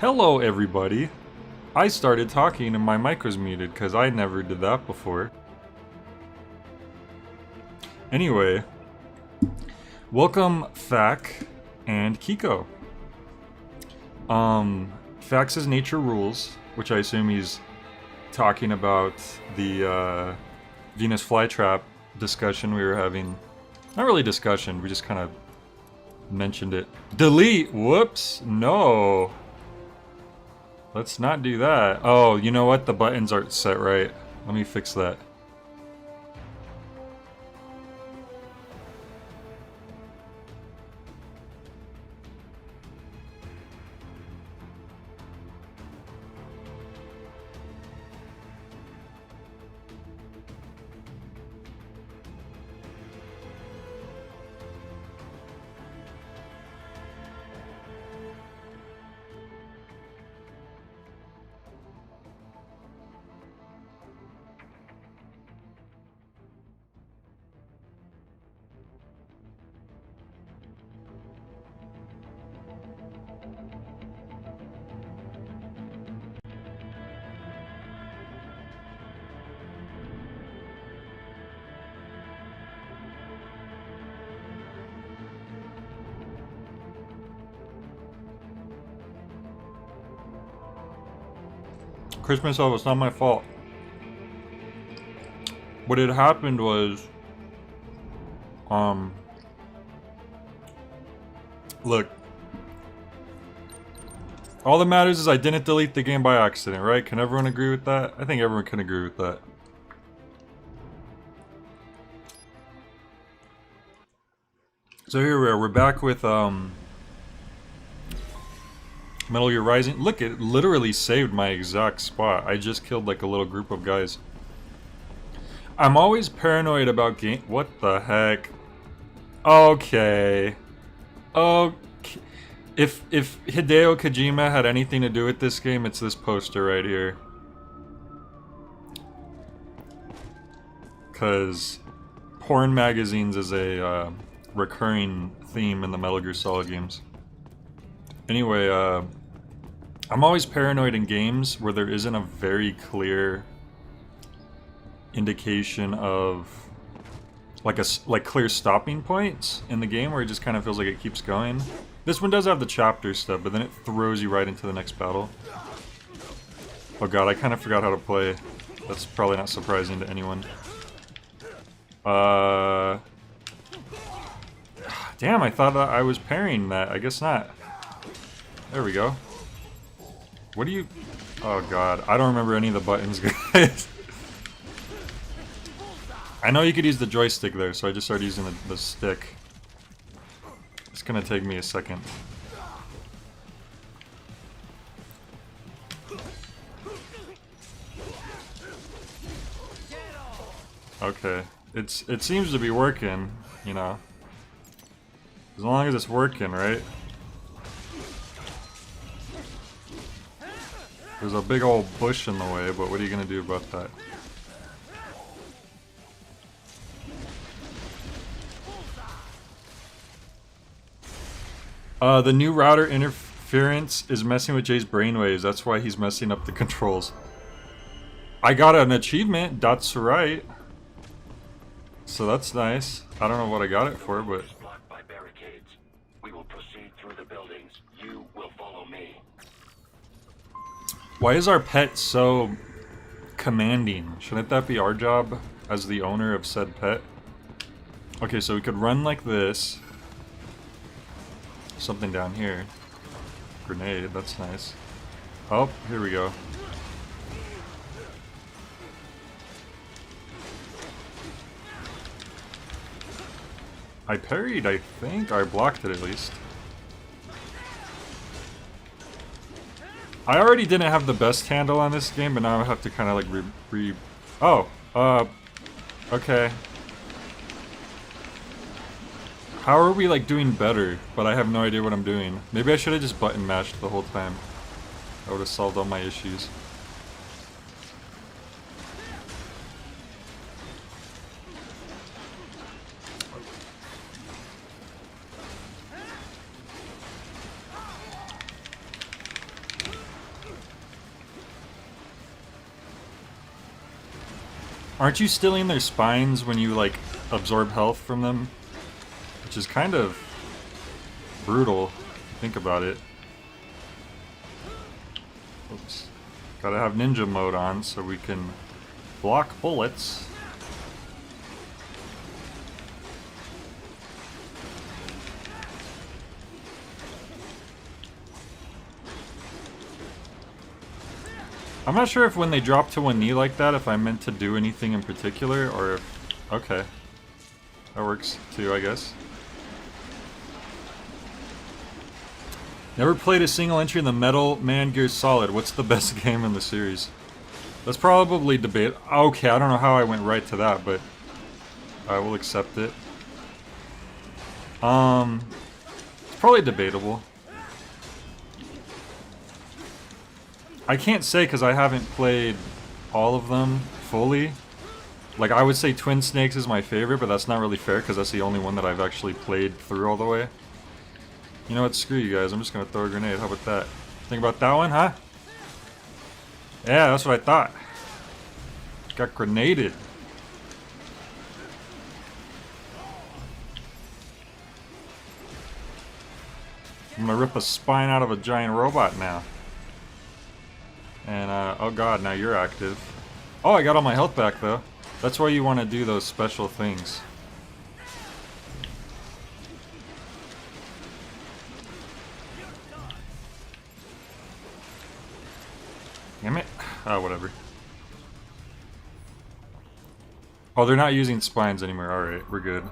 Hello, everybody. I started talking and my mic was muted because I never did that before. Anyway, welcome Fac and Kiko. Fac's nature rules, which I assume he's talking about the Venus flytrap discussion we were having. Not really discussion, we just kind of mentioned it. Delete! Whoops! No! Let's not do that. Oh, you know what? The buttons aren't set right. Let me fix that. Christmas off, it's not my fault. What had happened was, look. All that matters is I didn't delete the game by accident, right? Can everyone agree with that? I think everyone can agree with that. So here we are, we're back with, Metal Gear Rising. Look, it literally saved my exact spot. I just killed like a little group of guys. I'm always paranoid about game. What the heck? Okay. Okay. If Hideo Kojima had anything to do with this game, it's this poster right here. Cause porn magazines is a recurring theme in the Metal Gear Solid games. Anyway, I'm always paranoid in games where there isn't a very clear indication of like clear stopping points in the game where it just kind of feels like it keeps going. This one does have the chapter stuff, but then it throws you right into the next battle. Oh god, I kind of forgot how to play. That's probably not surprising to anyone. Damn, I thought I was parrying that. I guess not. There we go. What do you... Oh god, I don't remember any of the buttons, guys. I know you could use the joystick there, so I just started using the stick. It's gonna take me a second. Okay, it seems to be working, you know. As long as it's working, right? There's a big old bush in the way, but what are you gonna do about that? The new router interference is messing with Jay's brainwaves. That's why he's messing up the controls. I got an achievement, that's right. So that's nice. I don't know what I got it for, but... Blocked by barricades. We will proceed through the buildings. You will follow me. Why is our pet so commanding? Shouldn't that be our job as the owner of said pet? Okay, so we could run like this. Something down here. Grenade, that's nice. Oh, here we go. I parried, I think. I blocked it at least. I already didn't have the best handle on this game, but now I have to kind of like okay. How are we like doing better, but I have no idea what I'm doing? Maybe I should have just button mashed the whole time. That would have solved all my issues. Aren't you stealing their spines when you, like, absorb health from them? Which is kind of brutal, if you think about it. Oops. Gotta have ninja mode on so we can block bullets. I'm not sure if when they drop to one knee like that, if I meant to do anything in particular, or if... Okay. That works too, I guess. Never played a single entry in the Metal Man Gear Solid. What's the best game in the series? That's probably debate. Okay, I don't know how I went right to that, but I will accept it. It's probably debatable. I can't say because I haven't played all of them fully. Like, I would say Twin Snakes is my favorite, but that's not really fair because that's the only one that I've actually played through all the way. You know what? Screw you guys. I'm just going to throw a grenade. How about that? Think about that one, huh? Yeah, that's what I thought. Got grenaded. I'm going to rip a spine out of a giant robot now. And, oh god, now you're active. Oh, I got all my health back, though. That's why you want to do those special things. Damn it. Oh, whatever. Oh, they're not using spines anymore. Alright, we're good.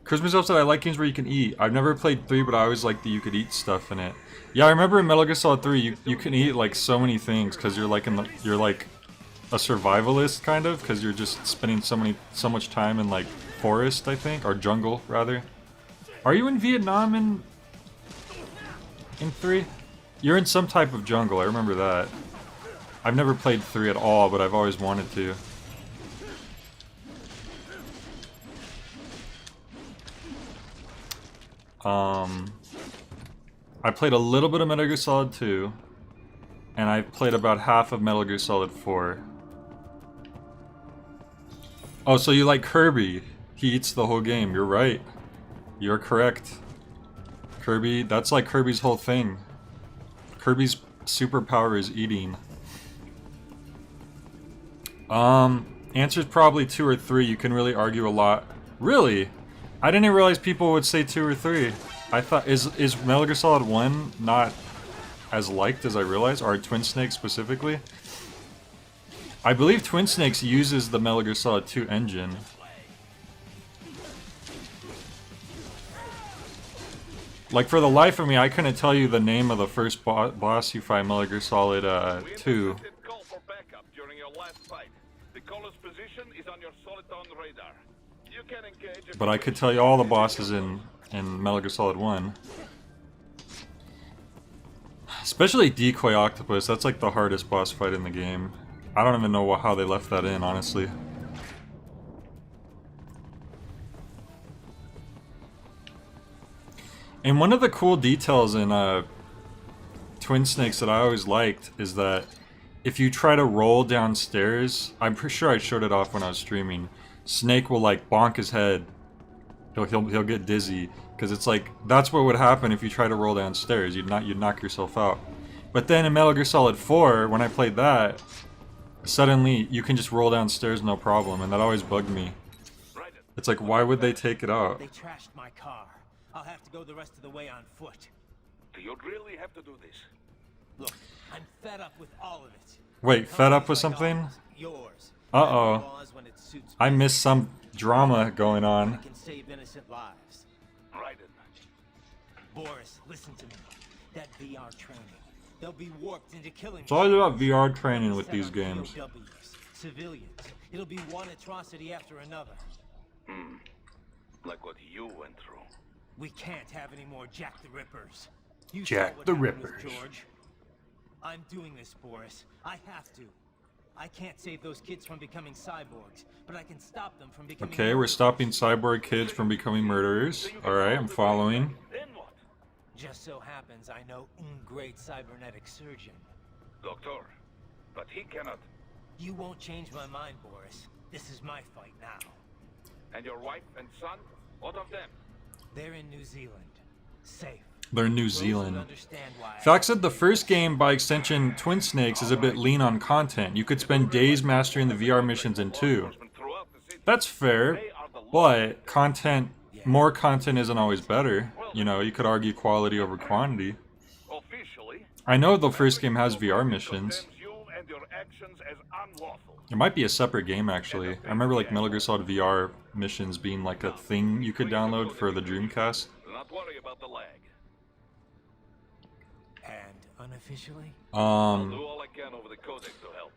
Christmas Elf said, I like games where you can eat. I've never played 3, but I always liked that you could eat stuff in it. Yeah, I remember in Metal Gear Solid 3, you can eat like so many things because you're like you're like a survivalist kind of because you're just spending so much time in like forest, I think, or jungle rather. Are you in Vietnam in 3? You're in some type of jungle. I remember that. I've never played 3 at all, but I've always wanted to. I played a little bit of Metal Gear Solid 2, and I played about half of Metal Gear Solid 4. Oh, so you like Kirby? He eats the whole game. You're right. You're correct. Kirby, that's like Kirby's whole thing. Kirby's superpower is eating. Answer's probably 2 or 3. You can really argue a lot. Really? I didn't realize people would say 2 or 3. I thought, is Metal Gear Solid 1 not as liked as I realized? Or Twin Snakes specifically? I believe Twin Snakes uses the Metal Gear Solid 2 engine. Like, for the life of me, I couldn't tell you the name of the first boss you fight in Metal Gear Solid 2. But I could tell you all the bosses in Metal Gear Solid 1. Especially Decoy Octopus, that's like the hardest boss fight in the game. I don't even know how they left that in, honestly. And one of the cool details in Twin Snakes that I always liked is that if you try to roll downstairs, I'm pretty sure I showed it off when I was streaming, Snake will like bonk his head. He'll get dizzy because it's like that's what would happen if you try to roll downstairs. You'd knock yourself out. But then in Metal Gear Solid 4, when I played that, suddenly you can just roll downstairs no problem, and that always bugged me. It's like, why would they take it out? They trashed my car. I'll have to go the rest of the way on foot. Do you really have to do this? Look, I'm fed up with all of it. Wait, fed up with something? Yours. Uh-oh. I missed some drama going on. I can save innocent lives. Raiden. Boris, listen to me. That VR training. They'll be warped into killing. It's always about VR training with these games. POWs, civilians. It'll be one atrocity after another. Like what you went through. We can't have any more Jack the Rippers. You Jack saw what the happened with Rippers. George. I'm doing this, Boris. I have to. I can't save those kids from becoming cyborgs, but I can stop them from becoming... Okay, we're stopping cyborg kids from becoming murderers. Alright, I'm following. Then what? Just so happens I know great cybernetic surgeon. Doctor. But he cannot. You won't change my mind, Boris. This is my fight now. And your wife and son? What of them? They're in New Zealand. Safe. They're in New Those who Zealand. understand why I Fact said the first game, by extension Twin Snakes, is a bit lean on content. You could spend days mastering the VR missions in 2. That's fair, but more content isn't always better. You know, you could argue quality over quantity. Officially, I know the first game has VR missions. condemns you and your actions as unlawful. It might be a separate game, actually. I remember, like, Metal Gear Solid VR missions being, like, a thing you could download for the Dreamcast. Do not worry about the lag. And unofficially? I'll do all I can over the codex to help.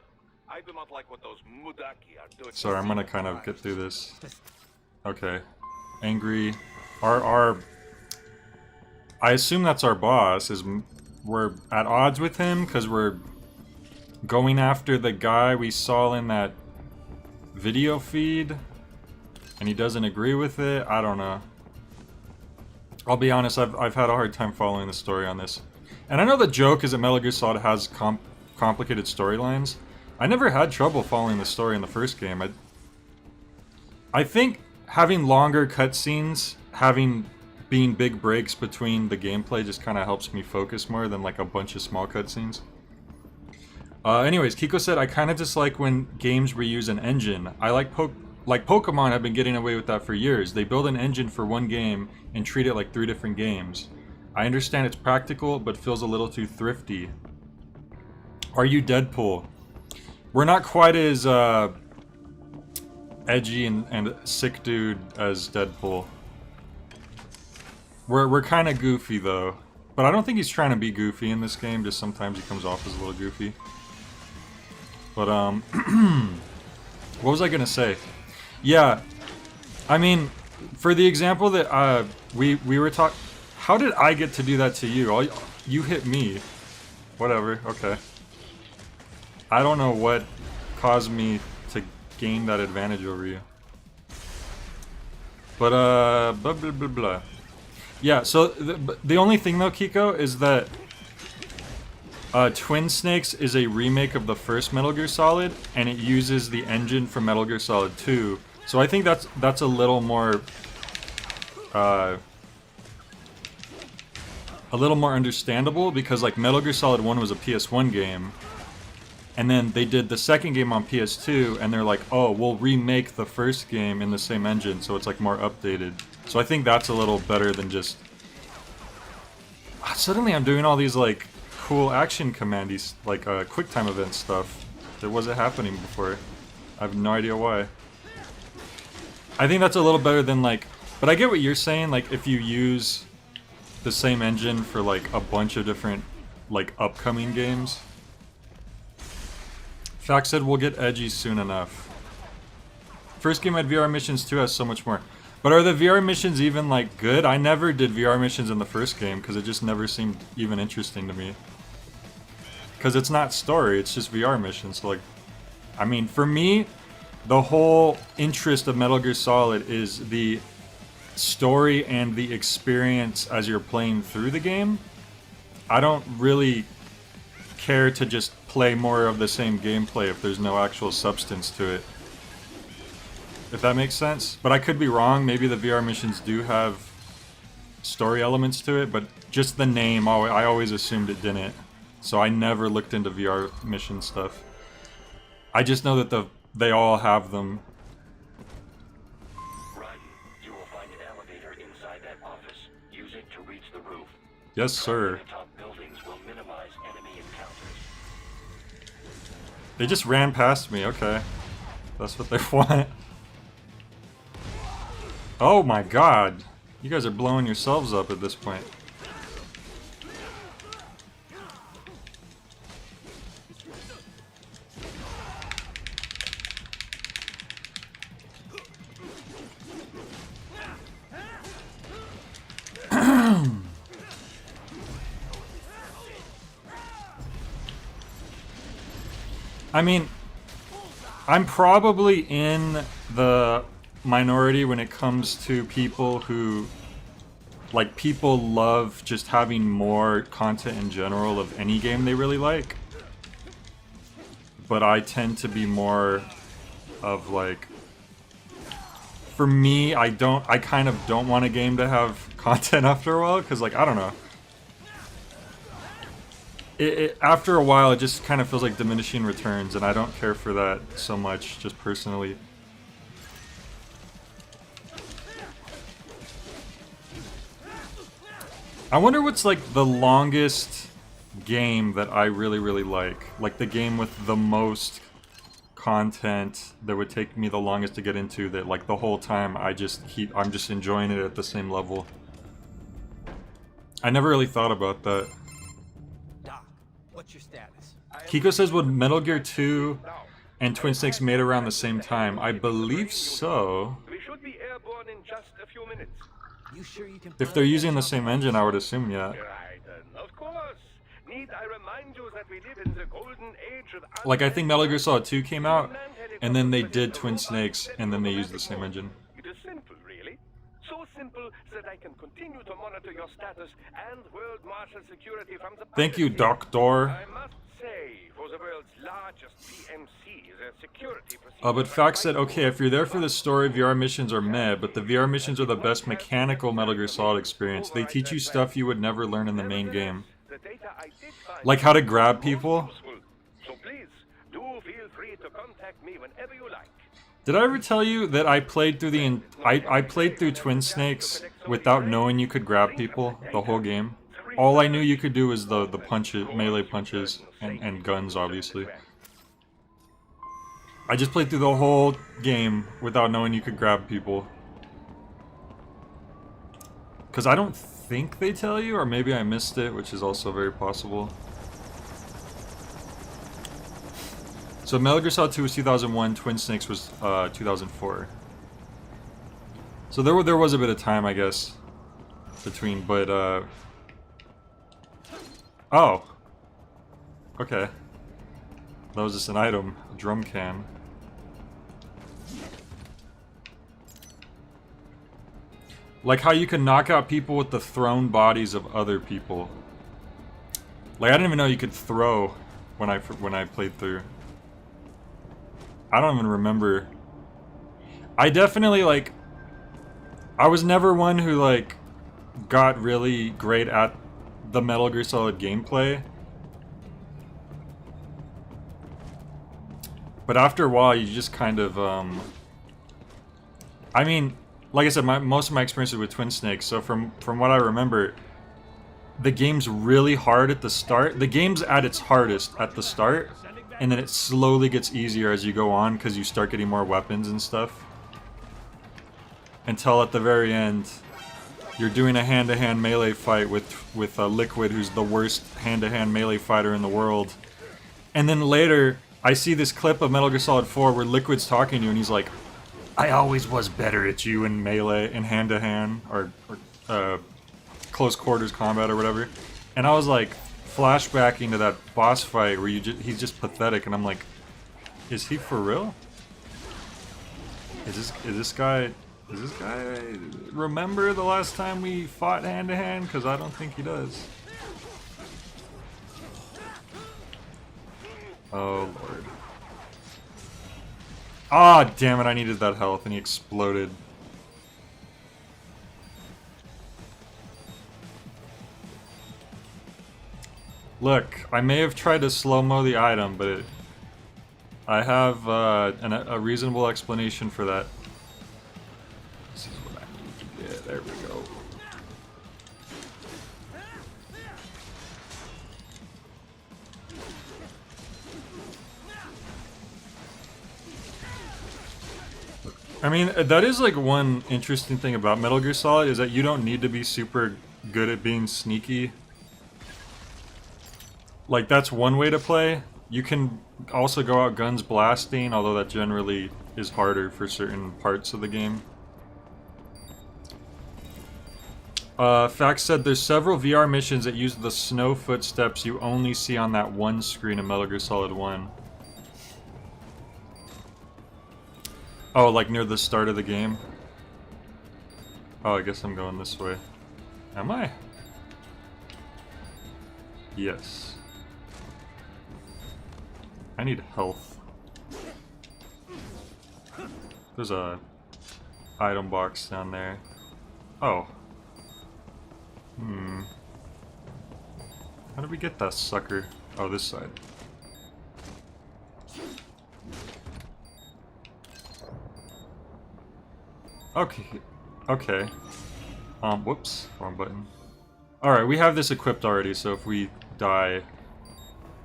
I do not like what those Mudaki are doing. Sorry, I'm gonna kind of get through this. Okay. Angry. I assume that's our boss, we're at odds with him, because we're going after the guy we saw in that video feed, and he doesn't agree with it. I don't know. I'll be honest, I've had a hard time following the story on this. And I know the joke is that Metal Gear Solid has complicated storylines. I never had trouble following the story in the first game. I think having longer cutscenes, being big breaks between the gameplay just kind of helps me focus more than like a bunch of small cutscenes. Anyways, Kiko said, I kind of dislike when games reuse an engine. I like Pokemon have been getting away with that for years. They build an engine for one game and treat it like 3 different games. I understand it's practical, but feels a little too thrifty. Are you Deadpool? We're not quite as edgy and sick dude as Deadpool. We're kind of goofy though, but I don't think he's trying to be goofy in this game. Just sometimes he comes off as a little goofy. But what was I gonna say? Yeah, I mean, for the example that we were talking. How did I get to do that to you? You hit me. Whatever. Okay. I don't know what caused me to gain that advantage over you. But blah blah blah blah. Yeah. So the only thing though, Kiko, is that Twin Snakes is a remake of the first Metal Gear Solid, and it uses the engine from Metal Gear Solid 2. So I think that's a little more understandable, because like Metal Gear Solid 1 was a PS1 game, and then they did the second game on PS2, and they're like, oh, we'll remake the first game in the same engine, so it's like more updated. So I think that's a little better than just... Suddenly I'm doing all these like cool action commandy, like quick time event stuff that wasn't happening before. I have no idea why. I think that's a little better than like... But I get what you're saying, like if you use the same engine for like a bunch of different like upcoming games. Fact said we'll get edgy soon enough. First game had VR missions, 2 has so much more. But are the VR missions even like good? I never did VR missions in the first game because it just never seemed even interesting to me. Because it's not story, it's just VR missions. So like, I mean, for me, the whole interest of Metal Gear Solid is the story and the experience as you're playing through the game. I don't really care to just play more of the same gameplay if there's no actual substance to it. If that makes sense. But I could be wrong. Maybe the VR missions do have story elements to it, but just the name, I always assumed it didn't. So I never looked into VR mission stuff. I just know that they all have them. You will find an elevator inside that office. Use it to reach the roof. Yes, sir. The top buildings will minimize enemy encounters. They just ran past me. Okay. That's what they want. Oh my god. You guys are blowing yourselves up at this point. I mean, I'm probably in the minority when it comes to people who, like, people love just having more content in general of any game they really like. but I tend to be more of like, for me, I kind of don't want a game to have content after a while, because like, I don't know. After a while, it just kind of feels like diminishing returns, and I don't care for that so much, just personally. I wonder what's like the longest game that I really, really like the game with the most content that would take me the longest to get into, that like the whole time I'm just enjoying it at the same level. I never really thought about that. Doc, what's your status? Kiko says, would Metal Gear 2 and Twin Snakes made around the same time? I believe so. We should be airborne in just a few minutes. You sure you can? If they're using the same engine, I would assume, yeah. Raiden, of course. Need I remind you that we live in the golden age of... Like, I think Metal Gear Solid 2 came out, and then they did Twin Snakes, and then they used the same engine. It is simple, really. So simple that I can continue to monitor your status and world marshal security from the... Thank you, Doctor. I must say, for the world's largest PMC, the security But Fact said, okay, if you're there for the story, VR missions are meh, but the VR missions are the best mechanical Metal Gear Solid experience. They teach you stuff you would never learn in the main game. Like how to grab people. So please, do feel free to contact me whenever you like. Did I ever tell you that I played through I played through Twin Snakes without knowing you could grab people the whole game? All I knew you could do was the punches, melee punches, and guns, obviously. I just played through the whole game without knowing you could grab people. Because I don't think they tell you, or maybe I missed it, which is also very possible. So Metal Gear Solid 2 was 2001, Twin Snakes was 2004. So there was a bit of time, I guess, between, but oh. Okay. That was just an item, a drum can. Like how you can knock out people with the thrown bodies of other people. Like I didn't even know you could throw when I played through. I don't even remember. I definitely like. I was never one who like got really great at the Metal Gear Solid gameplay. But after a while, you just kind of I mean, like I said, most of my experiences with Twin Snakes. So from what I remember, the game's really hard at the start. The game's at its hardest at the start, and then it slowly gets easier as you go on because you start getting more weapons and stuff. Until at the very end, you're doing a hand-to-hand melee fight with Liquid, who's the worst hand-to-hand melee fighter in the world. And then later, I see this clip of Metal Gear Solid 4 where Liquid's talking to you, and he's like, "I always was better at you in melee, in hand-to-hand, or close quarters combat or whatever." And I was like, flashbacking to that boss fight where he's just pathetic, and I'm like, is he for real? Is this guy remember the last time we fought hand to hand? Because I don't think he does. Oh lord. Ah, damn it, I needed that health and he exploded. Look, I may have tried to slow-mo the item, but I have a reasonable explanation for that. This is what I need to get. There we go. I mean, that is like one interesting thing about Metal Gear Solid, is that you don't need to be super good at being sneaky. Like, that's one way to play. You can also go out guns blasting, although that generally is harder for certain parts of the game. Fact said there's several VR missions that use the snow footsteps you only see on that one screen in Metal Gear Solid 1. Oh, like near the start of the game? Oh, I guess I'm going this way. Am I? Yes. I I need health. There's a item box down there. Oh. How did we get that sucker? Oh, this side. Okay. Okay. Whoops. Wrong button. Alright, we have this equipped already, so if we die,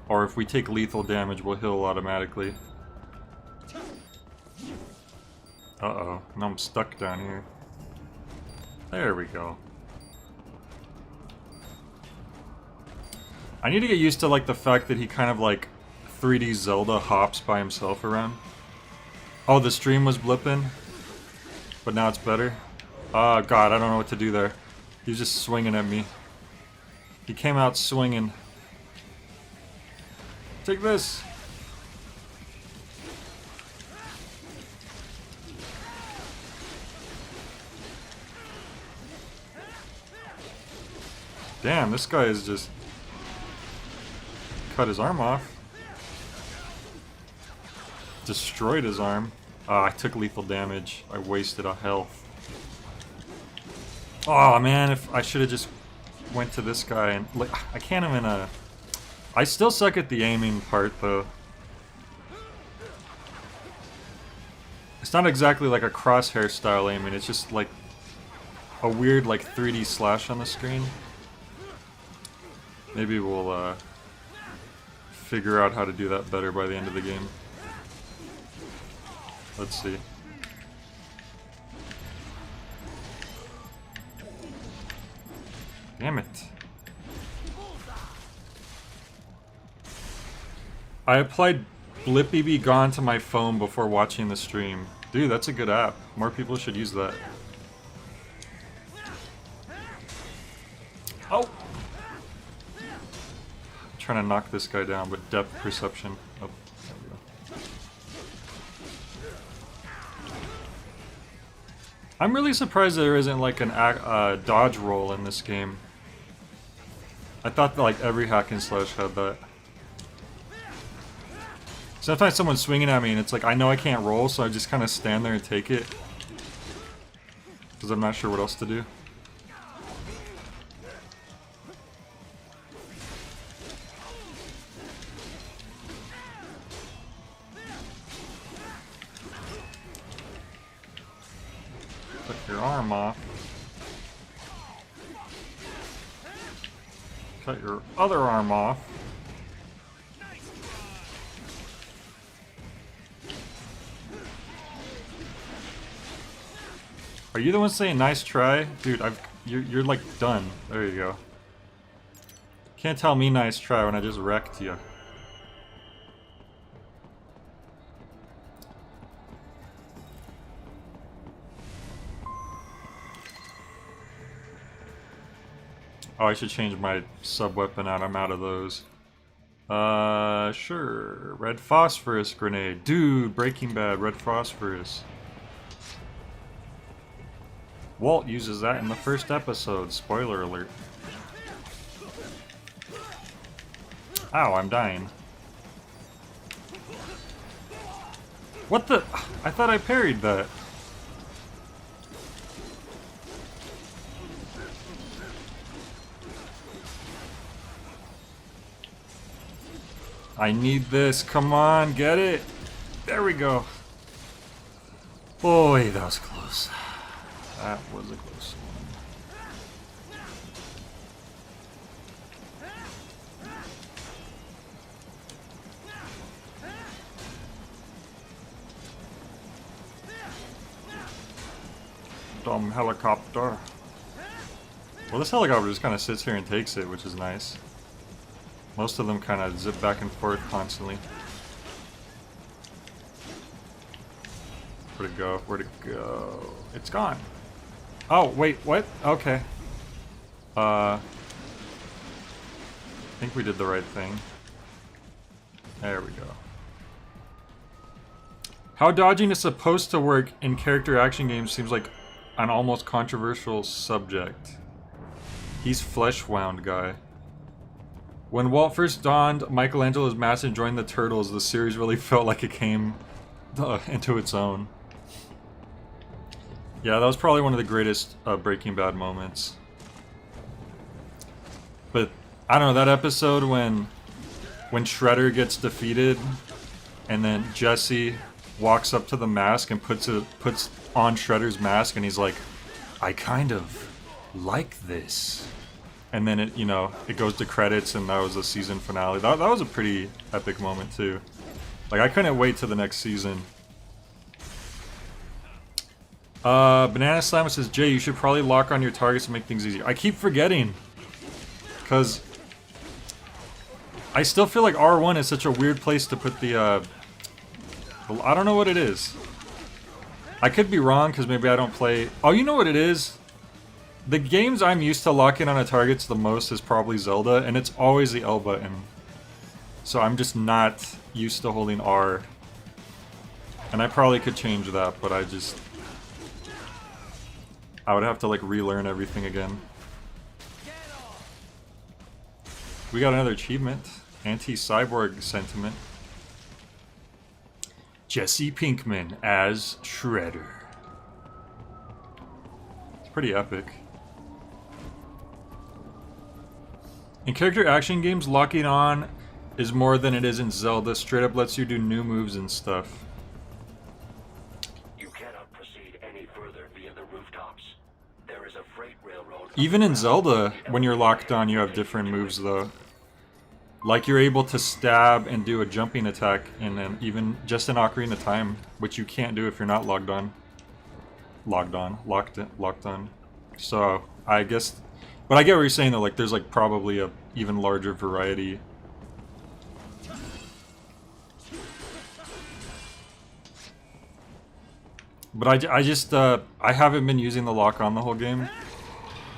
or if we take lethal damage, we'll heal automatically. Uh-oh. Now I'm stuck down here. There we go. I need to get used to, like, the fact that he kind of, like, 3D Zelda hops by himself around. Oh, the stream was blipping? But now it's better? Oh, God, I don't know what to do there. He was just swinging at me. He came out swinging. Take this! Damn, this guy is just... cut his arm off. Destroyed his arm. Ah, I took lethal damage. I wasted a health. Oh man, if I should have just went to this guy and like I can't even I still suck at the aiming part though. It's not exactly like a crosshair style aiming, it's just like a weird like 3D slash on the screen. Maybe we'll figure out how to do that better by the end of the game. Let's see. Damn it. I applied Blippy Be Gone to my phone before watching the stream. Dude, that's a good app. More people should use that. Oh! I'm trying to knock this guy down, but depth perception. Oh, there we go. I'm really surprised there isn't like an dodge roll in this game. I thought that like every hack and slash had that. Sometimes someone's swinging at me and it's like I know I can't roll, so I just kind of stand there and take it. Because I'm not sure what else to do. Cut your arm off. Cut your other arm off. Are you the one saying nice try? Dude, you're like done. There you go. Can't tell me nice try when I just wrecked you. Oh, I should change my sub-weapon out. I'm out of those. Sure. Red phosphorus grenade. Dude, Breaking Bad, red phosphorus. Walt uses that in the first episode. Spoiler alert. Ow, I'm dying. What the? I thought I parried that. I need this. Come on, get it. There we go. Boy, that was close. That was a close one. Dumb helicopter. Well, this helicopter just kind of sits here and takes it, which is nice. Most of them kind of zip back and forth constantly. Where'd it go? Where'd it go? It's gone. Oh, wait, what? Okay. I think we did the right thing. There we go. How dodging is supposed to work in character action games seems like an almost controversial subject. He's flesh wound guy. When Walt first donned Michelangelo's mask and joined the Turtles, the series really felt like it came into its own. Yeah, that was probably one of the greatest Breaking Bad moments. But I don't know, that episode when Shredder gets defeated and then Jesse walks up to the mask and puts on Shredder's mask and he's like, I kind of like this. And then it, you know, it goes to credits and that was the season finale. That was a pretty epic moment too. Like, I couldn't wait till the next season. Banana Slammer says, Jay, you should probably lock on your targets to make things easier. I keep forgetting. Because I still feel like R1 is such a weird place to put the I don't know what it is. I could be wrong because maybe I don't play... Oh, you know what it is? The games I'm used to locking on a targets the most is probably Zelda, and it's always the L button. So I'm just not used to holding R. And I probably could change that, but I would have to like relearn everything again. We got another achievement. Anti-cyborg sentiment. Jesse Pinkman as Shredder. It's pretty epic. In character action games, locking on is more than it is in Zelda. Straight up lets you do new moves and stuff. You cannot proceed any further via the rooftops. There is a freight railroad. Even in Zelda, when you're locked on, you have different moves though. Like you're able to stab and do a jumping attack in even just in Ocarina of Time, which you can't do if you're not locked on. Locked on. So I guess, but I get what you're saying though. Like there's like probably a even larger variety. But I just I haven't been using the lock on the whole game,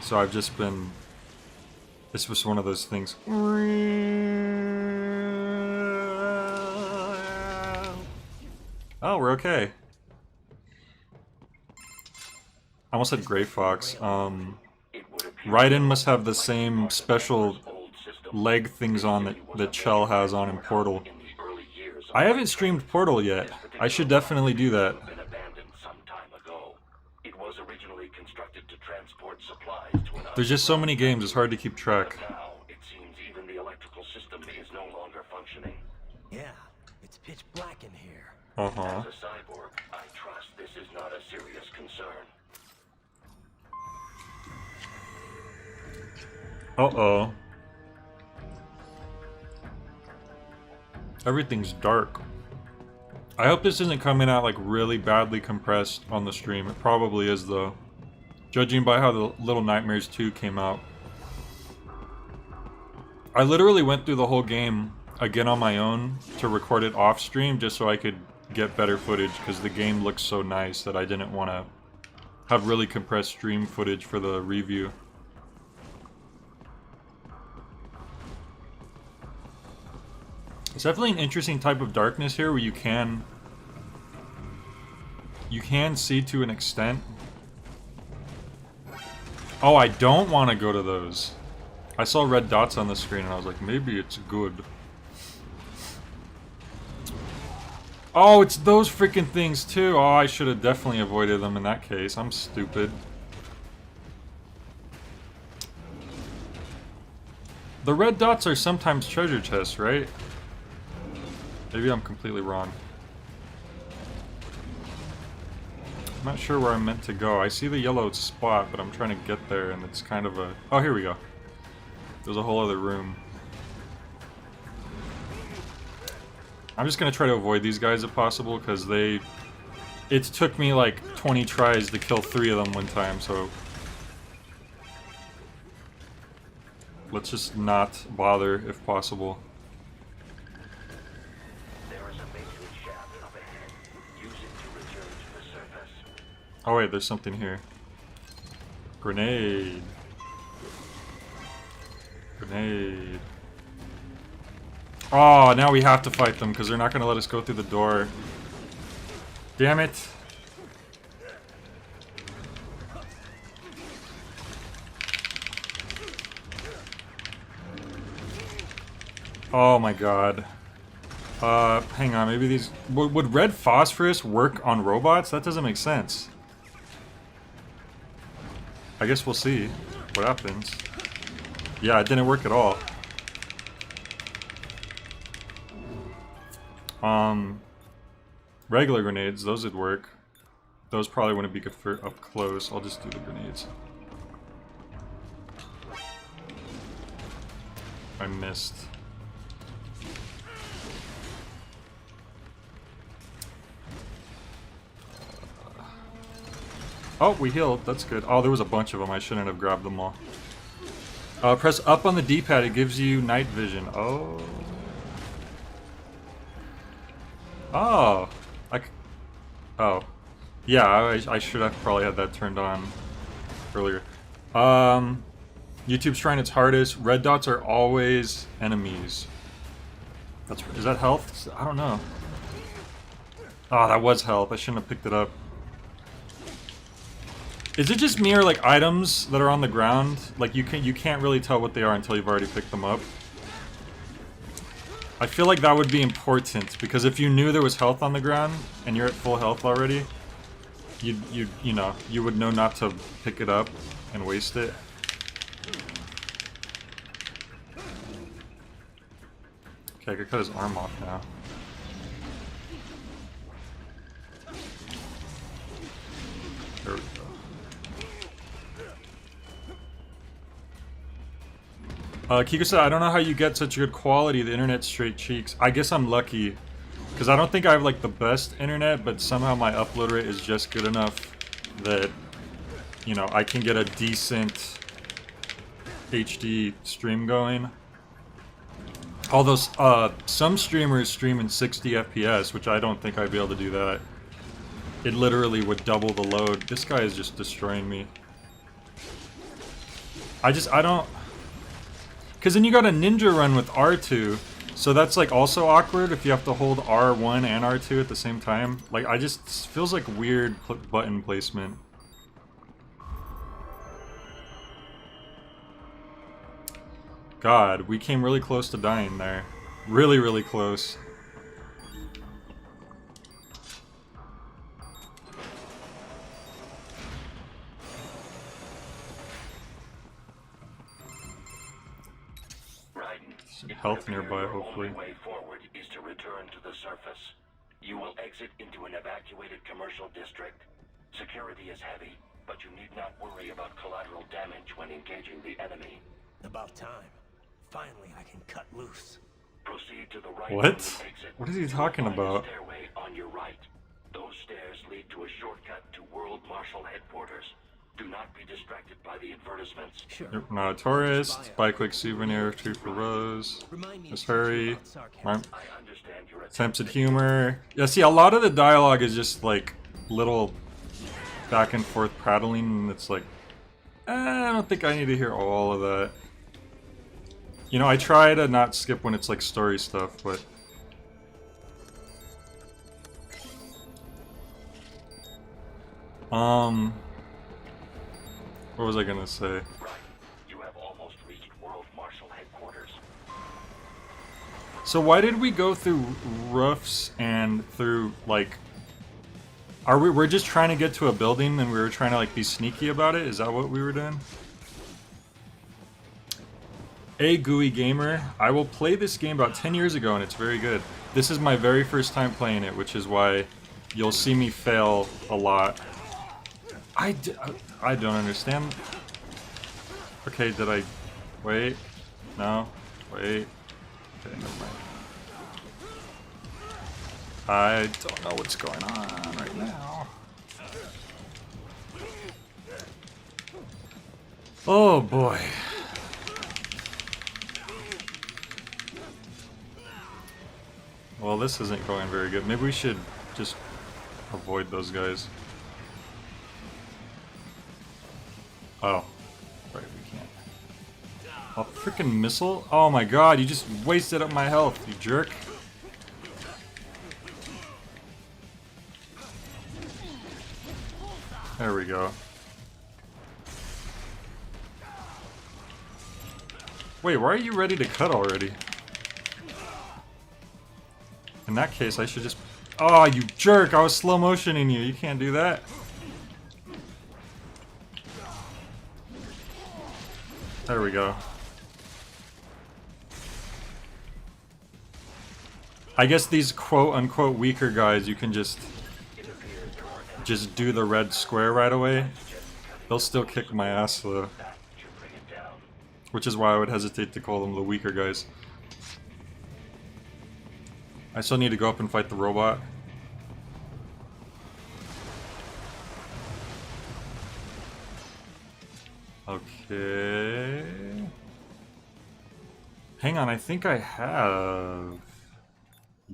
so I've just been. This was one of those things. Oh, we're okay. I almost said Gray Fox. Raiden must have the same special leg things on that Chell has on in Portal. I haven't streamed Portal yet. I should definitely do that. There's just so many games, it's hard to keep track. Now, it seems even the electrical system is no longer functioning. Yeah, it's pitch black in here. Uh-huh. As a cyborg, I trust this is not a serious concern. Uh-oh. Everything's dark. I hope this isn't coming out like really badly compressed on the stream. It probably is though. Judging by how the Little Nightmares 2 came out. I literally went through the whole game again on my own to record it off stream just so I could get better footage because the game looks so nice that I didn't want to have really compressed stream footage for the review. It's definitely an interesting type of darkness here where you can see to an extent. Oh, I don't want to go to those. I saw red dots on the screen and I was like, maybe it's good. Oh, it's those freaking things too. Oh, I should have definitely avoided them in that case. I'm stupid. The red dots are sometimes treasure chests, right? Maybe I'm completely wrong. I'm not sure where I'm meant to go. I see the yellow spot, but I'm trying to get there, and it's kind of a... Oh, here we go. There's a whole other room. I'm just gonna try to avoid these guys if possible, because they... It took me like 20 tries to kill 3 of them one time, so... Let's just not bother if possible. Oh wait, there's something here. Grenade. Grenade. Oh, now we have to fight them because they're not going to let us go through the door. Damn it. Oh my god. Hang on, maybe these... Would red phosphorus work on robots? That doesn't make sense. I guess we'll see what happens. Yeah, it didn't work at all. Regular grenades, those would work. Those probably wouldn't be good for up close. I'll just do the grenades. I missed. Oh, we healed. That's good. Oh, there was a bunch of them. I shouldn't have grabbed them all. Press up on the D-pad. It gives you night vision. Oh. Oh. Oh. Yeah, I should have probably had that turned on earlier. YouTube's trying its hardest. Red dots are always enemies. Is that health? I don't know. Oh, that was health. I shouldn't have picked it up. Is it just me or like items that are on the ground? Like you can't really tell what they are until you've already picked them up. I feel like that would be important because if you knew there was health on the ground and you're at full health already, you know, you would know not to pick it up and waste it. Okay, I could cut his arm off now. There we go. Kiko said, I don't know how you get such good quality, the internet's straight cheeks. I guess I'm lucky, because I don't think I have like the best internet, but somehow my upload rate is just good enough that, you know, I can get a decent HD stream going. Although, some streamers stream in 60 FPS, which I don't think I'd be able to do that. It literally would double the load. This guy is just destroying me. I don't... Because then you got a ninja run with R2, so that's like also awkward if you have to hold R1 and R2 at the same time. Like, it feels like weird button placement. God, we came really close to dying there. Really, really close. Health nearby, hopefully. The only way forward is to return to the surface. You will exit into an evacuated commercial district. Security is heavy, but you need not worry about collateral damage when engaging the enemy. About time. Finally, I can cut loose. Proceed to the right. What? Exit. What is he talking about? Stairway on your right. Those stairs lead to a shortcut to World Marshal headquarters. Do not be distracted by the advertisements. Sure. You're not a tourist. Buy quick souvenir, 2 for Rose. Just hurry. Attempts at humor. Yeah, see, a lot of the dialogue is just like little back and forth prattling, and it's like, I don't think I need to hear all of that. You know, I try to not skip when it's like story stuff, but... What was I gonna say? Right. You have almost reached World Marshal headquarters. So why did we go through roofs and through, like... We're just trying to get to a building and we were trying to, like, be sneaky about it? Is that what we were doing? Hey, Gooey Gamer. I will play this game about 10 years ago and it's very good. This is my very first time playing it, which is why you'll see me fail a lot. I don't understand. Okay, did I... Wait. No. Wait. Okay, never mind. I don't know what's going on right now. Oh boy. Well, this isn't going very good. Maybe we should just avoid those guys. Oh. Right, we can't. A freaking missile? Oh my god, you just wasted up my health, you jerk. There we go. Wait, why are you ready to cut already? In that case, I should just... Oh, you jerk! I was slow motioning you. You can't do that. There we go. I guess these quote-unquote weaker guys, you can just do the red square right away. They'll still kick my ass though. Which is why I would hesitate to call them the weaker guys. I still need to go up and fight the robot. Okay. Hang on, I think I have...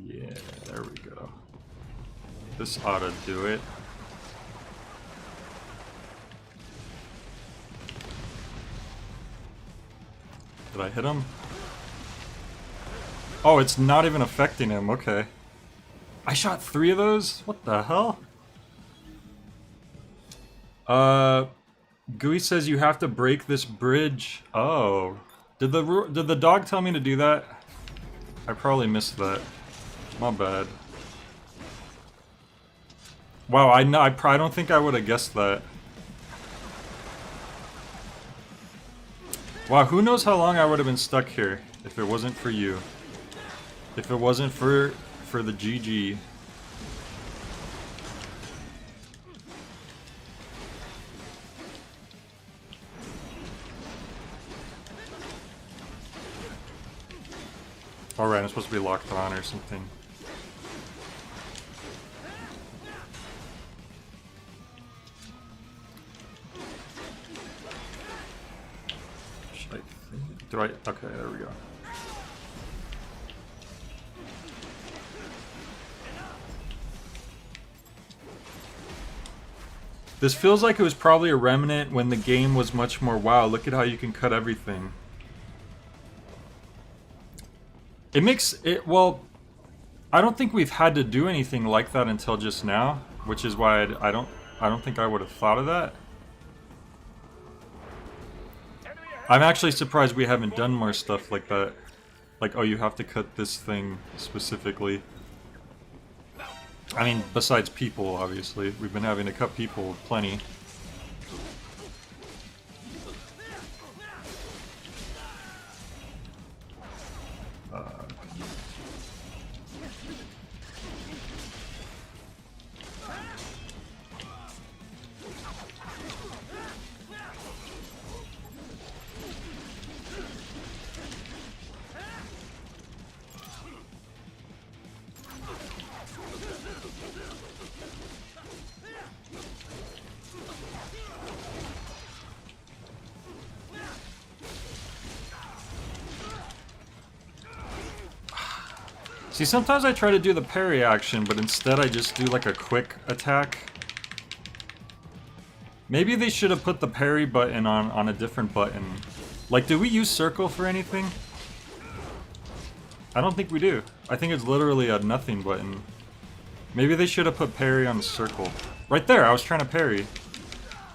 Yeah, there we go. This ought to do it. Did I hit him? Oh, it's not even affecting him, okay. I shot 3 of those? What the hell? Gooey says you have to break this bridge. Oh. Did the dog tell me to do that? I probably missed that. My bad. Wow, I don't think I would have guessed that. Wow, who knows how long I would have been stuck here if it wasn't for you. If it wasn't for the GG. Alright, I'm supposed to be locked on or something. Do I? Okay, there we go. This feels like it was probably a remnant when the game was much more wow. Look at how you can cut everything. It makes it, well, I don't think we've had to do anything like that until just now, which is why I don't think I would have thought of that. I'm actually surprised we haven't done more stuff like that. Like, oh, you have to cut this thing specifically. I mean, besides people, obviously. We've been having to cut people plenty. See, sometimes I try to do the parry action, but instead I just do like a quick attack. Maybe they should have put the parry button on a different button. Like, do we use circle for anything? I don't think we do. I think it's literally a nothing button. Maybe they should have put parry on circle. Right there, I was trying to parry.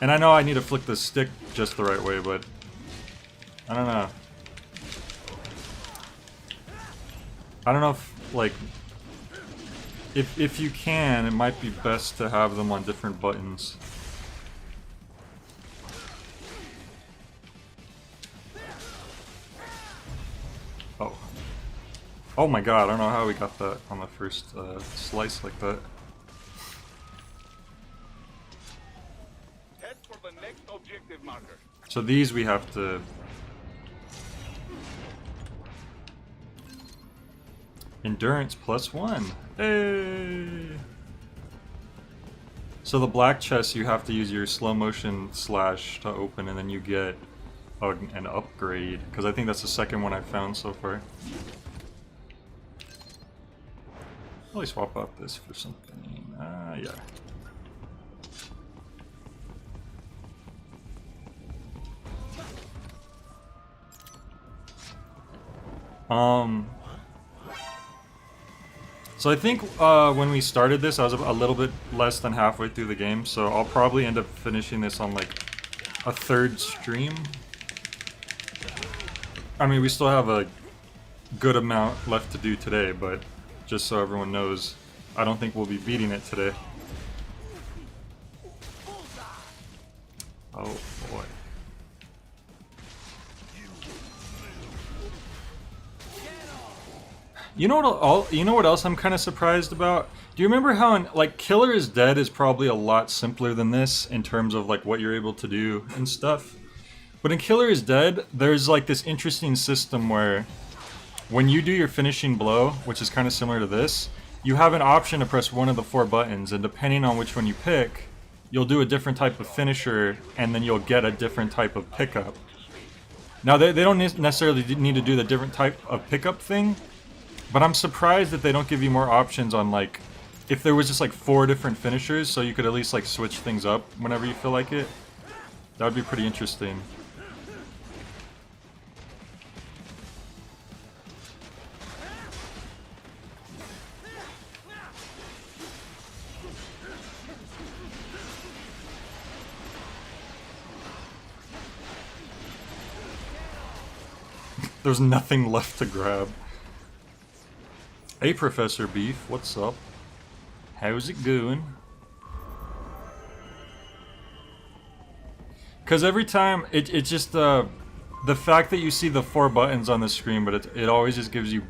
And I know I need to flick the stick just the right way, but... I don't know. I don't know if, like... If you can, it might be best to have them on different buttons. Oh. Oh my god, I don't know how we got that on the first slice like that. Head for the next objective marker. So these we have to... Endurance +1. Hey! So the black chest you have to use your slow motion slash to open, and then you get an upgrade. Because I think that's the second one I've found so far. Probably swap out this for something. Yeah. So I think when we started this, I was a little bit less than halfway through the game, so I'll probably end up finishing this on like a third stream. I mean, we still have a good amount left to do today, but just so everyone knows. I don't think we'll be beating it today. Oh boy. You know what else I'm kind of surprised about? Do you remember how in, like, Killer is Dead is probably a lot simpler than this in terms of like what you're able to do and stuff. But in Killer is Dead, there's like this interesting system where when you do your finishing blow, which is kind of similar to this, you have an option to press one of the 4 buttons, and depending on which one you pick, you'll do a different type of finisher, and then you'll get a different type of pickup. Now, they don't necessarily need to do the different type of pickup thing, but I'm surprised that they don't give you more options on, like, if there was just like 4 different finishers, so you could at least like switch things up whenever you feel like it. That would be pretty interesting. There's nothing left to grab. Hey, Professor Beef, what's up? How's it going? Because every time, it's just the fact that you see the 4 buttons on the screen, but it always just gives you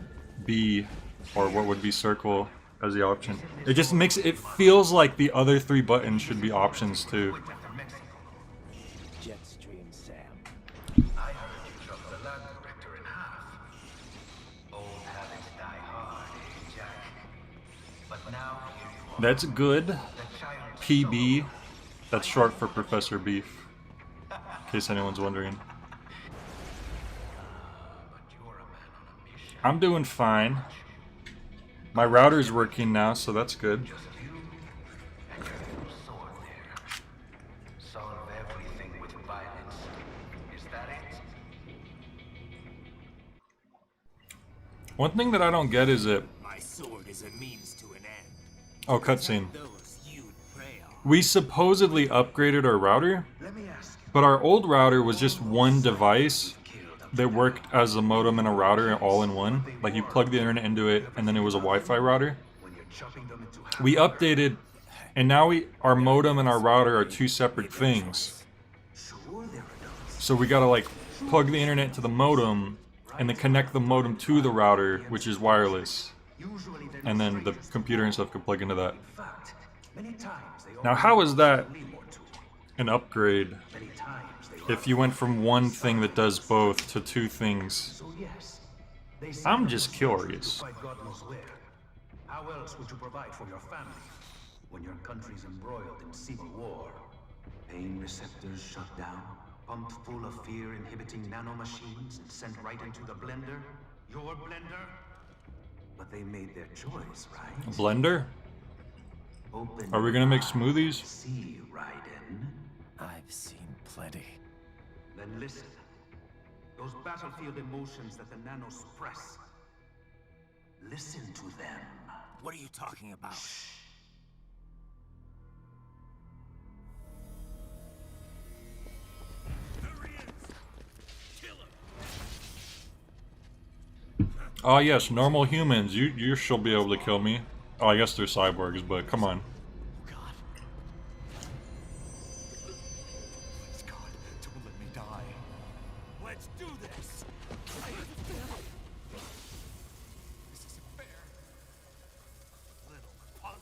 B, or what would be circle, as the option. It just makes it feels like the other 3 buttons should be options too. Jetstream Sam. I heard you chopped the land director in half. Old habits die hard, eh, Jack? But now here you are. That's good. The child PB. That's short for Professor Beef. In case anyone's wondering. But you're a man on a mission. I'm doing fine. My router's working now, so that's good. Just you and your little sword there. Solve everything with violence. Is that it? One thing that I don't get is it. My sword is a means to an end. Oh, cutscene. Those you'd prey on. We supposedly upgraded our router, Let me ask you. but our old router was just one device that worked as a modem and a router all in one. Like, you plug the internet into it, and then it was a Wi-Fi router. When you're chopping them into half. We updated, and now our modem and our router are 2 separate things. Sure, they're adults. So we gotta like plug the internet to the modem, and then connect the modem to the router, which is wireless. Usually they're And then the computer and stuff can plug into that. In fact, many times they Now, how is that only more to. an upgrade Many times they if you went from one thing that does both to 2 things? So yes, they say I'm on just the curious. fight God knows where. How else would you provide for your family when your country's embroiled in civil war? Pain receptors shut down, pumped full of fear-inhibiting nanomachines and sent right into the blender? Your blender? But they made their choice, right? A blender? Open Are we your gonna make eyes. smoothies? See, Raiden. I've seen plenty. Then listen. Those battlefield emotions that the nanos suppress. Listen to them. What are you talking about? Ah yes, normal humans. You shall be able to kill me. Oh, I guess they're cyborgs, but come on. God. Please, God, don't let me die. Let's do this. This isn't fair. Little punk.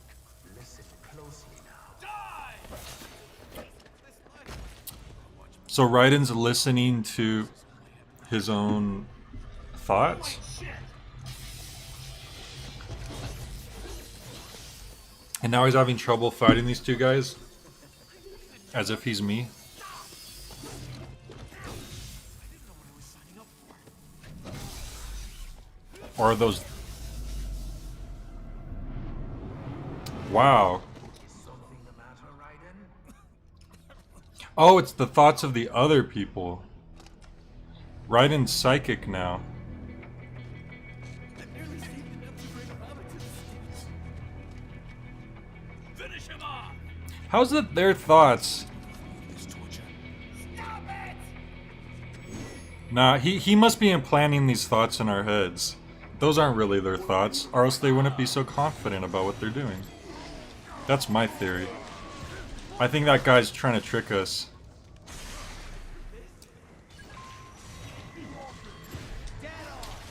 Listen closely now. Die! So Raiden's listening to his own thoughts? And now he's having trouble fighting these 2 guys? As if he's me? Or are those... Wow. Is something the matter, Raiden? Oh, it's the thoughts of the other people. Raiden's psychic now. Finish him off! How's it their thoughts? Stop it! Nah, he must be implanting these thoughts in our heads. Those aren't really their thoughts, or else they wouldn't be so confident about what they're doing. That's my theory. I think that guy's trying to trick us.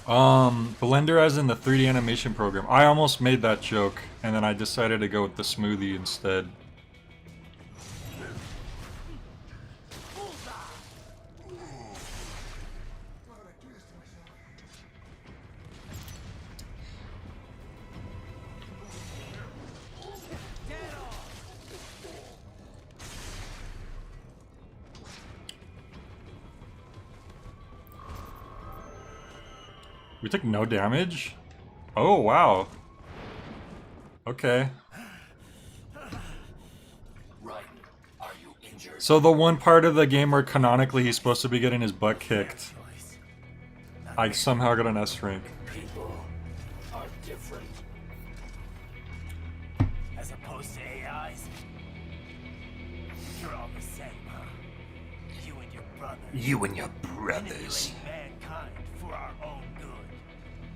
Blender as in the 3D animation program. I almost made that joke, and then I decided to go with the smoothie instead. We took no damage? Oh, wow. Okay. Raiden, are you injured? So the one part of the game where canonically he's supposed to be getting his butt kicked, I somehow got an S rank. People are different. As opposed to AIs? You're all the same, huh? You and your brother. You and your brothers. Manipulating mankind for our own good.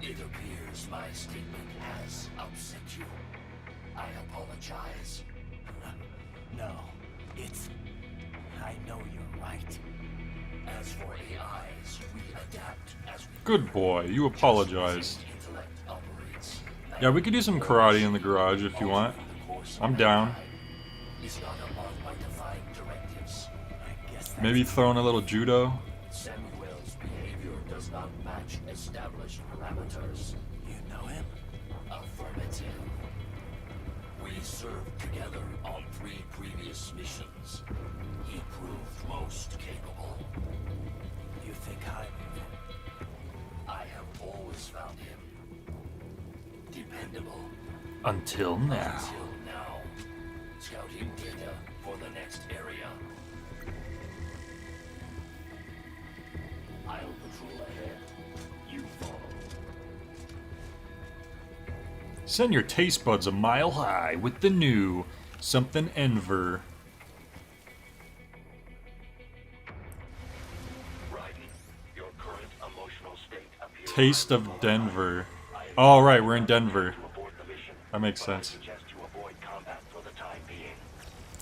It appears my statement has upset you. I apologize. No, it's... I know you're right. As for AIs, we adapt as we Good boy, you apologized. intellect operates. Yeah, we could do some karate in the garage if you want. I'm down. Is not among my defined directives. I guess that's... Maybe throw in a little judo. Samuel's behavior does not match established parameters. You know him? Affirmative. We served together on 3 previous missions. He proved most capable. You think highly of him? I have always found him dependable. Until now. Until now. Scouting data for the next area. I'll patrol ahead. You follow. Send your taste buds a mile high with the new something Enver. Raiden, your current emotional state appears Taste of Denver. Oh, right, we're in Denver. to abort the mission. That makes But I sense. suggest you avoid combat for the time being.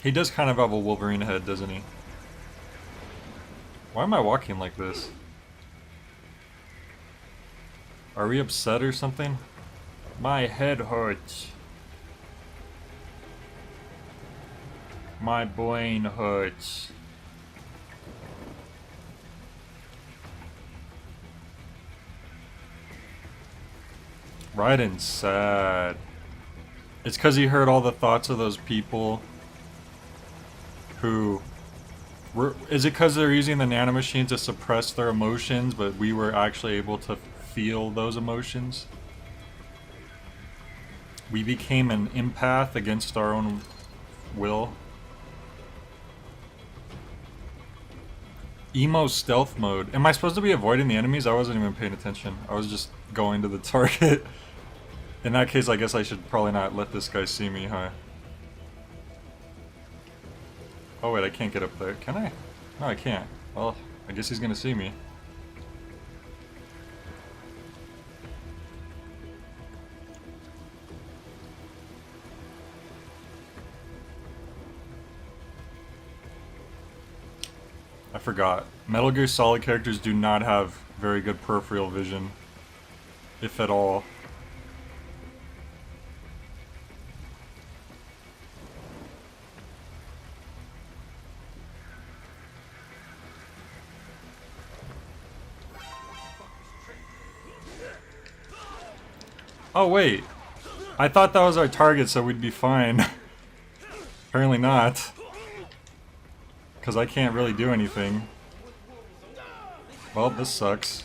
He does kind of have a Wolverine head, doesn't he? Why am I walking like this? Are we upset or something? My head hurts. My brain hurts. Raiden's sad. It's because he heard all the thoughts of those people who were. Is it because they're using the nanomachine to suppress their emotions, but we were actually able to feel those emotions? We became an empath against our own will. Emo stealth mode. Am I supposed to be avoiding the enemies? I wasn't even paying attention. I was just going to the target. In that case, I guess I should probably not let this guy see me, huh? Oh wait, I can't get up there. Can I? No, I can't. Well, I guess he's gonna see me. I forgot. Metal Gear Solid characters do not have very good peripheral vision, if at all. Oh wait, I thought that was our target, so we'd be fine. Apparently not. Because I can't really do anything. Well, this sucks.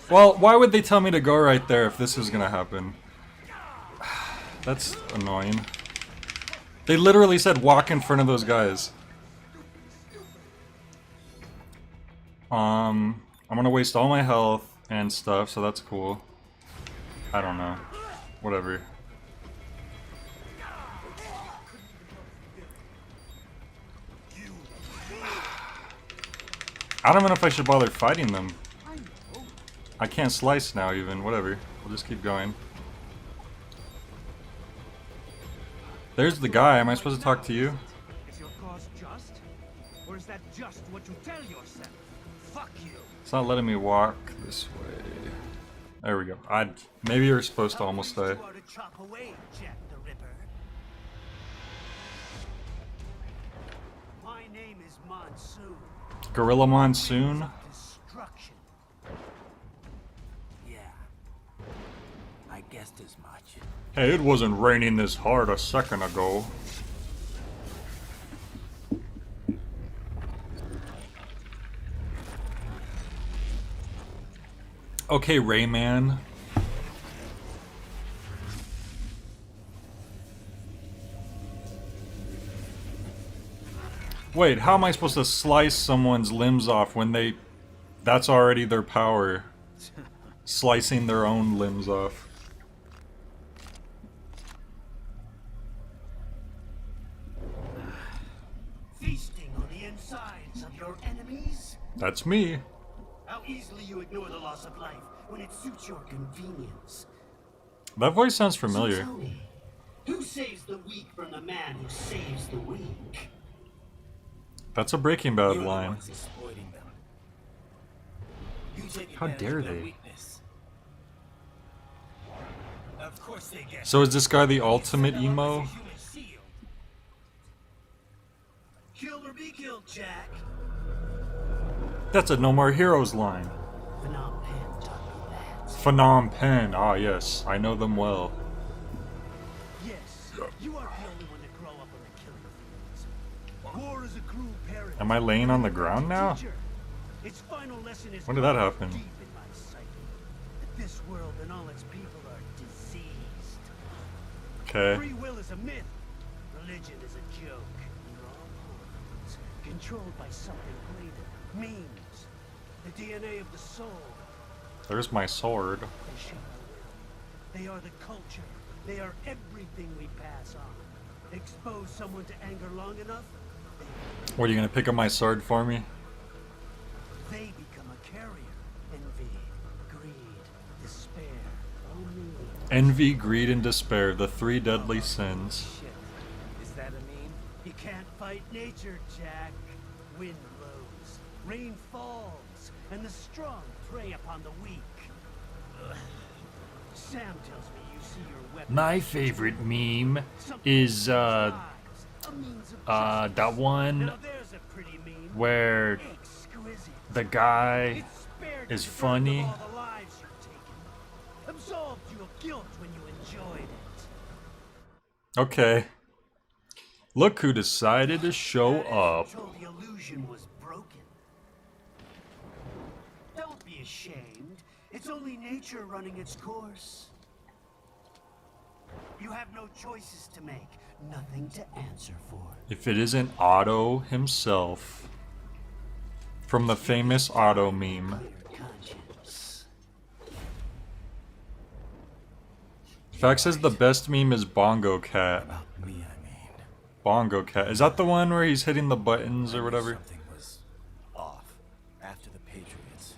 Well, why would they tell me to go right there if this was gonna happen? That's annoying. They literally said walk in front of those guys. I'm gonna waste all my health and stuff, so that's cool. I don't know. Whatever. I don't know if I should bother fighting them. I can't slice now even, whatever. We'll just keep going. There's the guy, am I supposed to talk to you? Is your cause just? Or is that just what you tell yourself? Fuck you. It's not letting me walk this way. There we go. Maybe you're supposed to almost die. You are to chop away, Jack the Ripper. My name is Monsoon. Gorilla Monsoon? Destruction. Yeah. I guessed as much. Hey, it wasn't raining this hard a second ago. Okay, Rayman. Wait, how am I supposed to slice someone's limbs off when they... That's already their power. Slicing their own limbs off. Feasting on the insides of your enemies? That's me. How easily you ignore the loss of life when it suits your convenience. That voice sounds So familiar. tell me, who saves the weak from the man who saves the weak? That's a Breaking Bad You're the line. ones exploiting them. You take How advantage dare of their they? weakness. Of course they get. So is this guy the ultimate emo? Human shield. Kill or be killed, Jack. That's a No More Heroes line. Phnom Penh taught me that. Phnom Penh. Ah, yes. I know them well. Yes, you aren't the only one to grow up on the killing fields. War is a cruel parent. Am I laying on the ground now? Teacher. Its final lesson is When did that happen? deep in my psyche. That this world and all its people are diseased. Okay. Free will is a myth. Religion is a joke. You're all pawns, controlled by something greater. Memes. The DNA of the soul. There's my sword. They shape our will. They are the culture. They are everything we pass on. Expose someone to anger long enough, What, are you gonna pick up my sword for me? they become a carrier. Envy, greed, despair, all mean. Envy, greed, and despair, the three deadly sins. Shit. Is that a meme? You can't fight nature, Jack. Wind blows, rain falls, and the strong prey upon the weak. Ugh. Sam tells me you see your weapon. My favorite meme Something is lives, a means of justice. that one Now there's a pretty meme. where Exquisite. the guy It spared is you the burden funny. of all the lives you've taken. Absolved you of guilt when you enjoyed it. Okay. Look who decided to show up. Until the illusion was broken. Don't be ashamed. It's only nature running its course. You have no choices to make, nothing to answer for. If it isn't Otto himself. From the famous Otto meme. Clear conscience. Fact says the best meme is Bongo Cat. About me, I mean. Bongo Cat. Is that the one where he's hitting the buttons or whatever? Something was off after the Patriots.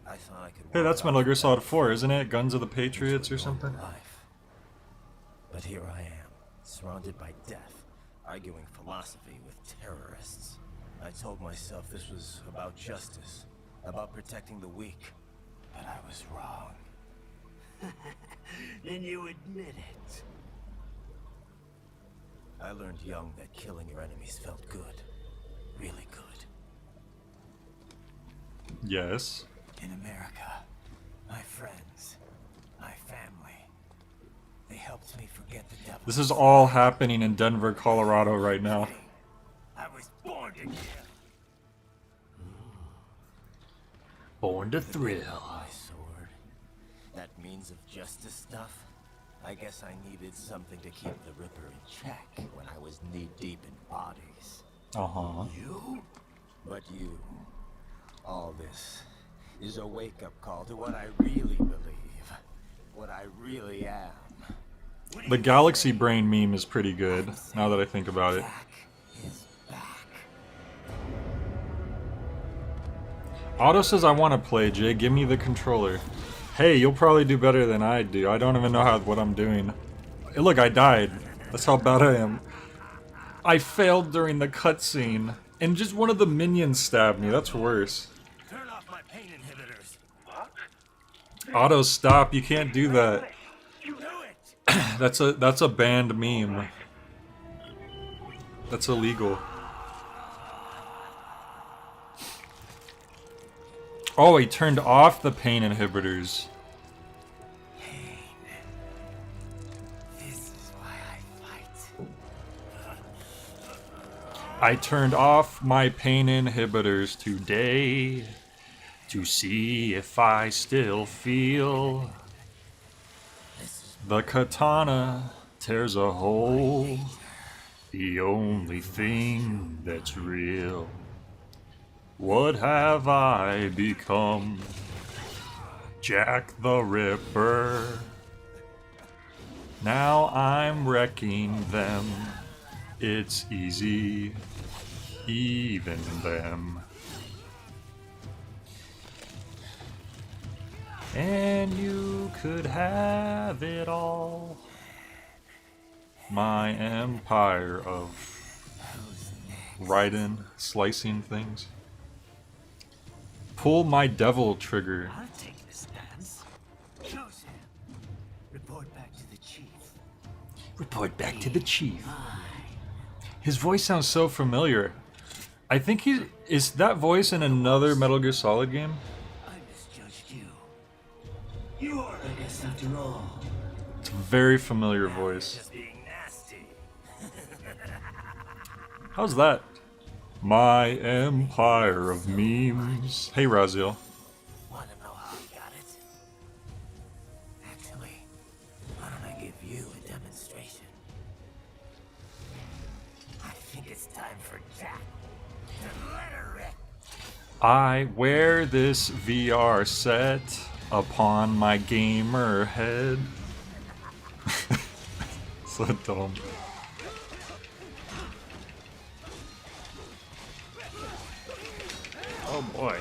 I thought I could. Hey, that's Metal Gear Solid 4, isn't it? Guns of the Patriots or something? Life. But here I am, surrounded by death, arguing philosophy with terrorists. I told myself this was about justice, about protecting the weak, but I was wrong. Then you admit it. I learned young that killing your enemies felt good. Really good. Yes. In America, my friends, my family, they helped me forget the devil. This is all happening in Denver, Colorado right now. I was born to kill. Born to My thrill. sword. That means of justice stuff. I guess I needed something to keep the Ripper in check when I was knee-deep in bodies. Uh-huh. You? But you. All this is a wake-up call to what I really believe. What I really am. The Galaxy Brain meme is pretty good, now that I think about it. Jack is back. Otto says I want to play, Jay. Give me the controller. Hey, you'll probably do better than I do. I don't even know what I'm doing. Hey, look, I died. That's how bad I am. I failed during the cutscene. And just one of the minions stabbed me. That's worse. Turn off my pain inhibitors. Otto, stop. You can't do that. Do it. That's a banned meme. That's illegal. Oh, he turned off the pain inhibitors. Pain. This is why I fight. I turned off my pain inhibitors today to see if I still feel. The katana tears a hole, the only thing that's real. What have I become? Jack the Ripper. Now I'm wrecking them. It's easy, even them. And you could have it all. My empire of Raiden slicing things. Pull my devil trigger. I'll take the stance. Go, Sam. Report back to the chief. Report back to the chief. His voice sounds so familiar. I think is that voice in another Metal Gear Solid game? I misjudged you. You are the guest after all. It's a very familiar voice. Just being nasty. How's that? My empire of memes. Hey, Raziel. Want to know how I got it? Actually, why don't I give you a demonstration? I think it's time for Jack to let her rip. I wear this VR set upon my gamer head. So dumb. Oh boy.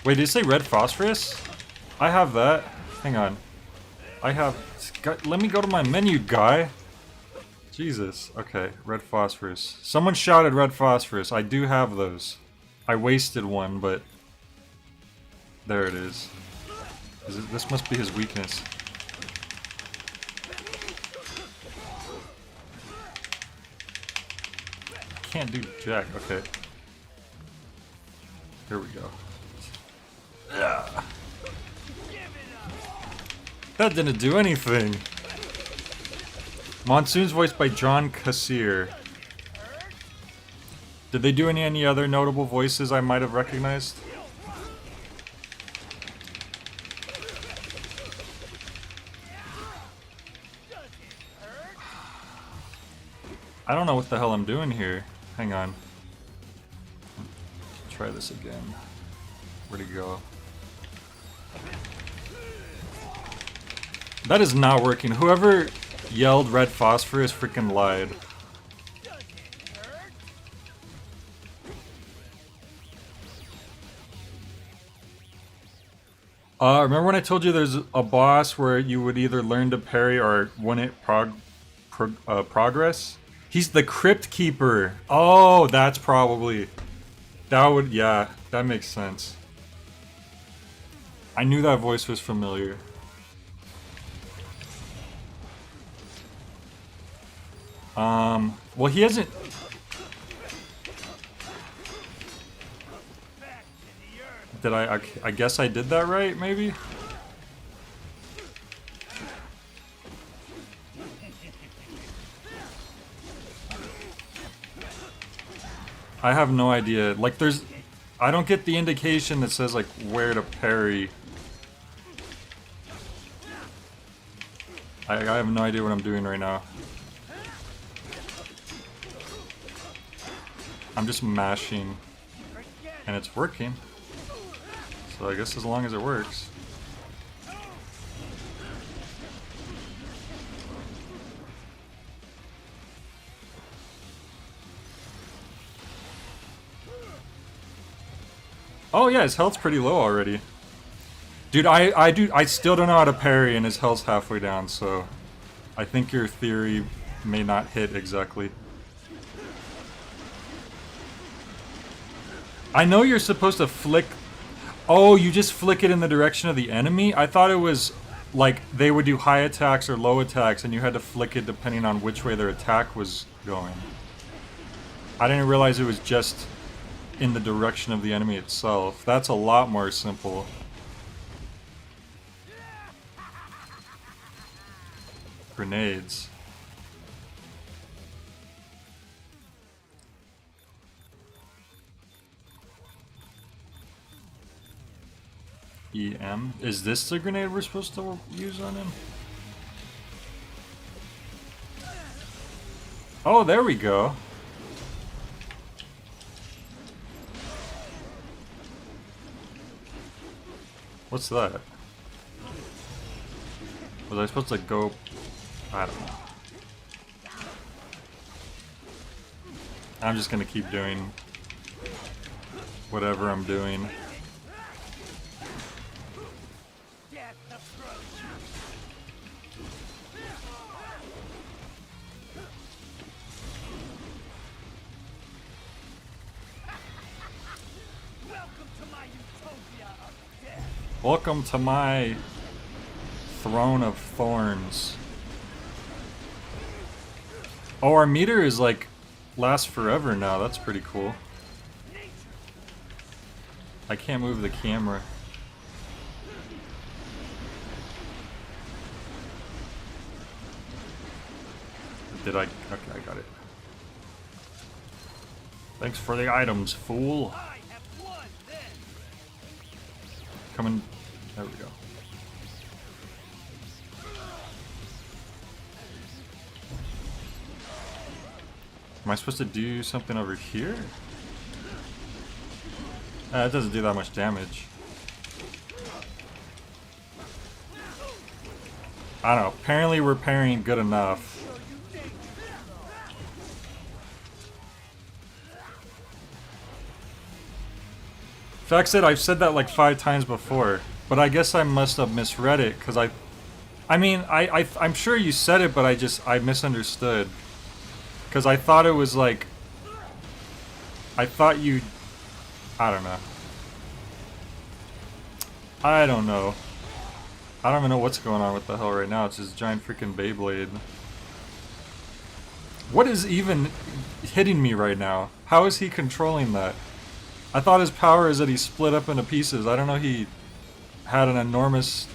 Wait, did it say red phosphorus? I have that. Hang on. I have... Let me go to my menu, guy. Jesus. Okay, red phosphorus. Someone shouted red phosphorus. I do have those. I wasted one, but... There it is. This must be his weakness. Can't do jack. Okay. Here we go. Ugh. That didn't do anything. Monsoon's voiced by John Kassir. Did they do any other notable voices I might have recognized? I don't know what the hell I'm doing here. Hang on. Try this again. Where'd it go? That is not working. Whoever yelled red phosphorus freaking lied. Remember when I told you there's a boss where you would either learn to parry or one-hit progress? He's the Crypt Keeper. Oh, that's probably... That would... Yeah, that makes sense. I knew that voice was familiar. Well, he hasn't... Did I guess I did that right, maybe? I have no idea. Like, there's... I don't get the indication that says, like, where to parry. I have no idea what I'm doing right now. I'm just mashing. And it's working. So I guess as long as it works. Oh yeah, his health's pretty low already. Dude, I still don't know how to parry and his health's halfway down, so I think your theory may not hit exactly. I know you're supposed to flick. Oh, you just flick it in the direction of the enemy? I thought it was like they would do high attacks or low attacks and you had to flick it depending on which way their attack was going. I didn't realize it was just in the direction of the enemy itself. That's a lot more simple. Grenades. EM. Is this the grenade we're supposed to use on him? Oh, there we go. What's that? Was I supposed to go? I don't know. I'm just gonna keep doing whatever I'm doing. Welcome to my throne of thorns. Oh, our meter is like lasts forever now. That's pretty cool. I can't move the camera. Did I? Okay, I got it. Thanks for the items, fool. Coming. There we go. Am I supposed to do something over here? It doesn't do that much damage. I don't know. Apparently we're parrying good enough. Fact said, I've said that like 5 times before, but I guess I must have misread it, because I'm sure you said it, but I misunderstood. Because I thought it was like, I thought you, I don't know. I don't know. I don't even know what's going on with the hell right now. It's this giant freaking Beyblade. What is even hitting me right now? How is he controlling that? I thought his power is that he split up into pieces. I don't know, he had an enormous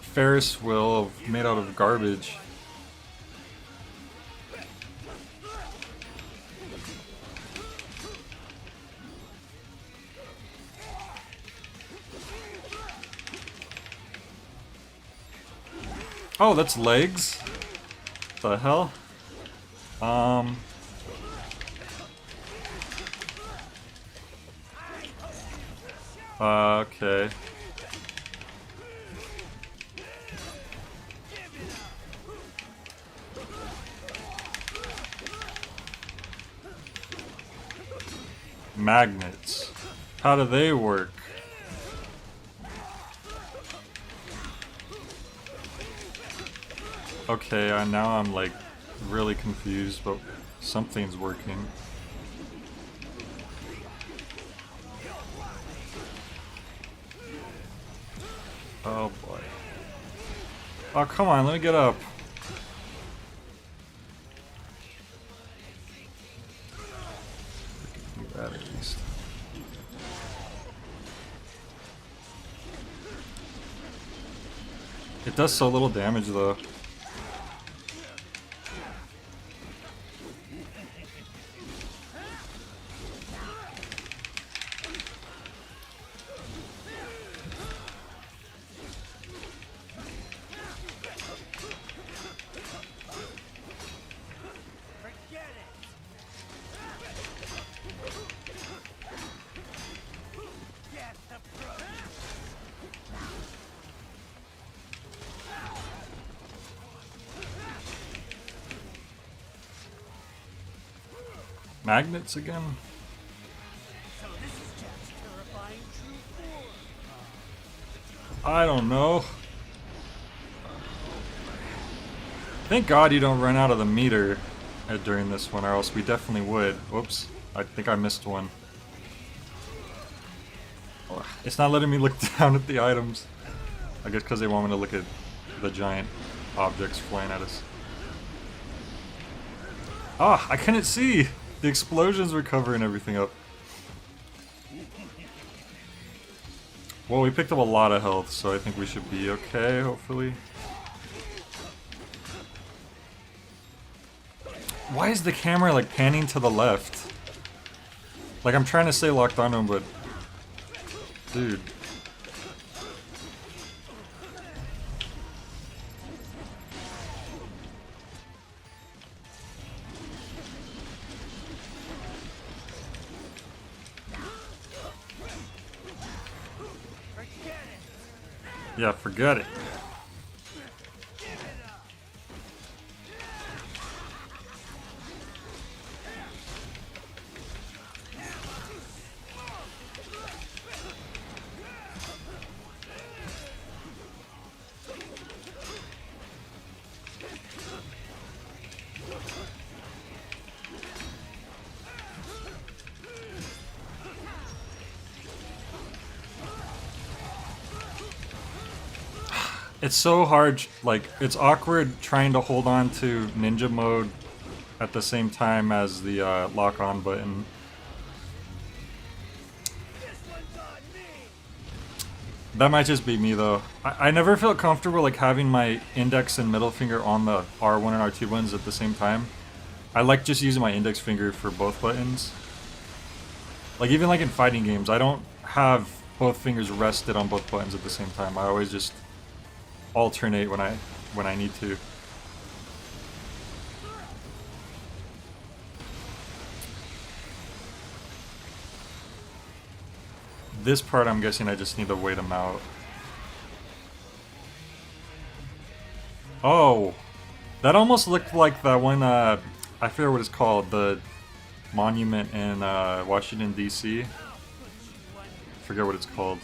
Ferris wheel made out of garbage. Oh, that's legs? The hell? Okay. Magnets. How do they work? Okay, now I'm like really confused, but something's working. Oh boy. Oh, come on, let me get up. Do that at least. It does so little damage though. Magnets again? So this is Jack's I don't know. Thank God you don't run out of the meter during this one, or else we definitely would. Whoops. I think I missed one. It's not letting me look down at the items. I guess because they want me to look at the giant objects flying at us. Ah, I couldn't see! The explosions were covering everything up. Well, we picked up a lot of health, so I think we should be okay, hopefully. Why is the camera like panning to the left? Like I'm trying to stay locked on him, but... Dude. Yeah, forget it. It's so hard, like, it's awkward trying to hold on to ninja mode at the same time as the lock-on button. That might just be me though. I never felt comfortable like having my index and middle finger on the R1 and R2 buttons at the same time. I like just using my index finger for both buttons. Like even like in fighting games, I don't have both fingers rested on both buttons at the same time. I always just alternate when I need to. This part I'm guessing I just need to wait him out. Oh, that almost looked like that one, I forget what it's called, the monument in Washington DC. Forget what it's called.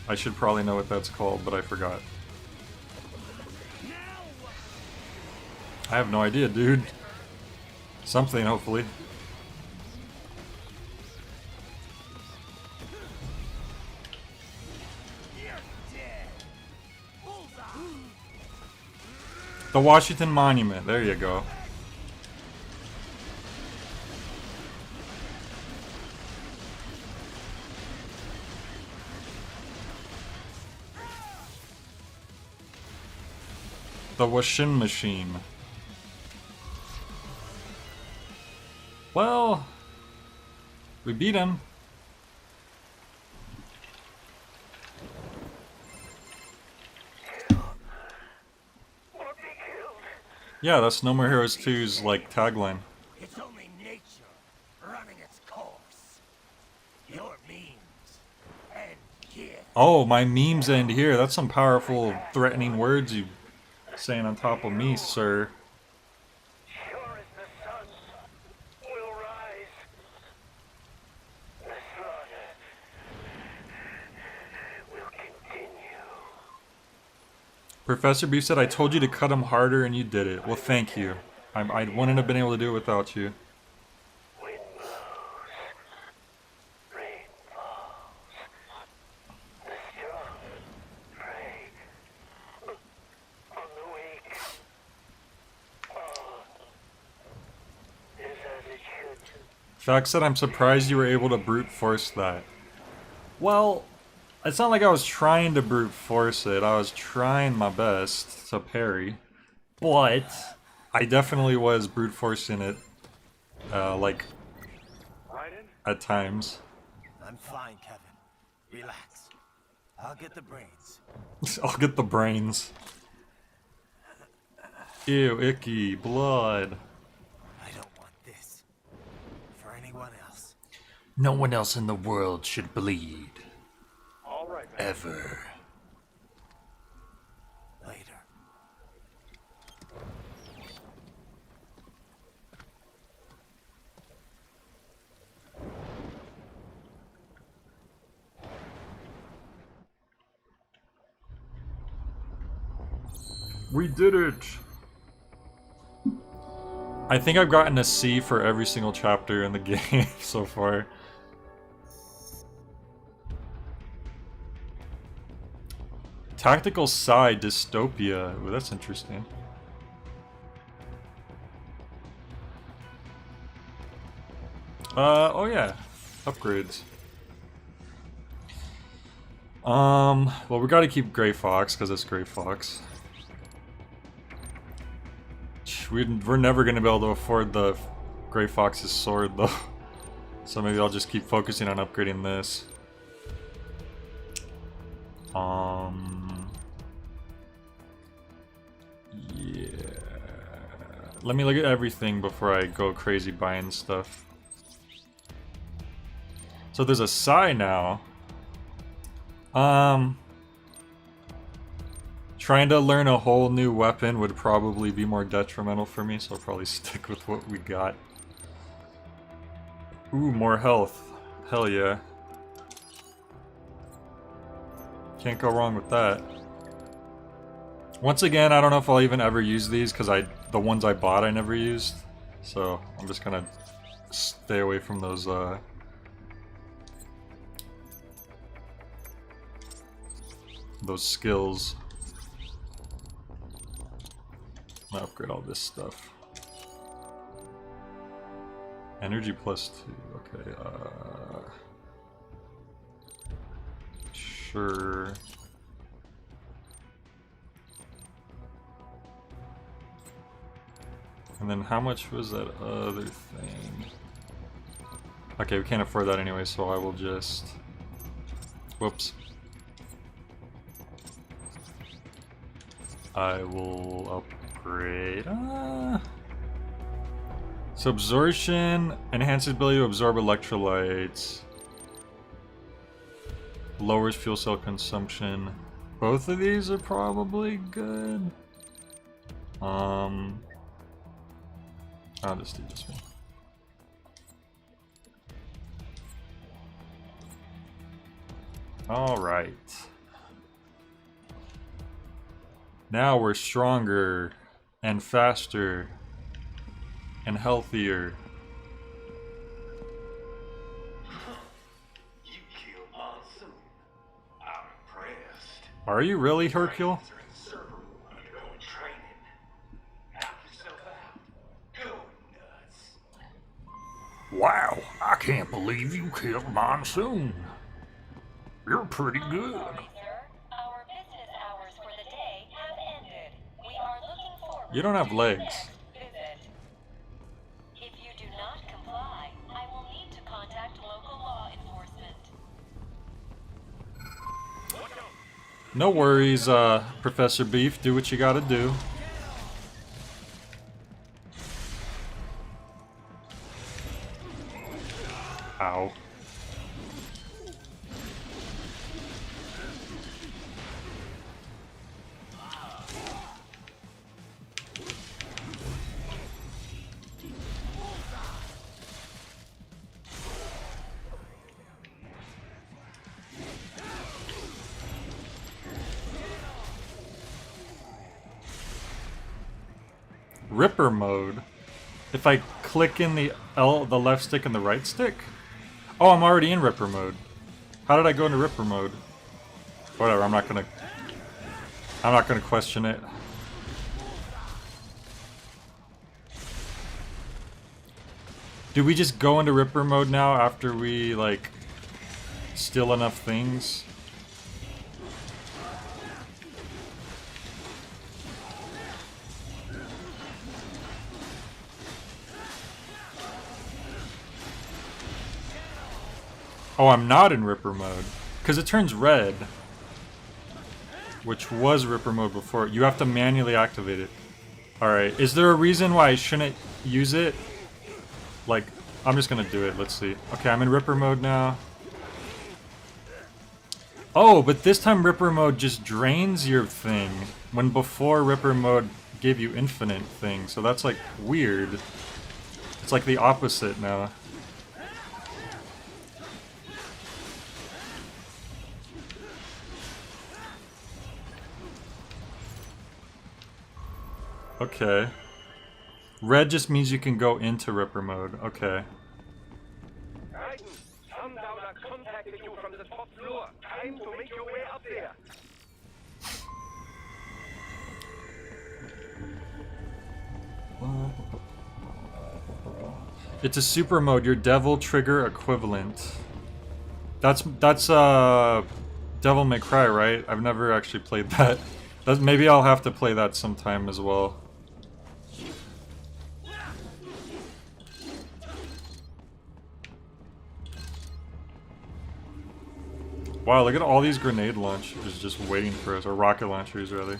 I should probably know what that's called, but I forgot. I have no idea, dude. Something, hopefully. The Washington Monument, there you go. The washing machine. Well, we beat him. Yeah, that's No More Heroes 2's like tagline. It's only nature running its course. Your memes end here. Oh, my memes end here. That's some powerful, threatening words you saying on top of me, sir. Sure as the sun will rise. The slaughter will continue. Professor Beef said, I told you to cut him harder and you did it. Well, thank you. I wouldn't have been able to do it without you. Wind blows, rain falls. The strong prey on the weak. All is as it should. Fact said, I'm surprised you were able to brute force that. Well, it's not like I was trying to brute force it. I was trying my best to parry. But I definitely was brute forcing it, like, Raiden? at times. I'm fine, Kevin. Relax. I'll get the brains. I'll get the brains. Ew, icky, blood. I don't want this. For anyone else. No one else in the world should bleed. All right, man. Ever. Later. We did it! I think I've gotten a C for every single chapter in the game so far. Tactical Psi Dystopia. Ooh, that's interesting. Oh yeah. Upgrades. Well, we gotta keep Grey Fox, because it's Grey Fox. We're never gonna be able to afford the Grey Fox's sword, though. So maybe I'll just keep focusing on upgrading this. Yeah. Let me look at everything before I go crazy buying stuff. So there's a Psi now. Trying to learn a whole new weapon would probably be more detrimental for me, so I'll probably stick with what we got. Ooh, more health. Hell yeah. Can't go wrong with that. Once again, I don't know if I'll even ever use these, because the ones I bought I never used. So I'm just gonna stay away from those skills. I'm gonna upgrade all this stuff. Energy +2, okay, sure. And then how much was that other thing? Okay, we can't afford that anyway, so I will just... Whoops. I will upgrade... So absorption enhances ability to absorb electrolytes. Lowers fuel cell consumption. Both of these are probably good. I'll just do this one. Alright. Now we're stronger and faster and healthier. You killed Monsoon. I'm impressed. Are you really, Hercule? Are in the server room undergoing training. Knock yourself out. Go nuts. Wow, I can't believe you killed Monsoon. You're pretty good. Sorry, sir. Our business hours for the day have ended. We are looking forward You don't have to legs. the next visit. If you do not comply, I will need to contact local law enforcement. No worries, Professor Beef. Do what you gotta do. Ow. Ripper mode. If I click in the left stick and the right stick? Oh, I'm already in Ripper mode. How did I go into Ripper mode? Whatever, I'm not gonna question it. Do we just go into Ripper mode now after we, like, steal enough things? Oh, I'm not in Ripper mode. Because it turns red. Which was Ripper mode before. You have to manually activate it. Alright, is there a reason why I shouldn't use it? Like, I'm just gonna do it, let's see. Okay, I'm in Ripper mode now. Oh, but this time Ripper mode just drains your thing. When before Ripper mode gave you infinite things. So that's like weird. It's like the opposite now. Okay. Red just means you can go into Ripper mode. Okay. Raiden, Sundowner contacted you from the top floor. Time to make your way up there. It's a super mode, your Devil Trigger equivalent. That's Devil May Cry, right? I've never actually played that. Maybe I'll have to play that sometime as well. Wow, look at all these grenade launchers just waiting for us, or rocket launchers rather.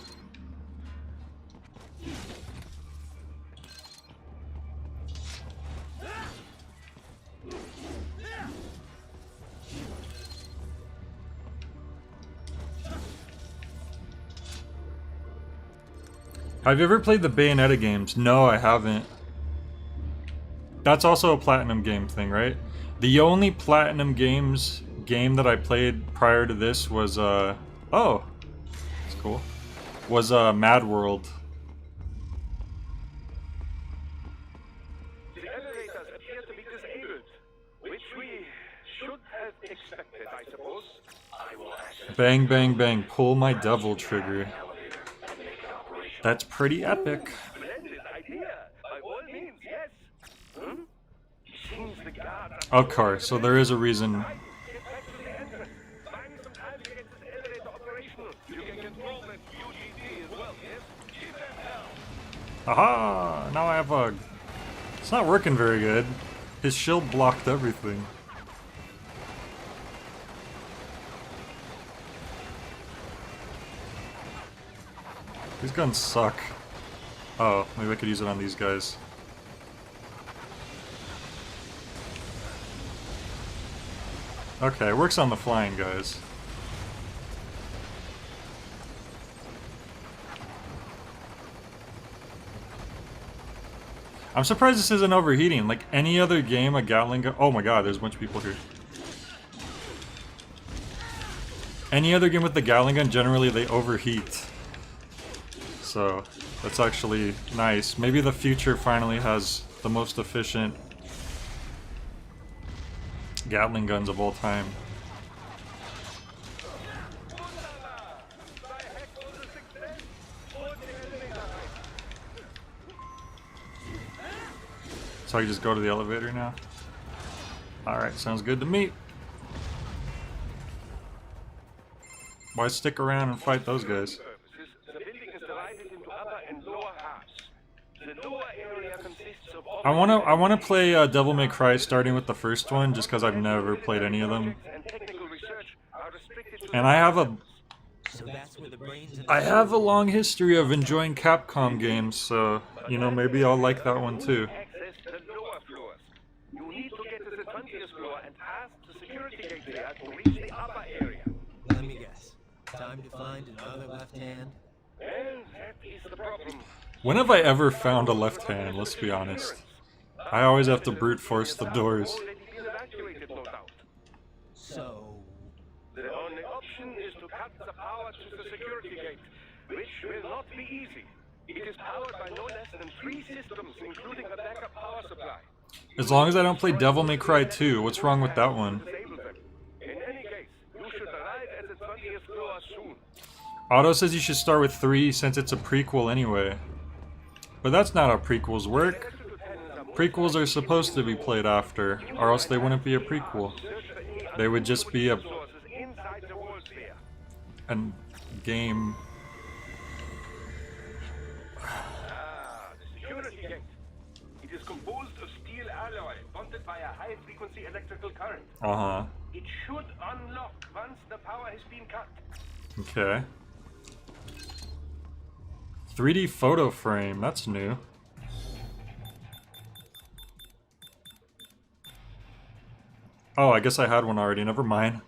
Have you ever played the Bayonetta games? No, I haven't. That's also a Platinum game thing, right? The only Platinum game that I played prior to this was, oh, that's cool. Was, Mad World. The elevators appear to be disabled, which we should have expected, I suppose. Bang, bang, bang. Pull my Devil Trigger. That's pretty epic. Splendid idea. By all means, yes. Hmm? Seems the guard Of course, so there is a reason. Get back to the entrance. Find some time to get this elevator operational. You can control that UGD as well, yes? Keep that down. Aha! Now I have a... It's not working very good. His shield blocked everything. These guns suck. Oh, maybe I could use it on these guys. Okay, it works on the flying guys. I'm surprised this isn't overheating. Like any other game, a Gatling gun. Oh my god, there's a bunch of people here. Any other game with the Gatling gun, generally they overheat. So, that's actually nice. Maybe the future finally has the most efficient Gatling guns of all time. So I just go to the elevator now? Alright, sounds good to me. Why stick around and fight those guys? The building is divided into upper and lower halves. The lower area consists of I wanna play Devil May Cry starting with the first one, just because I've never played any of them. And I have a long history of enjoying Capcom games, so you know maybe I'll like that one too. You need to get to the 20th floor and pass the security gate there to reach the upper area. Let me guess. Time to find another left hand? Well, that is the problem. When have I ever found a left hand, let's be honest. I always have to brute force the doors. So... The only option is to cut the power to the security gate, which will not be easy. It is powered by no less than 3 systems, including a backup power supply. As long as I don't play Devil May Cry 2, what's wrong with that one? In any case, you should arrive at the 20th floor soon. Otto says you should start with 3 since it's a prequel anyway. But that's not how prequels work. Prequels are supposed to be played after, or else they wouldn't be a prequel. They would just be a game. The security gate. It is composed of steel alloy, bonded by a high-frequency electrical current. Uh-huh. It should unlock once the power has been cut. Okay. 3D photo frame, that's new. Oh, I guess I had one already, never mind.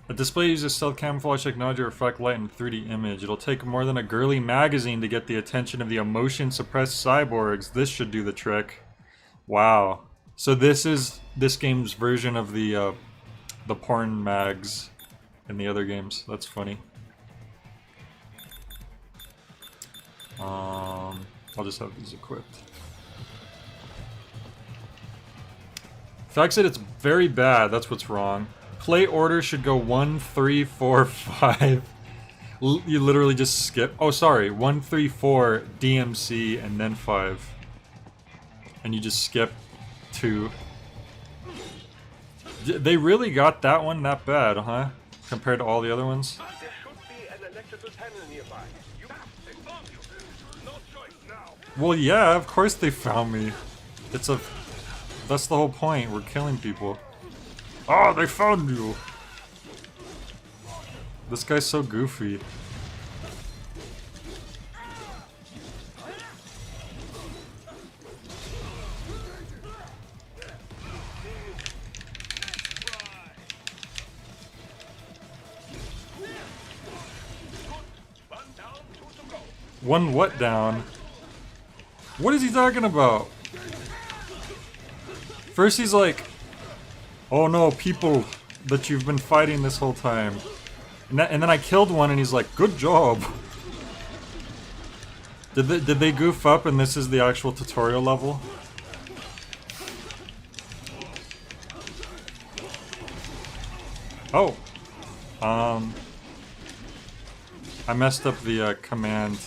A display uses stealth camouflage technology to reflect light in 3D image. It'll take more than a girly magazine to get the attention of the emotion-suppressed cyborgs. This should do the trick. Wow. So this is this game's version of the porn mags in the other games. That's funny. I'll just have these equipped. Fact said it's very bad, that's what's wrong. Play order should go 1, 3, 4, 5. You literally just skip. Oh, sorry. 1, 3, 4, DMC, and then 5. And you just skip 2. They really got that one that bad, huh? Compared to all the other ones? There should be an electrical panel nearby. They found you. No choice now. Well, yeah, of course they found me. It's a... That's the whole point. We're killing people. Oh, they found you! This guy's so goofy. One what down? What is he talking about? First he's like, oh no, people that you've been fighting this whole time. And then I killed one and he's like, good job. Did they goof up and this is the actual tutorial level? Oh. I messed up the command.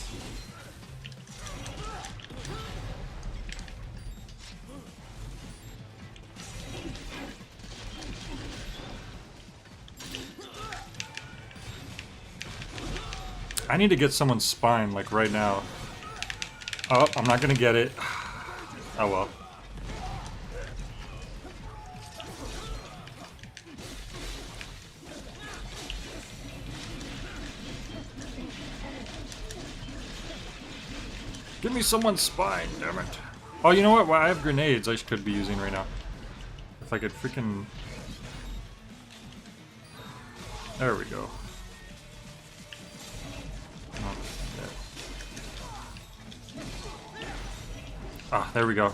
I need to get someone's spine, like, right now. Oh, I'm not gonna get it. Oh well. Give me someone's spine, damn it. Oh, you know what? Well, I have grenades I could be using right now. If I could freaking... There we go. Oh, yeah. Ah, there we go.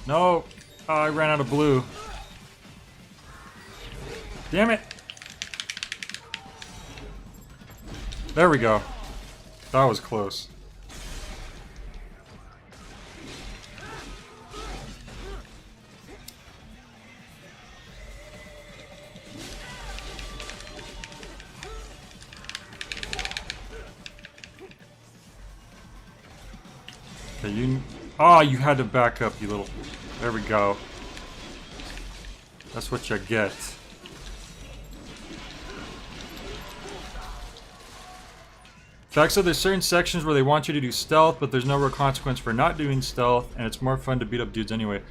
No! Oh, I ran out of blue. Damn it! There we go. That was close. Okay, you... Oh, you had to back up, you little... There we go. That's what you get. Fact said there's certain sections where they want you to do stealth, but there's no real consequence for not doing stealth, and it's more fun to beat up dudes anyway.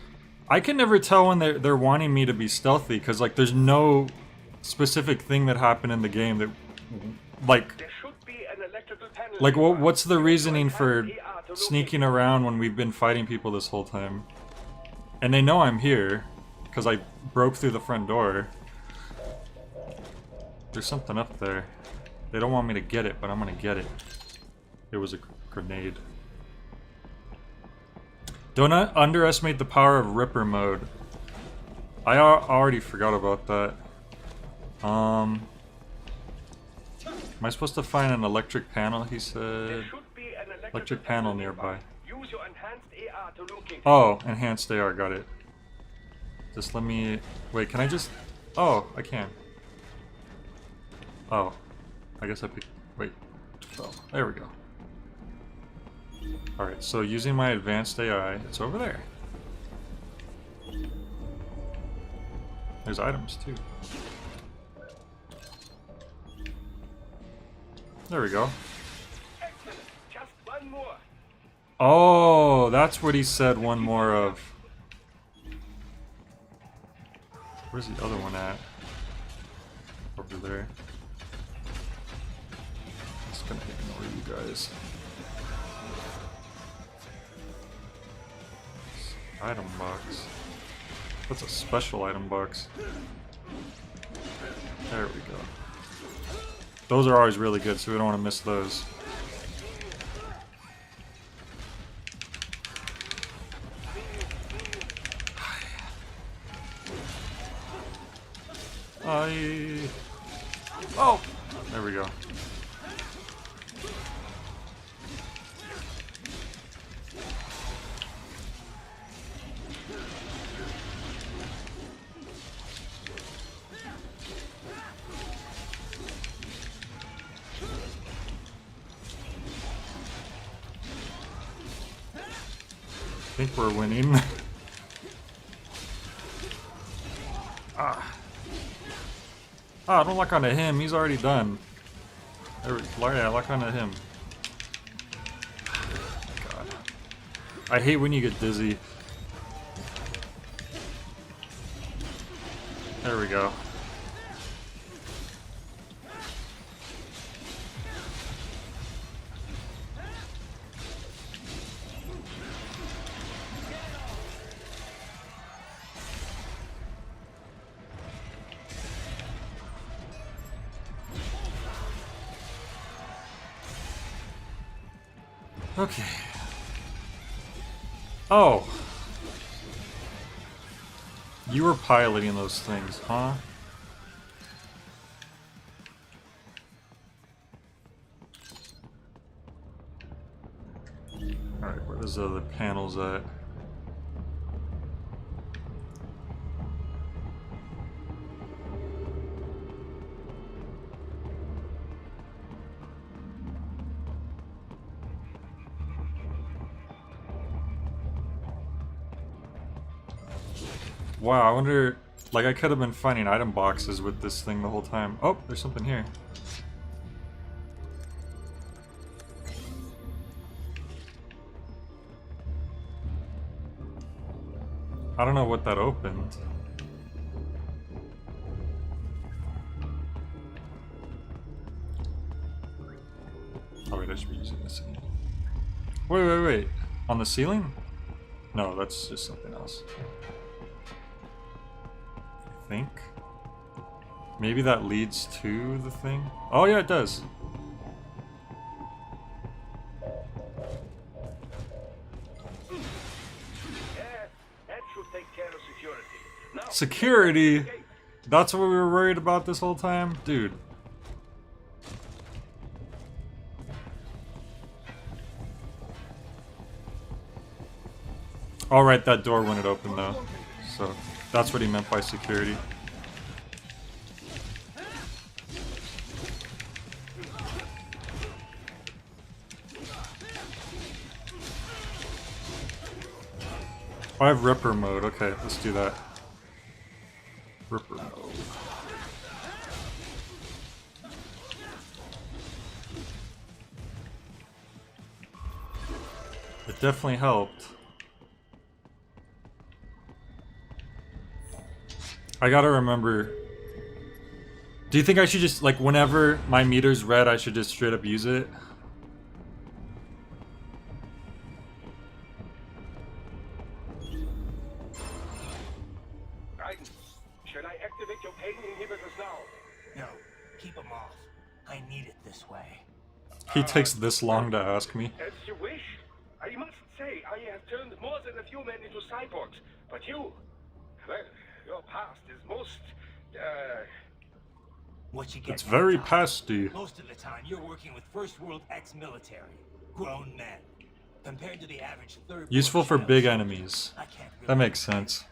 I can never tell when they're wanting me to be stealthy, because, like, there's no specific thing that happened in the game that... Like... There should be an electrical panel. Like, what's the reasoning for sneaking around when we've been fighting people this whole time? And they know I'm here, because I broke through the front door. There's something up there. They don't want me to get it, but I'm gonna get it. It was a grenade. Don't underestimate the power of Ripper mode. I already forgot about that. Am I supposed to find an electric panel, he said? Electric panel nearby. Use your enhanced AR to locate. Oh, enhanced AR, got it. Just let me... Wait, can I just... Oh, I can. Oh. I guess I picked... Wait. Oh, there we go. Alright, so using my advanced AI, it's over there. There's items, too. There we go. Excellent. Just one more. Oh, that's what he said one more of. Where's the other one at? Over there. Just gonna ignore you guys. Item box. That's a special item box. There we go. Those are always really good, so we don't want to miss those. Oh! There we go. think we're winning. Ah, don't lock onto him. He's already done. Yeah, lock onto him. God. I hate when you get dizzy. There we go. Okay. Oh. You were piloting those things, huh? Alright, where does the other panels at? Wow, I wonder, like I could have been finding item boxes with this thing the whole time. Oh, there's something here. I don't know what that opened. Oh wait, I should be using this again. Wait. On the ceiling? No, that's just something else. I think. Maybe that leads to the thing? Oh yeah, it does. That should take care of security. Now, Security? That's what we were worried about this whole time? Dude. Alright, that door when it opened though. So, that's what he meant by security. Oh, I have Ripper mode. Okay, let's do that. Ripper mode. It definitely helped. I gotta remember. Do you think I should just, like, whenever my meter's red, I should just straight up use it? Raiden, should I activate your pain inhibitors now? No, keep them off. I need it this way. He takes this long to ask me. As you wish. I must say, I have turned more than a few men into cyborgs, but you, well, your past is most, What you get? It's very Tom? pasty. Most of the time, you're working with first world ex-military, grown men. Compared to the average third. Useful world for child big soldier, enemies. I can't really That makes sense.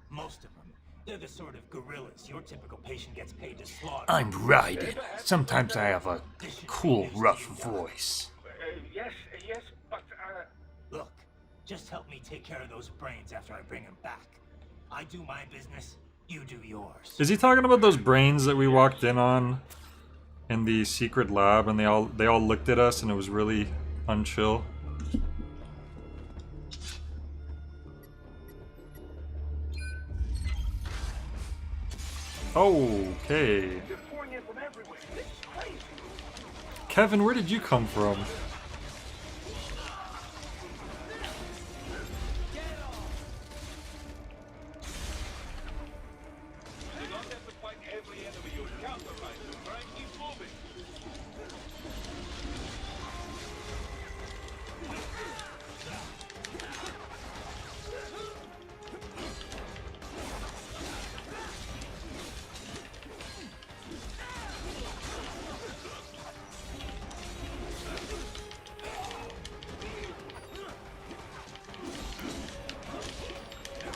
Most of them, they're the sort of gorillas your typical patient gets paid to slaughter. I'm Raiden. Sometimes I have a cool, rough voice. yes, but, Look, just help me take care of those brains after I bring them back. I do my business, you do yours. Is he talking about those brains that we walked in on in the secret lab and they all looked at us and it was really unchill? Okay. they're pouring in from everywhere. This is crazy. Kevin, where did you come from? You don't have to fight every enemy you encounter, right? Right? Keep moving.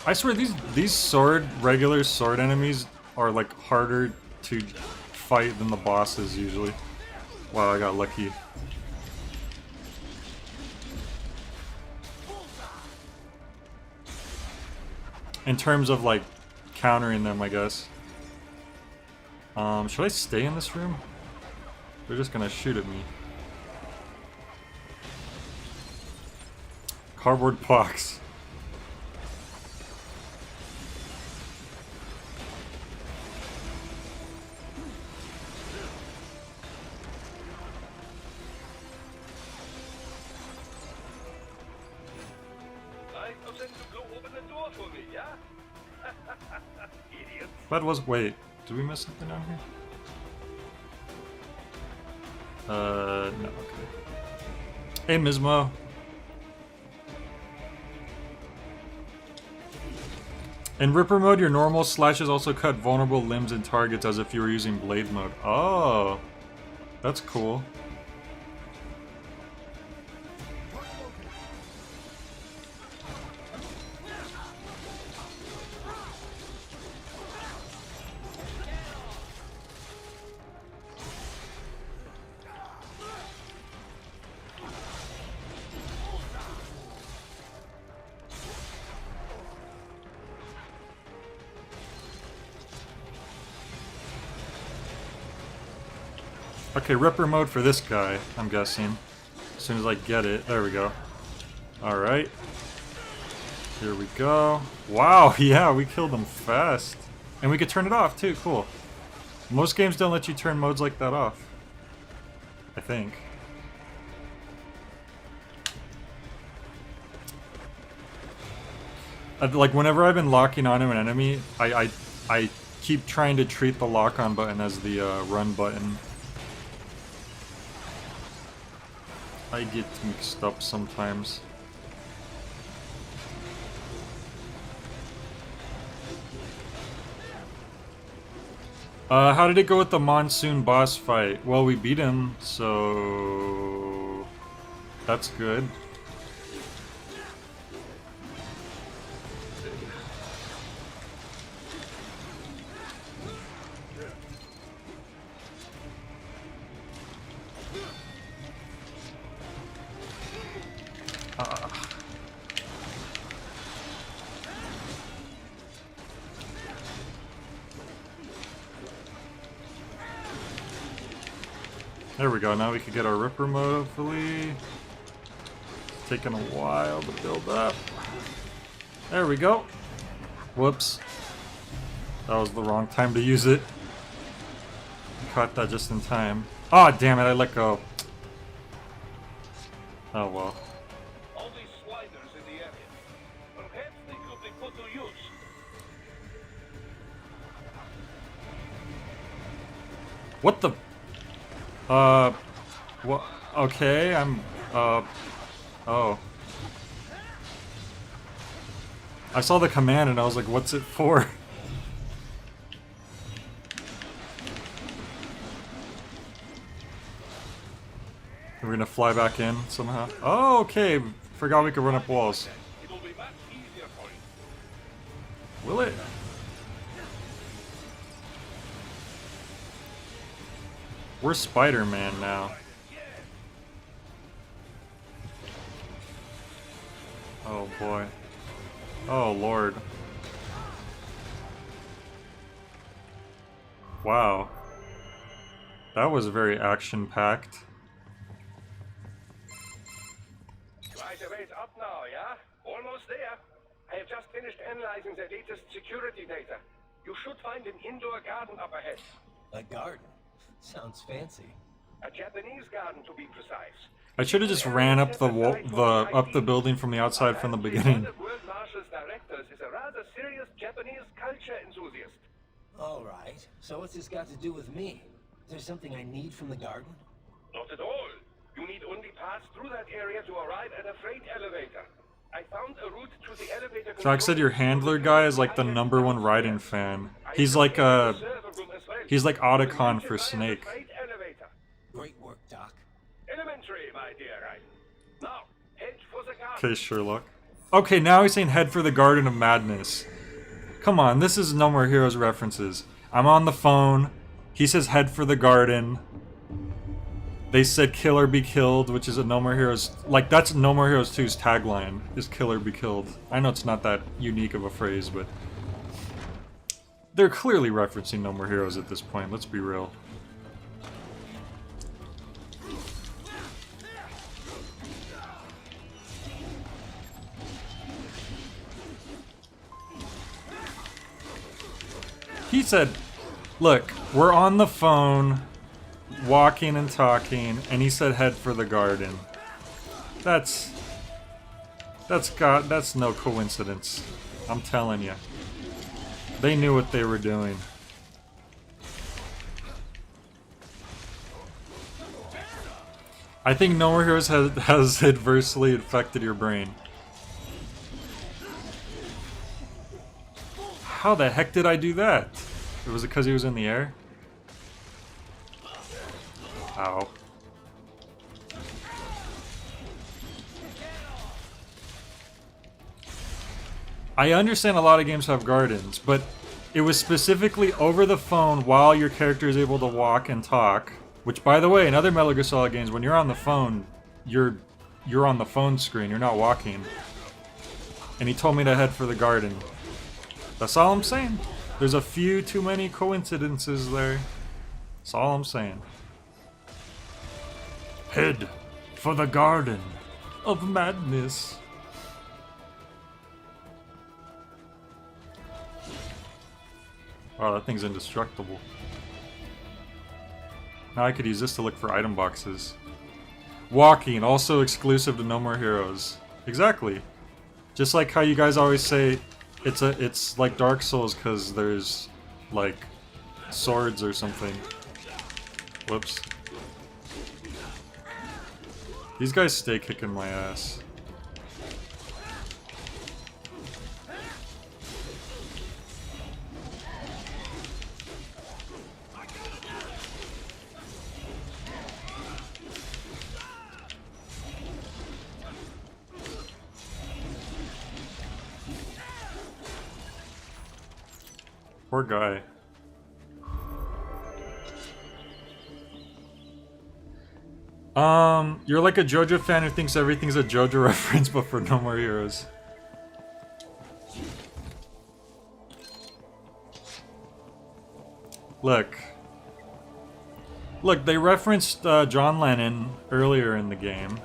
I swear these regular sword enemies are like harder to fight than the bosses usually. Wow, I got lucky. In terms of, like, countering them, I guess. Should I stay in this room? They're just gonna shoot at me. Cardboard box. That was. Wait, did we miss something down here? No, okay. Hey, Mismo. In Ripper mode, your normal slashes also cut vulnerable limbs and targets as if you were using blade mode. Oh, that's cool. Okay, Ripper mode for this guy, I'm guessing. As soon as I get it. There we go. Alright. Here we go. Wow, yeah, we killed him fast. And we could turn it off too, cool. Most games don't let you turn modes like that off. I think. Like, whenever I've been locking onto an enemy, I keep trying to treat the lock-on button as the run button. I get mixed up sometimes. How did it go with the monsoon boss fight? Well, we beat him, so that's good. There we go, now we can get our Ripper mode, hopefully. Taking a while to build up. There we go. Whoops. That was the wrong time to use it. Caught that just in time. Aw, oh, damn it, I let go. Oh well. All these sliders in the area. Perhaps they could be put to use. What the? What? Okay, I'm, oh. I saw the command and I was like, what's it for? We're gonna fly back in somehow. Oh, okay. Forgot we could run up walls. Will it? We're Spider-Man now. Oh boy. Oh lord. Wow. That was very action-packed. Quite a ways up now, yeah? Almost there. I have just finished analyzing the latest security data. You should find an indoor garden up ahead. A garden? Sounds fancy. A Japanese garden, to be precise. I should have just ran up the wall, up the building from the outside from the beginning. World Marshal's directors is a rather serious Japanese culture enthusiast. All right. So what's this got to do with me? Is there something I need from the garden? Not at all. You need only pass through that area to arrive at a freight elevator. I found a route to the elevator. Jack said your handler guy is like the #1 Raiden fan. He's like Otacon for Snake. Great work, Doc. Elementary, my dear Raiden. Now, head for the garden. Okay, Sherlock. Okay, now he's saying head for the Garden of Madness. Come on, this is No More Heroes references. I'm on the phone. He says head for the garden. They said kill or be killed, which is a No More Heroes... Like, that's No More Heroes 2's tagline, is kill or be killed. I know it's not that unique of a phrase, but... They're clearly referencing No More Heroes at this point, let's be real. He said, look, we're on the phone, walking and talking, and he said head for the garden. That's no coincidence. I'm telling you. They knew what they were doing. I think No More Heroes has adversely affected your brain. How the heck did I do that? Was it because he was in the air? Ow. I understand a lot of games have gardens, but it was specifically over the phone while your character is able to walk and talk. Which, by the way, in other Metal Gear Solid games, when you're on the phone, you're on the phone screen, you're not walking. And he told me to head for the garden. That's all I'm saying. There's a few too many coincidences there. That's all I'm saying. Head for the garden of madness. Wow, that thing's indestructible. Now I could use this to look for item boxes. Walking, also exclusive to No More Heroes. Exactly. Just like how you guys always say it's like Dark Souls because there's like swords or something. Whoops. These guys stay kicking my ass. Poor guy. You're like a JoJo fan who thinks everything's a JoJo reference, but for No More Heroes. Look, they referenced John Lennon earlier in the game.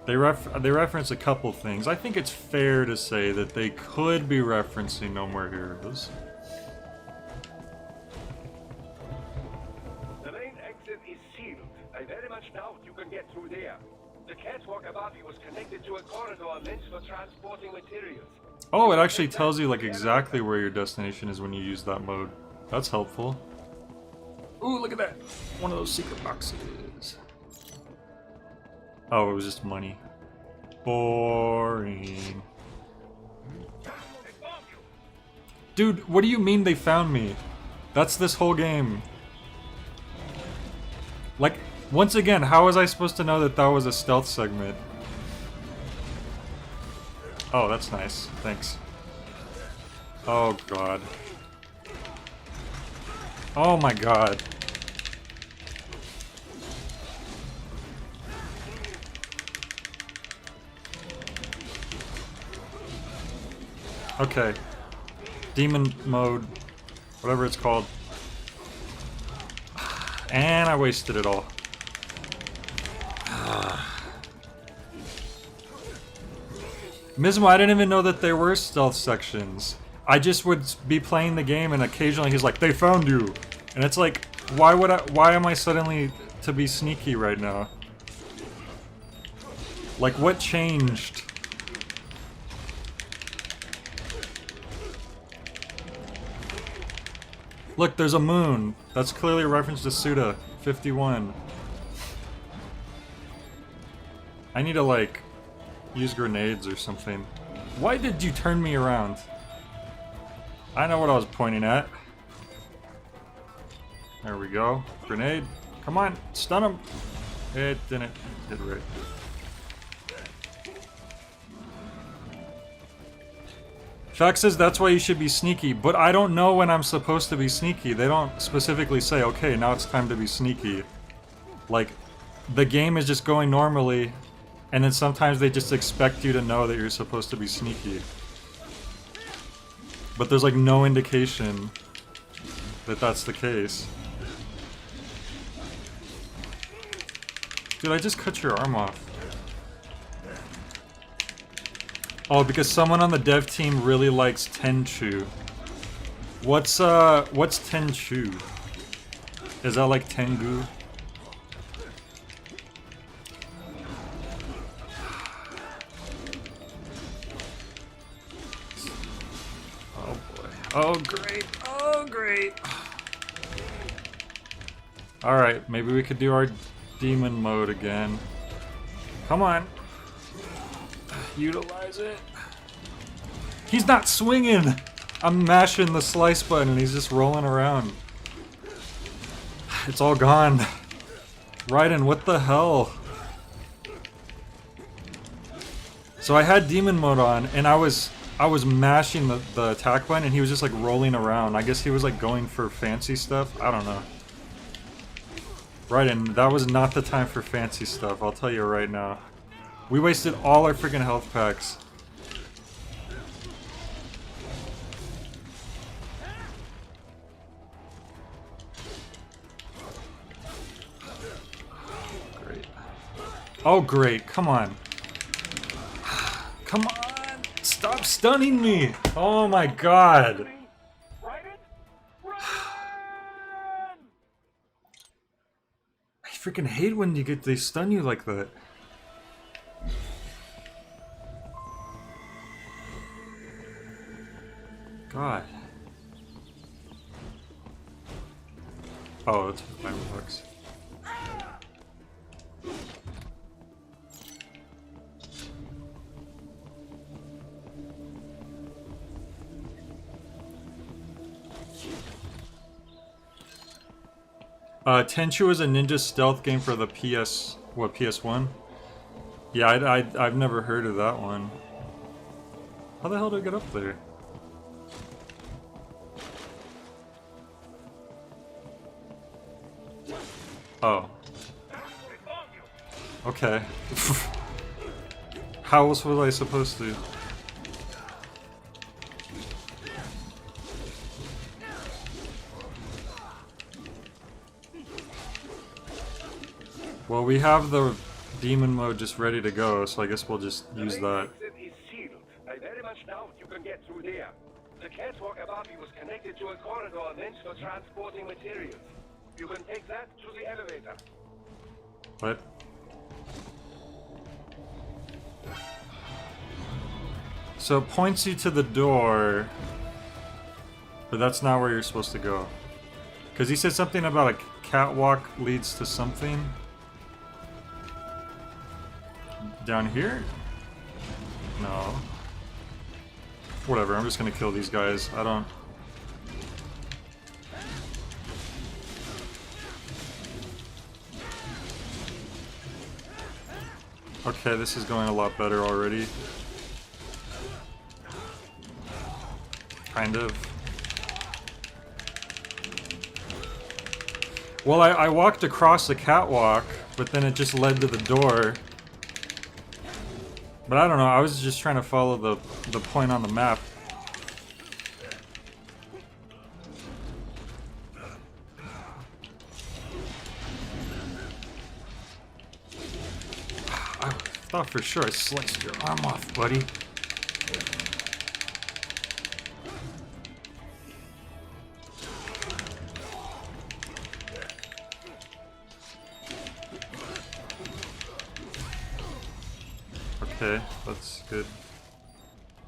They reference a couple things. I think it's fair to say that they could be referencing No More Heroes. The main exit is sealed. I very much doubt you can get through there. The catwalk above you was connected to a corridor meant for transporting materials. Oh, it actually tells you like exactly where your destination is when you use that mode. That's helpful. Ooh, look at that! One of those secret boxes. Oh, it was just money. Boring. Dude, what do you mean they found me? That's this whole game. Like, once again, how was I supposed to know that that was a stealth segment? Oh, that's nice. Thanks. Oh, God. Oh, my God. Okay. Demon mode. Whatever it's called. And I wasted it all. Mismo, I didn't even know that there were stealth sections. I just would be playing the game and occasionally he's like, they found you! And it's like, why am I suddenly to be sneaky right now? Like, what changed? Look, there's a moon. That's clearly a reference to Suda 51. I need to, like, use grenades or something. Why did you turn me around? I know what I was pointing at. There we go. Grenade. Come on, stun him. It didn't hit right. Shaq says that's why you should be sneaky, but I don't know when I'm supposed to be sneaky. They don't specifically say, okay, now it's time to be sneaky. Like, the game is just going normally, and then sometimes they just expect you to know that you're supposed to be sneaky. But there's like no indication that that's the case. Dude, I just cut your arm off. Oh, because someone on the dev team really likes Tenchu. What's Tenchu? Is that like Tengu? Oh boy. Oh great. Oh great. Alright, maybe we could do our demon mode again. Come on. Utilize it. He's not swinging! I'm mashing the slice button and he's just rolling around. It's all gone. Raiden, what the hell? So I had demon mode on and I was mashing the attack button and he was just like rolling around. I guess he was like going for fancy stuff. I don't know. Raiden, that was not the time for fancy stuff, I'll tell you right now. We wasted all our freaking health packs. Great. Oh great, come on. Come on! Stop stunning me! Oh my god! I freaking hate when they stun you like that. God. Oh, it's $5. Tenchu is a ninja stealth game for the PS1? Yeah, I've never heard of that one. How the hell did I get up there? Oh. Okay. How else was I supposed to? Well, we have the demon mode just ready to go, so I guess we'll just use that. Is sealed. I very much doubt you can get through there. The catwalk above you was connected to a corridor meant for transporting materials. You can take that to the elevator. What? So it points you to the door, but that's not where you're supposed to go. Because he said something about a catwalk leads to something. Down here? No. Whatever, I'm just gonna kill these guys. I don't... Okay, this is going a lot better already. Kind of. Well, I walked across the catwalk, but then it just led to the door. But I don't know, I was just trying to follow the point on the map. I thought for sure I sliced your arm off, buddy. Okay, that's good.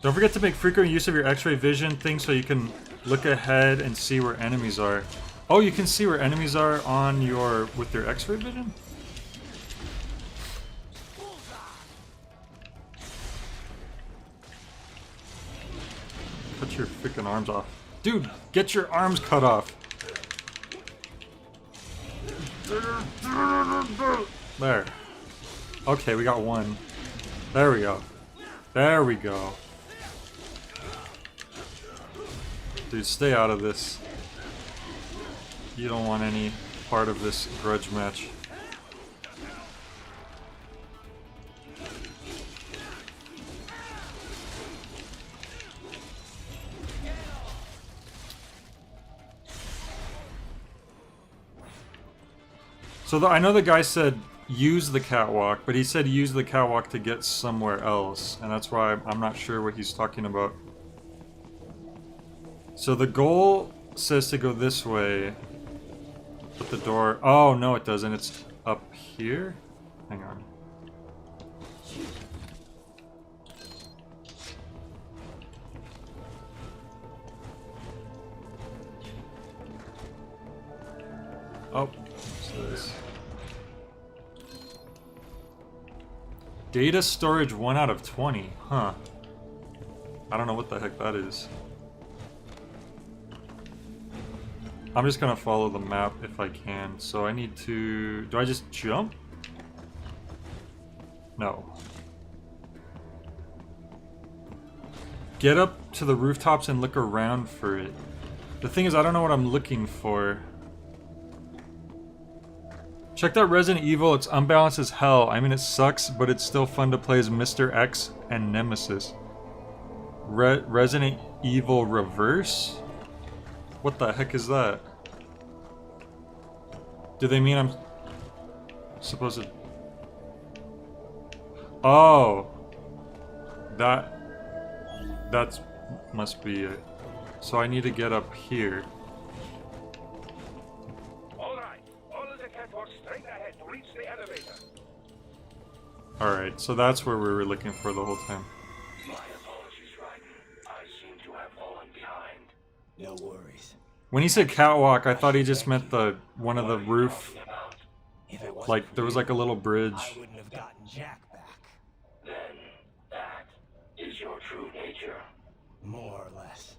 Don't forget to make frequent use of your X-ray vision thing so you can look ahead and see where enemies are. Oh, you can see where enemies are on your with your X-ray vision? Cut your freaking arms off. Dude, get your arms cut off. There. Okay, we got one. There we go. There we go. Dude, stay out of this. You don't want any part of this grudge match. So I know the guy said use the catwalk, but he said use the catwalk to get somewhere else, and that's why I'm not sure what he's talking about. So the goal says to go this way, but the door... Oh, no it doesn't. It's up here? Hang on. Oh, so this. Data storage 1 out of 20. Huh. I don't know what the heck that is. I'm just gonna follow the map if I can. So I need to... Do I just jump? No. Get up to the rooftops and look around for it. The thing is, I don't know what I'm looking for. Checked out Resident Evil, it's unbalanced as hell. I mean, it sucks, but it's still fun to play as Mr. X and Nemesis. Resident Evil Reverse? What the heck is that? Do they mean I'm supposed to... Oh! That's... must be it. So I need to get up here. Alright, so that's where we were looking for the whole time. My apologies, Raiden. I seem to have fallen behind. No worries. When he said catwalk, I thought he just meant the one of the roof. Like, there was like a little bridge. I wouldn't have gotten Jack back. Then, that is your true nature. More or less.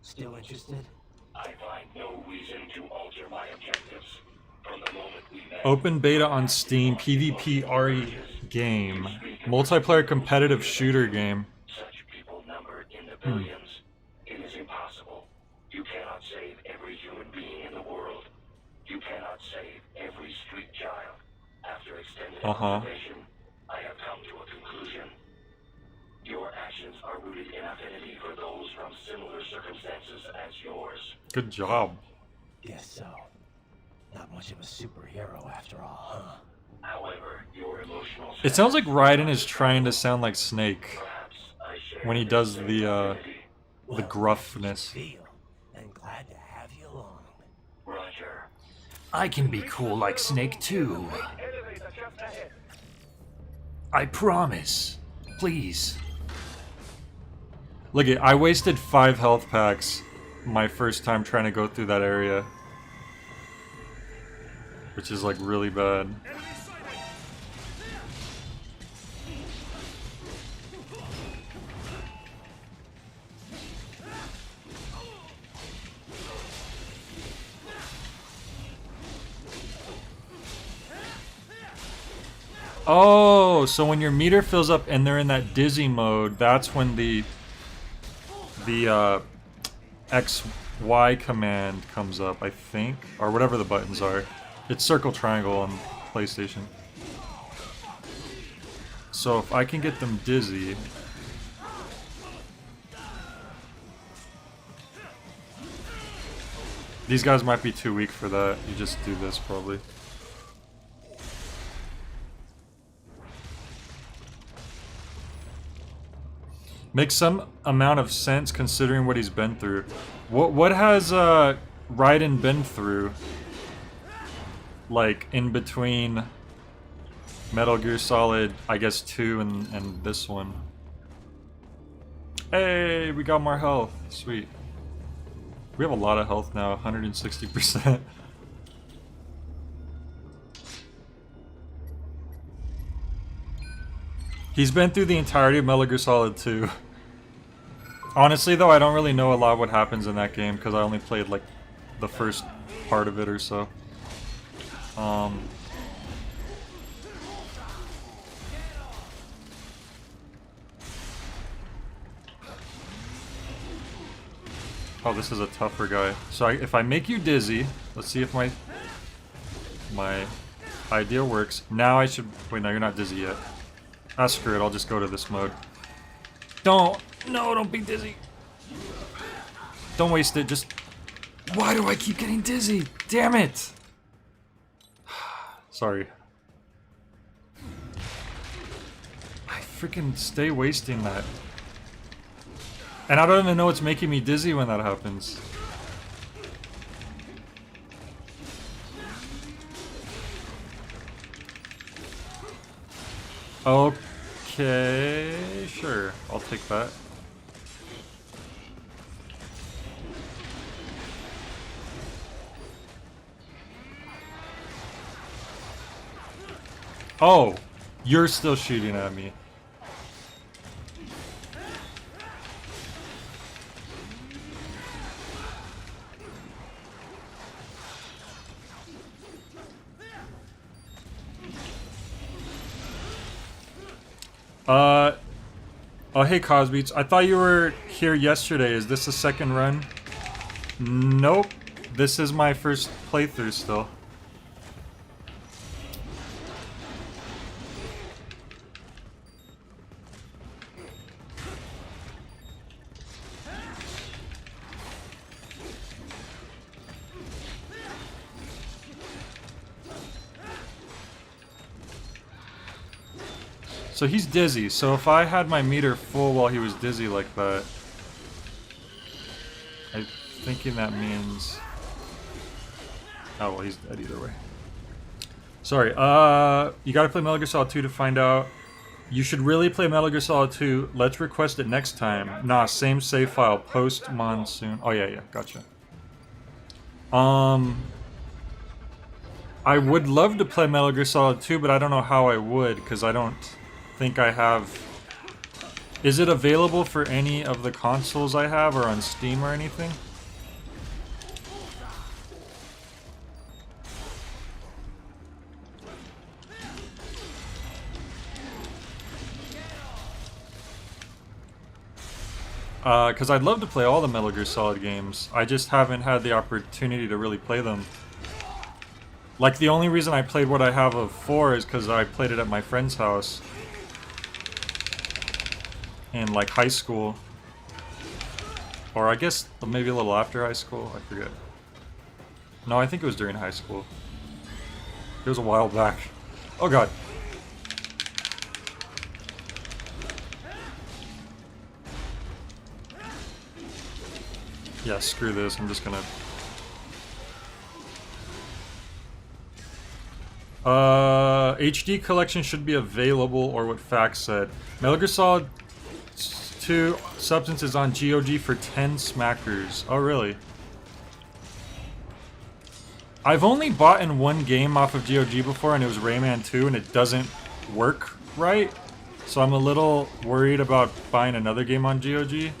Still interested? I find no reason to alter my objectives. From the moment we met, Open beta on Steam, PvP RE game. Multiplayer competitive shooter game. such people numbered in the billions. It is impossible. You cannot save every human being in the world. You cannot save every street child. After extended observation, I have come to a conclusion. Your actions are rooted in affinity for those from similar circumstances as yours. Good job. Guess so. Not much of a superhero after all, huh? However, your emotional It sounds like Raiden is trying to sound like Snake perhaps I share when he this does same the affinity. gruffness. Feel, and glad to have you along. Roger. I can be cool like Snake too. Elevator just ahead. I promise. Please. Look it, I wasted 5 health packs my first time trying to go through that area. Which is like really bad. Oh, so when your meter fills up and they're in that dizzy mode, that's when the XY command comes up, I think, or whatever the buttons are. It's circle triangle on PlayStation. So if I can get them dizzy... These guys might be too weak for that. You just do this probably. Makes some amount of sense considering what he's been through. What has Raiden been through? Like in between Metal Gear Solid, I guess 2 and this one. Hey, we got more health. Sweet. We have a lot of health now, 160%. He's been through the entirety of Metal Gear Solid 2. Honestly though, I don't really know a lot of what happens in that game because I only played like the first part of it or so. Oh, this is a tougher guy. So if I make you dizzy, let's see if my idea works. Now I should... Wait, no, you're not dizzy yet. Ah, screw it, I'll just go to this mode. Don't! No, don't be dizzy! Don't waste it, just... Why do I keep getting dizzy? Damn it! Sorry. I freaking stay wasting that. And I don't even know what's making me dizzy when that happens. Okay, sure. I'll take that. Oh, you're still shooting at me. Oh, hey Cosbeats. I thought you were here yesterday. Is this the second run? Nope. This is my first playthrough still. So he's dizzy, so if I had my meter full while he was dizzy like that, I'm thinking that means... Oh, well, he's dead either way. Sorry, you gotta play Metal Gear Solid 2 to find out. You should really play Metal Gear Solid 2. Let's request it next time. Nah, same save file, post-monsoon. Oh, yeah, gotcha. I would love to play Metal Gear Solid 2, but I don't know how I would, because I don't think I have... Is it available for any of the consoles I have, or on Steam or anything? Because I'd love to play all the Metal Gear Solid games. I just haven't had the opportunity to really play them. Like, the only reason I played what I have of 4 is because I played it at my friend's house. In, like, high school. Or I guess maybe a little after high school, I forget. No, I think it was during high school. It was a while back. Oh god. Yeah, screw this, I'm just gonna... HD collection should be available, or what Fax said. Metal Gear Solid 2 Substance is on GOG for 10 smackers. Oh, really? I've only bought in one game off of GOG before, and it was Rayman 2, and it doesn't work right. So I'm a little worried about buying another game on GOG.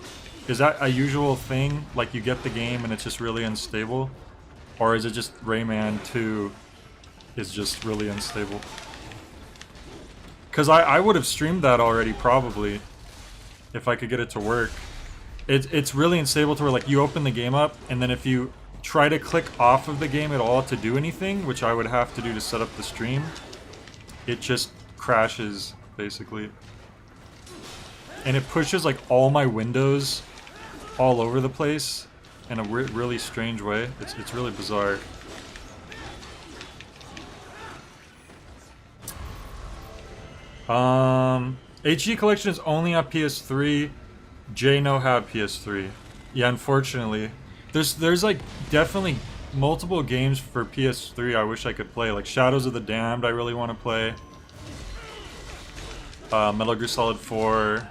Is that a usual thing? Like, you get the game and it's just really unstable? Or is it just Rayman 2 is just really unstable? Because I would have streamed that already, probably, if I could get it to work. It's really unstable to where, like, you open the game up, and then if you try to click off of the game at all to do anything, which I would have to do to set up the stream, it just crashes, basically. And it pushes, like, all my windows all over the place in a really strange way. It's really bizarre. HD collection is only on PS3. Jay no have PS3. Yeah, unfortunately. There's like definitely multiple games for PS3 I wish I could play. Like Shadows of the Damned I really want to play. Metal Gear Solid 4.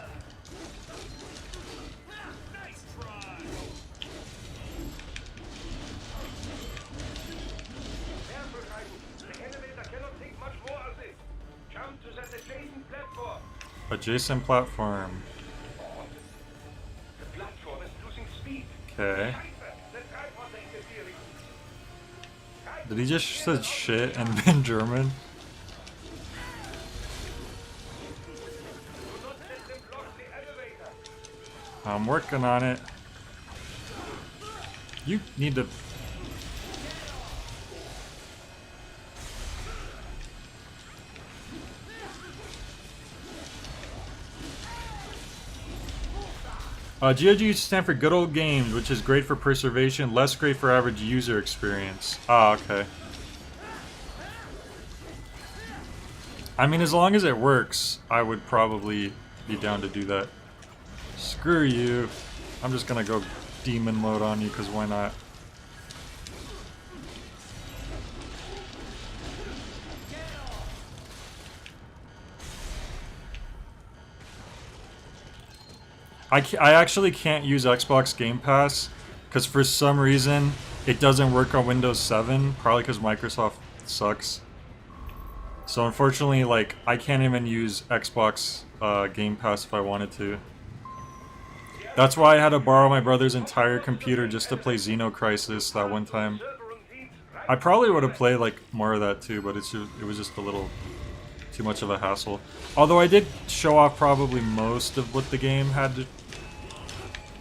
Adjacent platform. Okay. Did he just say shit in German? I'm working on it. You need to... GOG used to stand for Good Old Games, which is great for preservation, less great for average user experience. Ah, okay. I mean, as long as it works, I would probably be down to do that. Screw you. I'm just gonna go demon mode on you, because why not? I actually can't use Xbox Game Pass because for some reason it doesn't work on Windows 7, probably because Microsoft sucks. So unfortunately, like, I can't even use Xbox Game Pass if I wanted to. That's why I had to borrow my brother's entire computer just to play Xenocrisis that one time. I probably would have played like more of that too, but it was just a little too much of a hassle. Although I did show off probably most of what the game had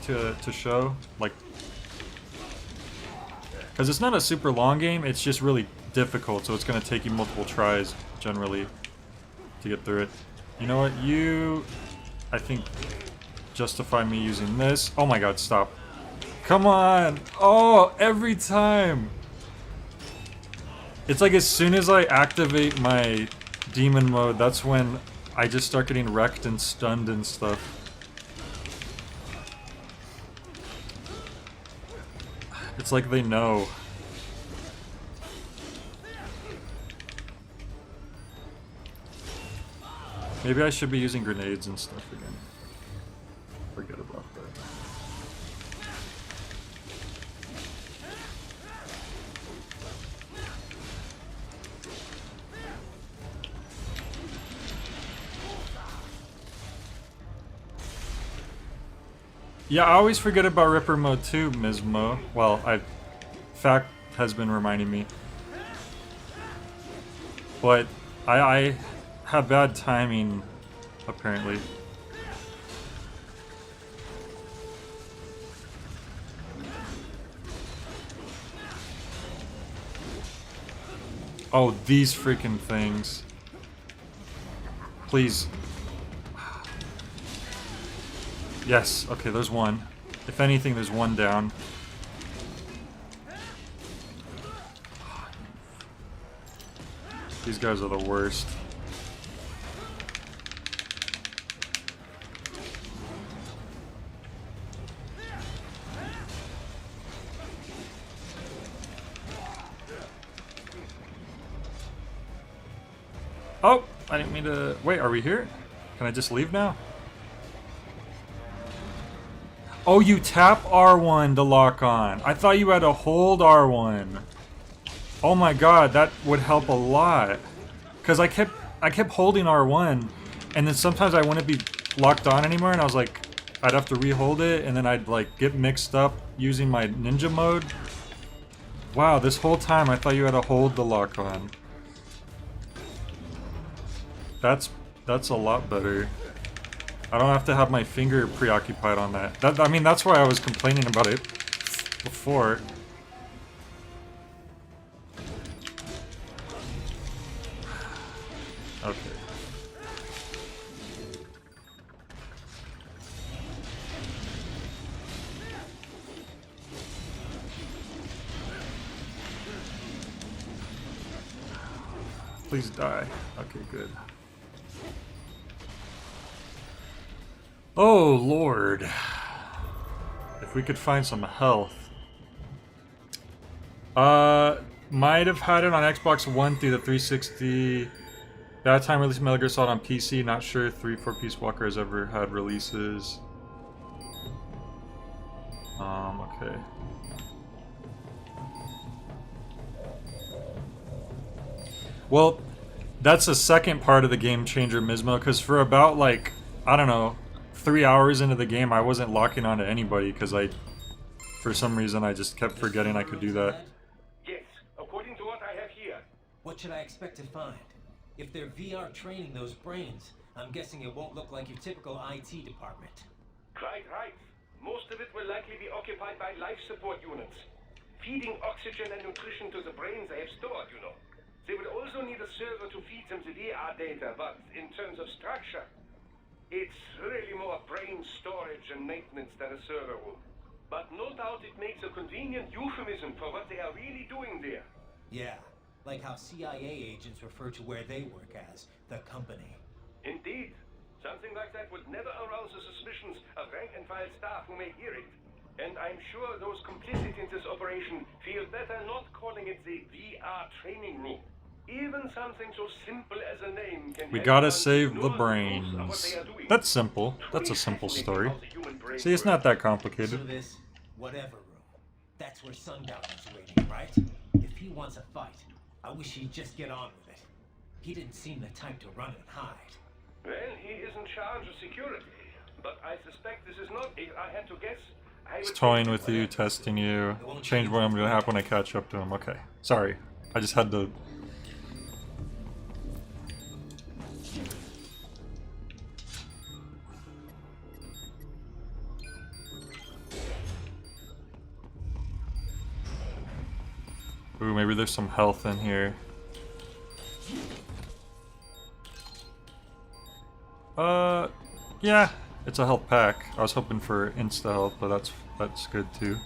to show, like, because it's not a super long game, it's just really difficult, so it's going to take you multiple tries generally to get through it. You know what, I think, justify me using this. Oh my god, stop. Come on! Oh, every time! It's like as soon as I activate my demon mode, that's when I just start getting wrecked and stunned and stuff. It's like they know. Maybe I should be using grenades and stuff again. Forget about that. Yeah, I always forget about Ripper mode too, Ms. Mo. Well, Fact has been reminding me. But I have bad timing, apparently. Oh, these freaking things. Please. Yes, okay, there's one. If anything, there's one down. These guys are the worst. Oh, I didn't mean to... Wait, are we here? Can I just leave now? Oh, you tap R1 to lock on. I thought you had to hold R1. Oh my god, that would help a lot. Cause I kept holding R1, and then sometimes I wouldn't be locked on anymore, and I was like, I'd have to re-hold it, and then I'd like get mixed up using my ninja mode. Wow, this whole time I thought you had to hold the lock on. That's a lot better. I don't have to have my finger preoccupied on that. I mean, that's why I was complaining about it before. Okay. Please die. Okay, good. Oh, Lord. If we could find some health. Might have had it on Xbox One through the 360. That time released Metal Gear Solid on PC. Not sure 3-4 Peace Walker has ever had releases. Okay. Well, that's the second part of the game changer, Mismo, because for about, like, I don't know, 3 hours into the game, I wasn't locking onto anybody because for some reason, I just kept forgetting I could do that. Yes, according to what I have here. What should I expect to find? If they're VR training those brains, I'm guessing it won't look like your typical IT department. Quite right. Most of it will likely be occupied by life support units. Feeding oxygen and nutrition to the brains they have stored, you know. They will also need a server to feed them the VR data, but in terms of structure, it's really more brain storage and maintenance than a server room. But no doubt it makes a convenient euphemism for what they are really doing there. Yeah, Like how CIA agents refer to where they work as the company. Indeed. Something like that would never arouse the suspicions of rank-and-file staff who may hear it. And I'm sure those complicit in this operation feel better not calling it the VR training room. Even something so simple as a name can We help gotta one save the know truth of what brains. they are doing. That's simple. That's a Truly simple fascinating story. how the human brain See, it's not that complicated. So this whatever room, that's where Sundowner's waiting, right? If he wants a fight, I wish he'd just get on with it. He didn't seem the type to run and hide. Well, he is in charge of security, but I suspect this is not, if I had to guess, I He's would toying say- with you, testing you. Change what I'm gonna happen when I catch up to him. Okay. Sorry. I just had to. Ooh, maybe there's some health in here. Yeah, it's a health pack. I was hoping for insta health, but that's good too.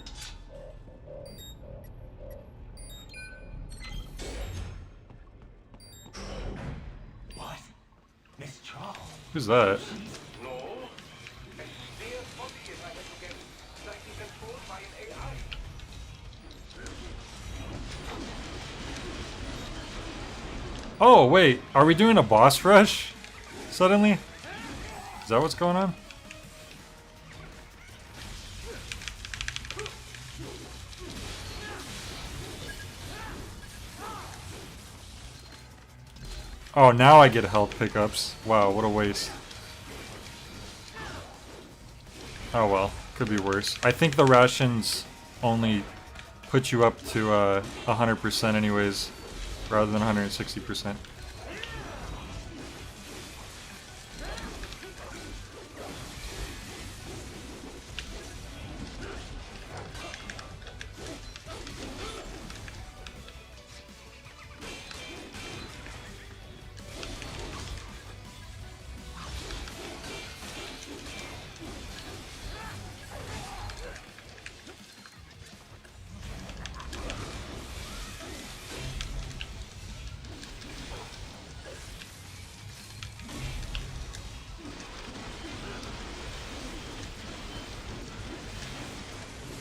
What? Miss Charles? Who's that? No. A spare body, if I had to guess, likely controlled by an AI. Oh wait, are we doing a boss rush? Suddenly? Is that what's going on? Oh, now I get health pickups. Wow, what a waste. Oh well, could be worse. I think the rations only put you up to 100% anyways, rather than 160%.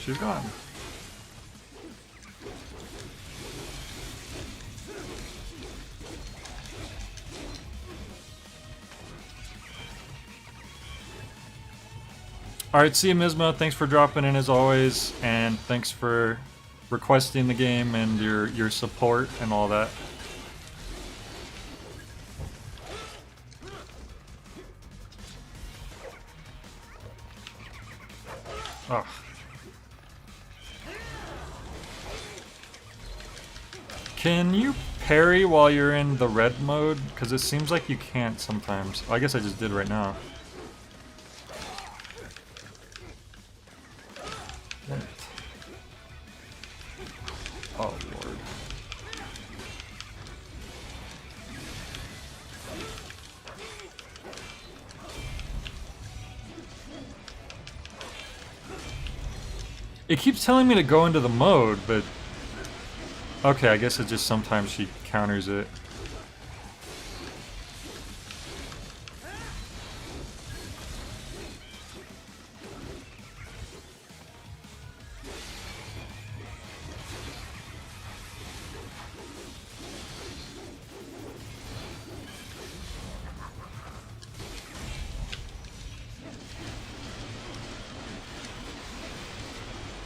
She's gone. Alright, see you, Mismo. Thanks for dropping in as always, and thanks for requesting the game and your support and all that. Oh. Can you parry while you're in the red mode? Because it seems like you can't sometimes. I guess I just did right now. Damn it. Oh lord. It keeps telling me to go into the mode, but... Okay, I guess it just sometimes she counters it.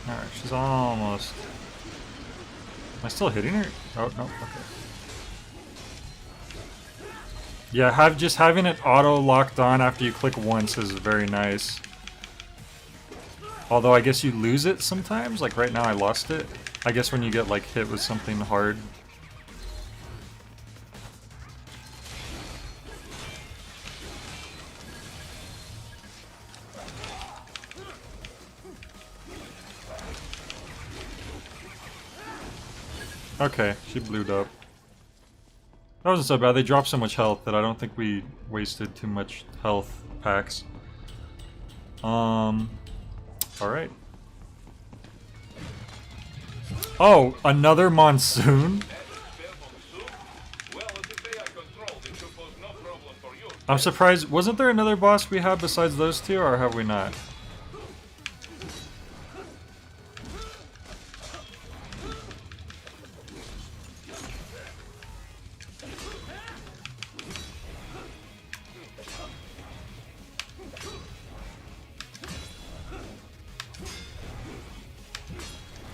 Alright, she's almost... Am I still hitting her? Oh, no, okay. Yeah, just having it auto locked on after you click once is very nice. Although I guess you lose it sometimes, like right now I lost it. I guess when you get like hit with something hard. Okay, she blew up. That wasn't so bad. They dropped so much health that I don't think we wasted too much health packs. Alright. Oh, another monsoon? I'm surprised. Wasn't there another boss we had besides those two, or have we not?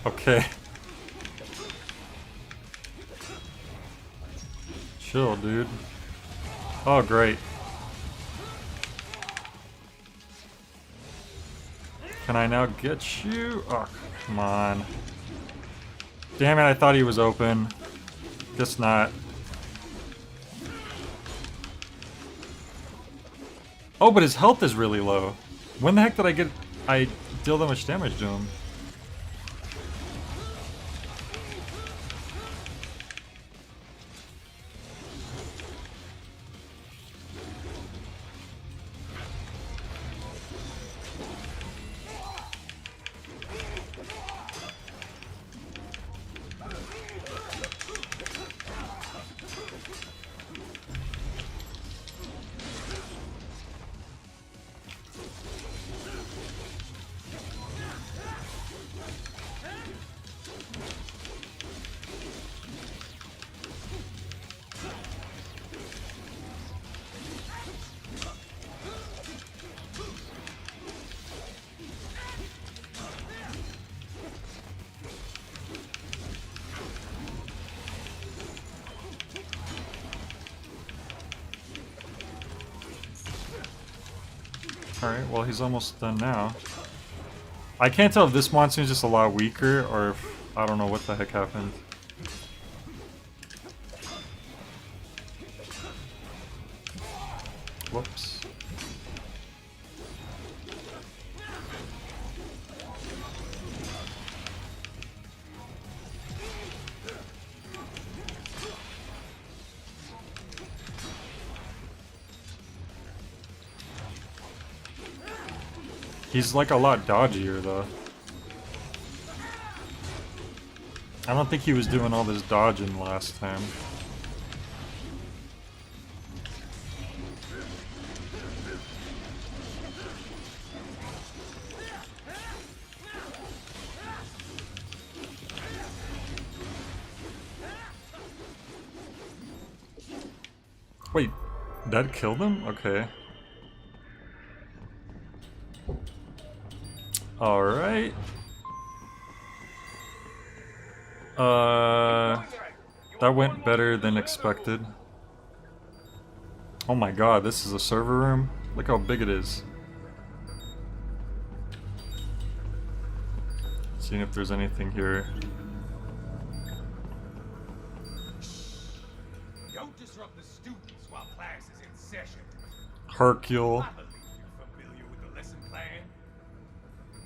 Okay. Chill, dude. Oh, great. Can I now get you? Oh, come on. Damn it, I thought he was open. Guess not. Oh, but his health is really low. When the heck did I deal that much damage to him? Alright, well he's almost done now. I can't tell if this monster is just a lot weaker or if I don't know what the heck happened. Whoops. He's like a lot dodgier though. I don't think he was doing all this dodging last time. Wait, that killed him? Okay. Alright. That went better than expected. Oh my god, this is a server room? Look how big it is. Seeing if there's anything here. Don't disrupt the students while class is in session. Hercule. I believe you're familiar with the lesson plan.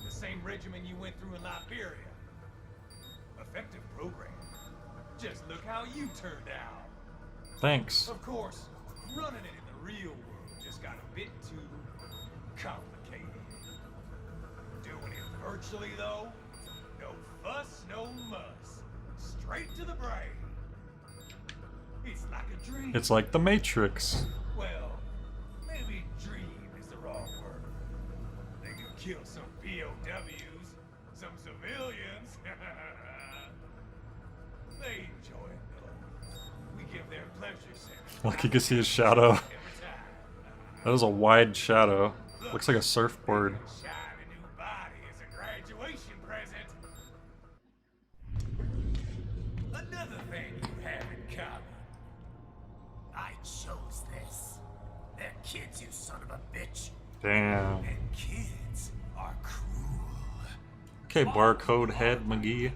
The same regimen you went through in Liberia. Effective program. Just look how you turned out. Thanks. Of course, running it in the real world just got a bit too complicated. Doing it virtually though, no fuss, no muss. Straight to the brain. It's like a dream. It's like the Matrix. Well, maybe dream is the wrong word. They can kill some POWs, some civilians. They enjoy it though. We give their pleasure center. Like you can see his shadow. That is a wide shadow. Looks like a surfboard. Shiny new body is a graduation present. Another thing you have in common. I chose this. They're kids, you son of a bitch. Damn. And kids are cruel. Okay, barcode head McGee.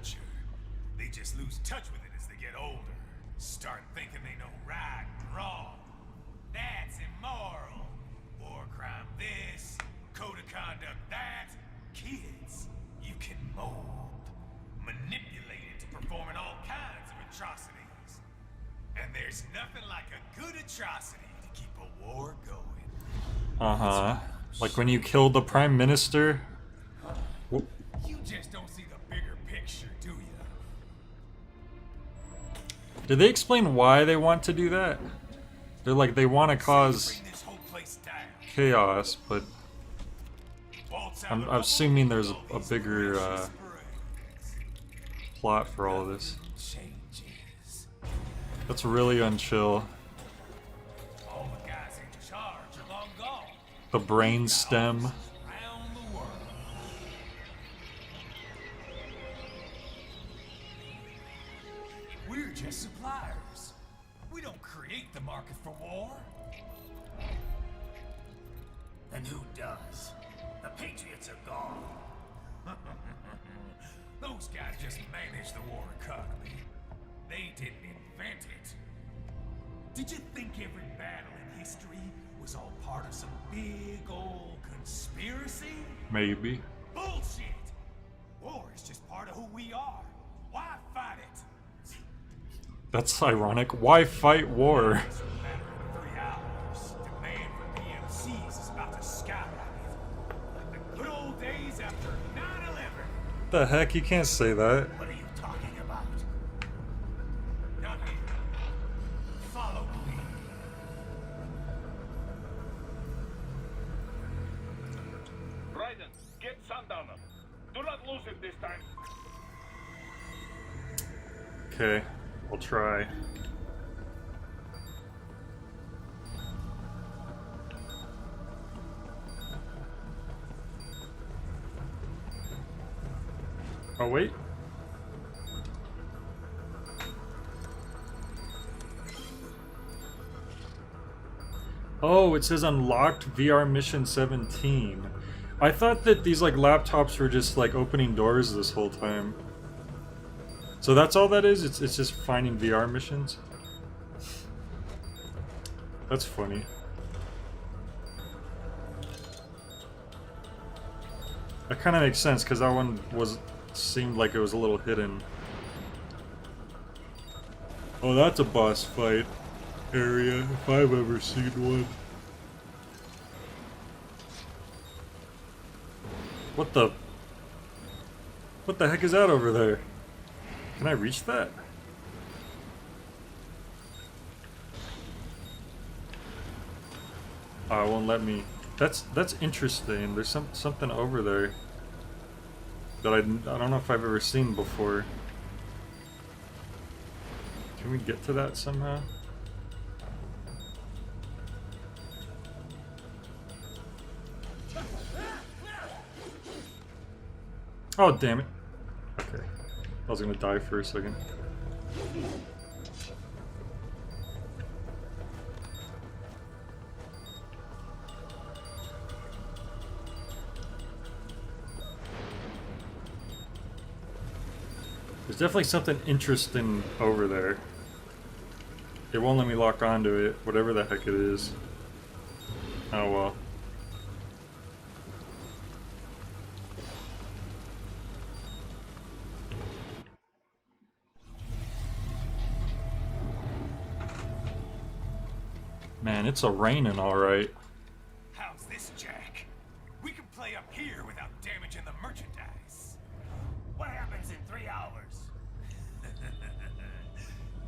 They just lose touch with it as they get older. Start thinking they know right and wrong. That's immoral. War crime this, code of conduct that. Kids, you can mold, manipulate it to performing all kinds of atrocities. And there's nothing like a good atrocity to keep a war going. Uh-huh. Like when you killed the Prime Minister. Whoop. You just don't see the bigger picture, do you? Did they explain why they want to do that? They're like, they want to cause chaos, but I'm assuming there's a bigger plot for all of this. That's really unchill. The brain stem. We're just suppliers. We don't create the market for war. And who does? The Patriots are gone. Those guys just manage the war economy. They didn't invent it. Did you think every battle in history was all part of some big old conspiracy? Maybe. Bullshit! War is just part of who we are. Why fight it? That's ironic. Why fight war? It's a matter of 3 hours. Demand for PMCs is about to skyrocket. Like the good old days after 9/11. The heck? You can't say that. What are you talking about? Not here. Follow me. Raiden, get Sundowner. Do not lose it this time. Okay, we'll try. Oh, wait. Oh, it says unlocked VR mission 17. I thought that these like laptops were just like opening doors this whole time. So that's all that is? It's just finding VR missions? That's funny. That kind of makes sense because that one seemed like it was a little hidden. Oh, that's a boss fight area if I've ever seen one. What the heck is that over there? Can I reach that? Oh, it won't let me. That's interesting. There's something over there that I don't know if I've ever seen before. Can we get to that somehow? Oh, damn it. Okay. I was gonna die for a second. There's definitely something interesting over there. It won't let me lock onto it, whatever the heck it is. Oh well. Man, it's a raining alright. How's this, Jack? We can play up here without damaging the merchandise. What happens in 3 hours?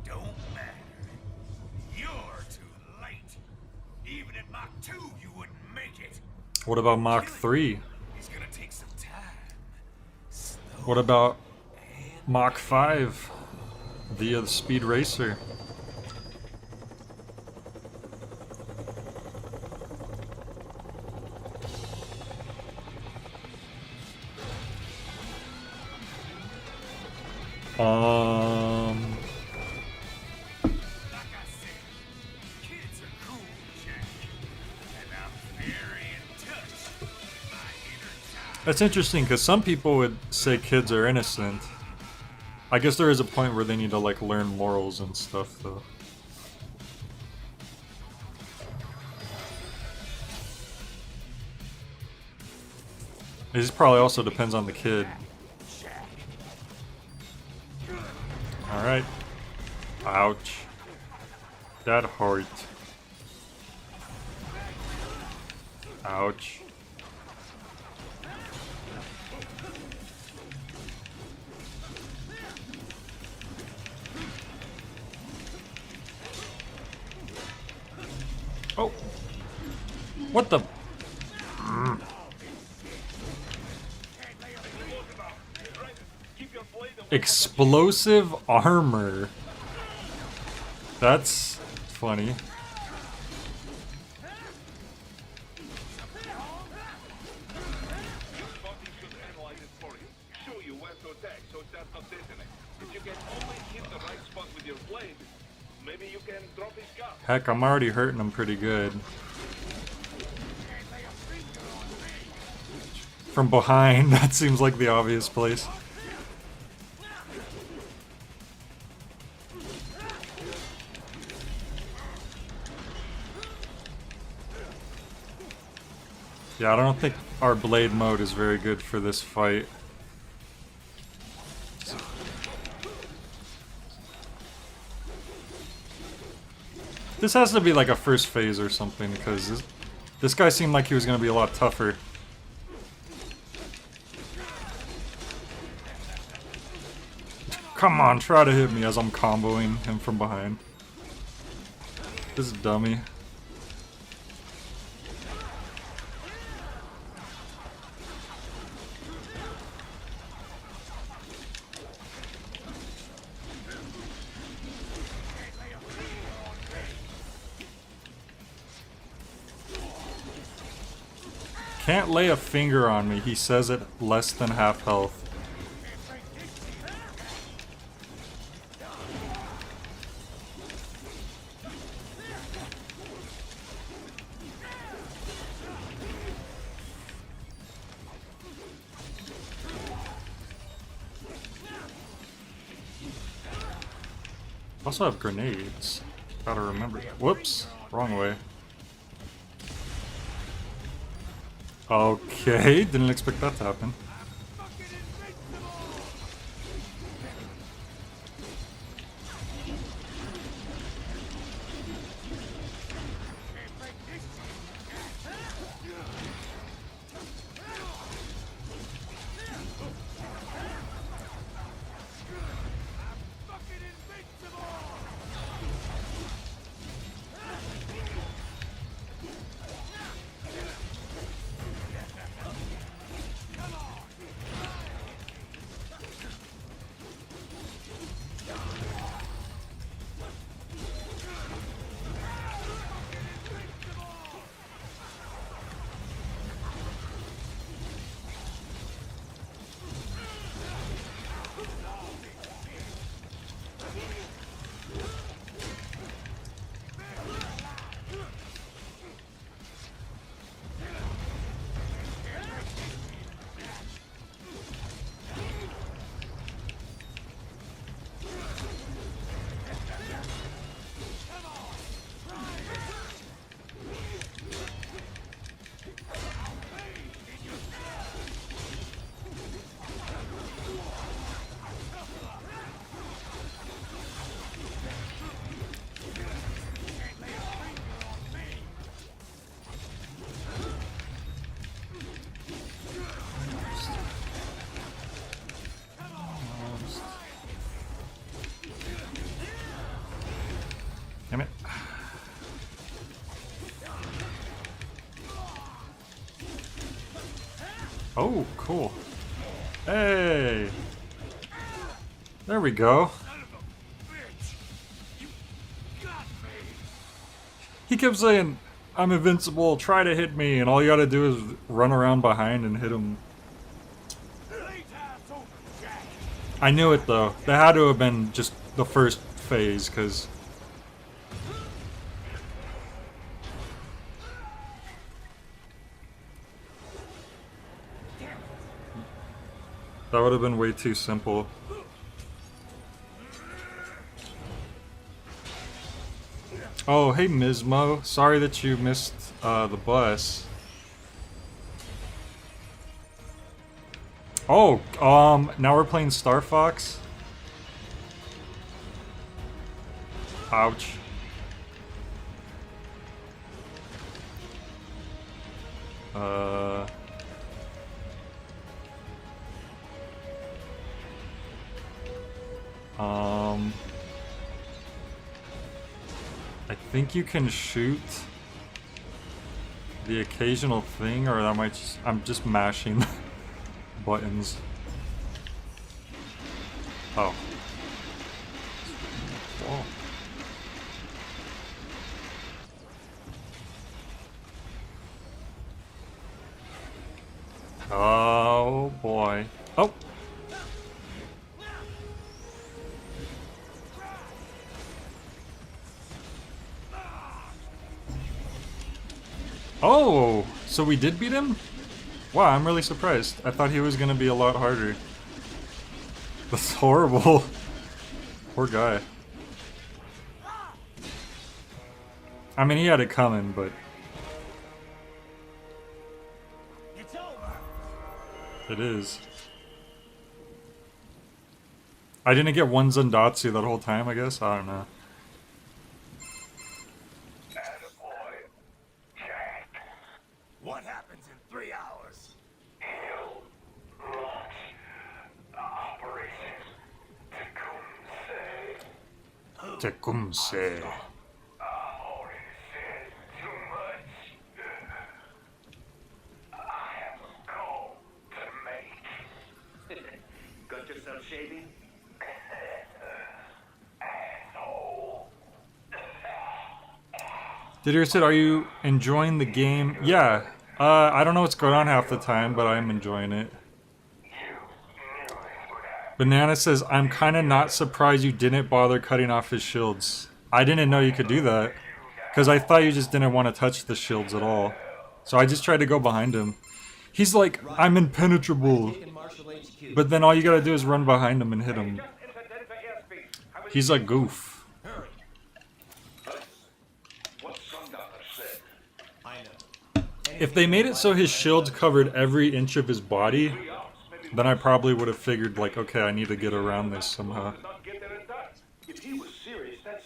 Don't matter. You're too late. Even at Mach 2, you wouldn't make it. What about Mach 3? It's gonna take some time. What about Mach 5 via the Speed Racer? Like I said, kids are cool, Jack. And I'm very in touch with my inner child. That's interesting because some people would say kids are innocent. I guess there is a point where they need to like learn morals and stuff though. It just probably also depends on the kid. Alright. Ouch. That hurt. Ouch. Oh! What the? Explosive armor. That's funny. Heck, I'm already hurting him pretty good. From behind, that seems like the obvious place. Yeah, I don't think our blade mode is very good for this fight. This has to be like a first phase or something, because this guy seemed like he was going to be a lot tougher. Come on, try to hit me as I'm comboing him from behind. This dummy. Can't lay a finger on me. He says it less than half health. Also have grenades. Gotta remember. Whoops, wrong way. Okay, didn't expect that to happen. Damn it. Oh, cool. Hey! There we go. He kept saying, I'm invincible, try to hit me, and all you gotta do is run around behind and hit him. I knew it though. That had to have been just the first phase, because that would have been way too simple. Oh, hey Mismo. Sorry that you missed the bus. Oh, now we're playing Star Fox? Ouch. I think you can shoot the occasional thing, or that might just, I'm just mashing buttons. Oh. Whoa. Oh boy. Oh. Oh, so we did beat him? Wow, I'm really surprised. I thought he was gonna be a lot harder. That's horrible. Poor guy. I mean, he had it coming, but... It's over. It is. I didn't get one Zandatsu that whole time, I guess? I don't know. What happens in 3 hours? Tecumseh. Got yourself shaving? Diddersid, are you enjoying the game? Yeah. I don't know what's going on half the time, but I'm enjoying it. Banana says, I'm kinda not surprised you didn't bother cutting off his shields. I didn't know you could do that. Because I thought you just didn't want to touch the shields at all. So I just tried to go behind him. He's like, I'm impenetrable. But then all you gotta do is run behind him and hit him. He's a goof. If they made it so his shields covered every inch of his body, then I probably would have figured, like, okay, I need to get around this somehow. If he was serious, that's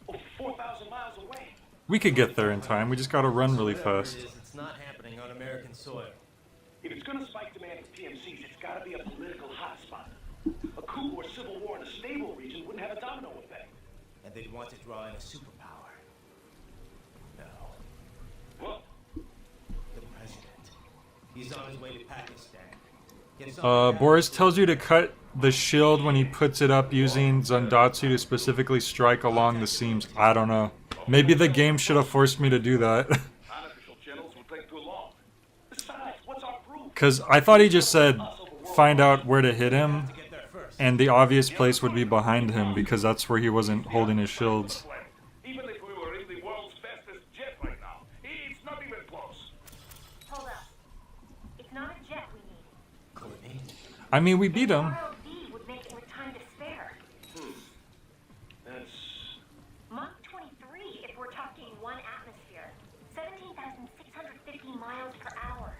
over 4,000 miles away. We could get there in time, we just gotta run really fast. It's not happening on American soil. If it's gonna spike demand for PMCs, it's gotta be a political hotspot. A coup or civil war in a stable region wouldn't have a domino effect. And they'd want to draw in a superpower. No. What? The president. He's on his way to Pakistan. Boris tells you to cut the shield when he puts it up using Zandatsu to specifically strike along the seams. I don't know. Maybe the game should have forced me to do that. Unofficial channels will take too long. Besides, what's our proof? Because I thought he just said, find out where to hit him, and the obvious place would be behind him, because that's where he wasn't holding his shields. Even if we were in the world's fastest jet right now, it's not even close. Hold up. It's not a jet we need. I mean, we beat him. ROV would make it with time to spare. That's... Mach 23 if we're talking 1 atmosphere. 17,650 miles per hour.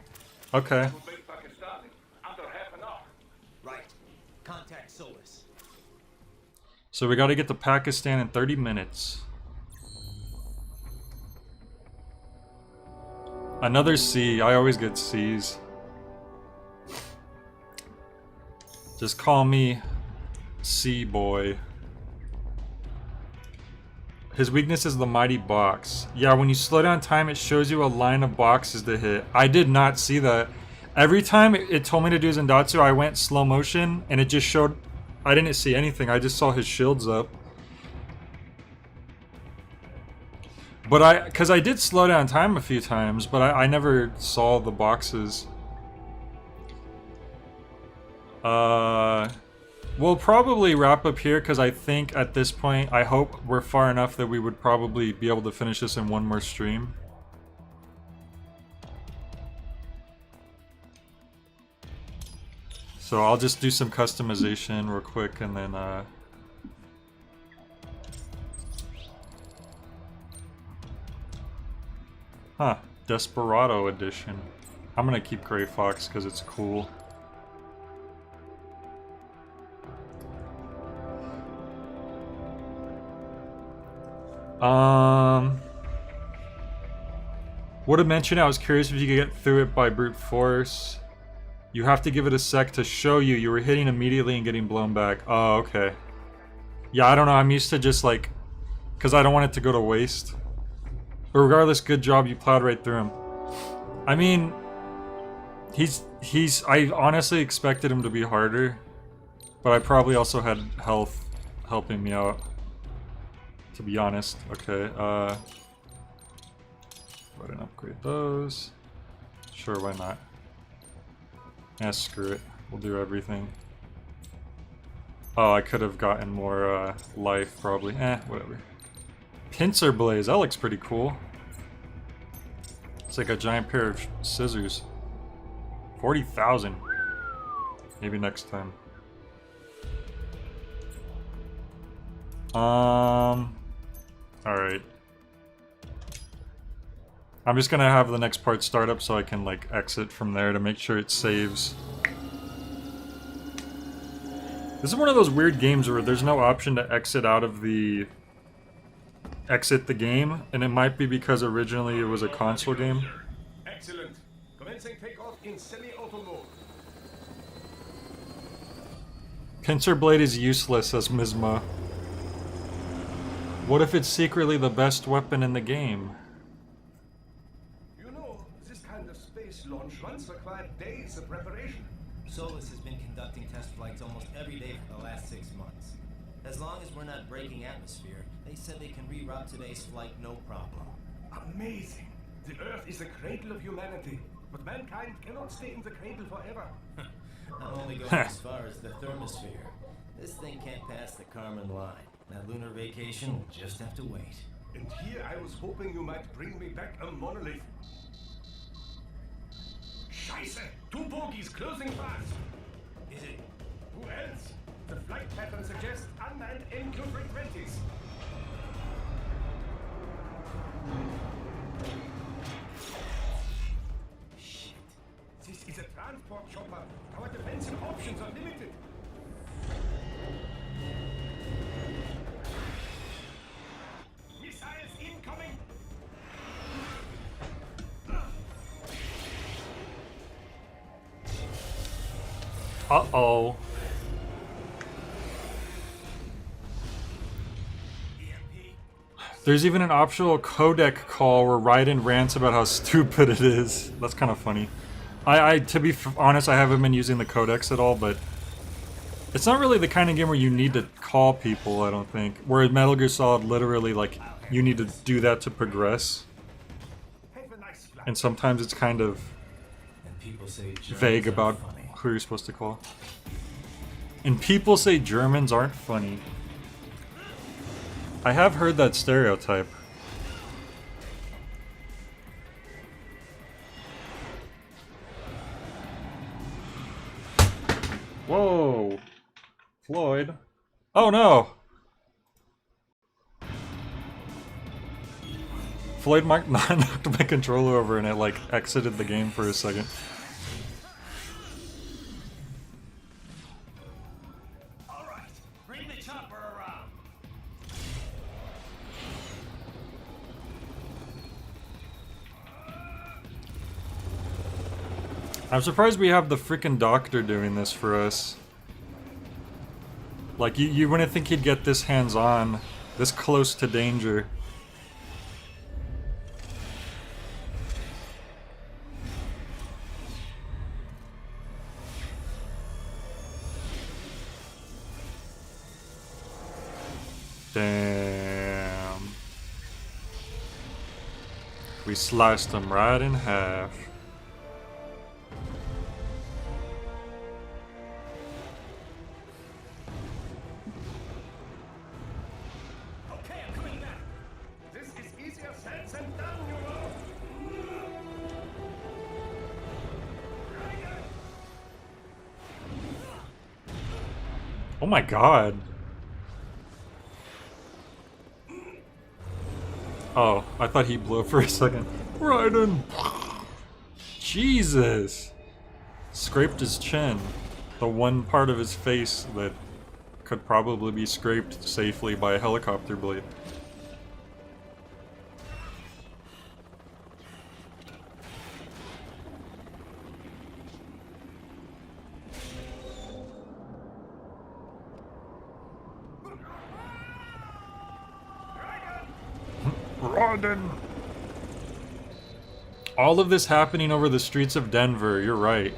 Okay. We'll make Pakistan in under half an hour. Right. Contact Solus. So we gotta get to Pakistan in 30 minutes. Another C. I always get C's. Just call me C-boy. His weakness is the mighty box. Yeah, when you slow down time, it shows you a line of boxes to hit. I did not see that. Every time it told me to do Zandatsu, I went slow motion, and it just showed... I didn't see anything. I just saw his shields up. But because I did slow down time a few times, but I never saw the boxes. We'll probably wrap up here because I think at this point, I hope we're far enough that we would probably be able to finish this in one more stream. So I'll just do some customization real quick and then huh, Desperado edition. I'm gonna keep Gray Fox because it's cool. Would have mentioned I was curious if you could get through it by brute force. You have to give it a sec to show you. You were hitting immediately and getting blown back. Oh, okay. Yeah, I don't know. I'm used to just like... Because I don't want it to go to waste. But regardless, good job. You plowed right through him. I mean... I honestly expected him to be harder. But I probably also had health helping me out, to be honest. Okay, go ahead and upgrade those. Sure, why not? Yeah, screw it. We'll do everything. Oh, I could have gotten more life, probably. Whatever. Pincer Blaze, that looks pretty cool. It's like a giant pair of scissors. 40,000. Maybe next time. Alright. I'm just gonna have the next part start up so I can like exit from there to make sure it saves. This is one of those weird games where there's no option to exit out of the... exit the game, and it might be because originally it was a console game. Excellent. Commencing takeoff in semi-auto mode. Pincer Blade is useless, says Mizma. What if it's secretly the best weapon in the game? You know, this kind of space launch once required days of preparation. Solus has been conducting test flights almost every day for the last 6 months. As long as we're not breaking atmosphere, they said they can reroute today's flight no problem. Amazing. The Earth is the cradle of humanity, but mankind cannot stay in the cradle forever. I'm only going as far as the thermosphere. This thing can't pass the Karman line. That lunar vacation will just have to wait. And here I was hoping you might bring me back a monolith. Scheiße! 2 bogies closing fast! Is it? Who else? The flight pattern suggests unmanned MQ-320s. Shit. This is a transport chopper. Our defensive options are limited. Missiles incoming! Uh-oh. There's even an optional codec call where Raiden rants about how stupid it is. That's kind of funny. To be honest, I haven't been using the codecs at all, but it's not really the kind of game where you need to call people, I don't think. Whereas Metal Gear Solid, literally, like, you need to do that to progress. And sometimes it's kind of vague about who you're supposed to call. And people say Germans aren't funny. I have heard that stereotype. Whoa! Floyd. Oh no! Floyd knocked my controller over and it like exited the game for a second. Alright, bring the chopper around. I'm surprised we have the freaking doctor doing this for us. Like, you wouldn't think he'd get this hands-on, this close to danger. Damn. We sliced him right in half. Okay, I'm coming back. This is easier said than done, you know. Oh my god. Oh, I thought he blew up for a second. Raiden! Jesus! Scraped his chin. The one part of his face that could probably be scraped safely by a helicopter blade. Raiden! All of this happening over the streets of Denver, you're right.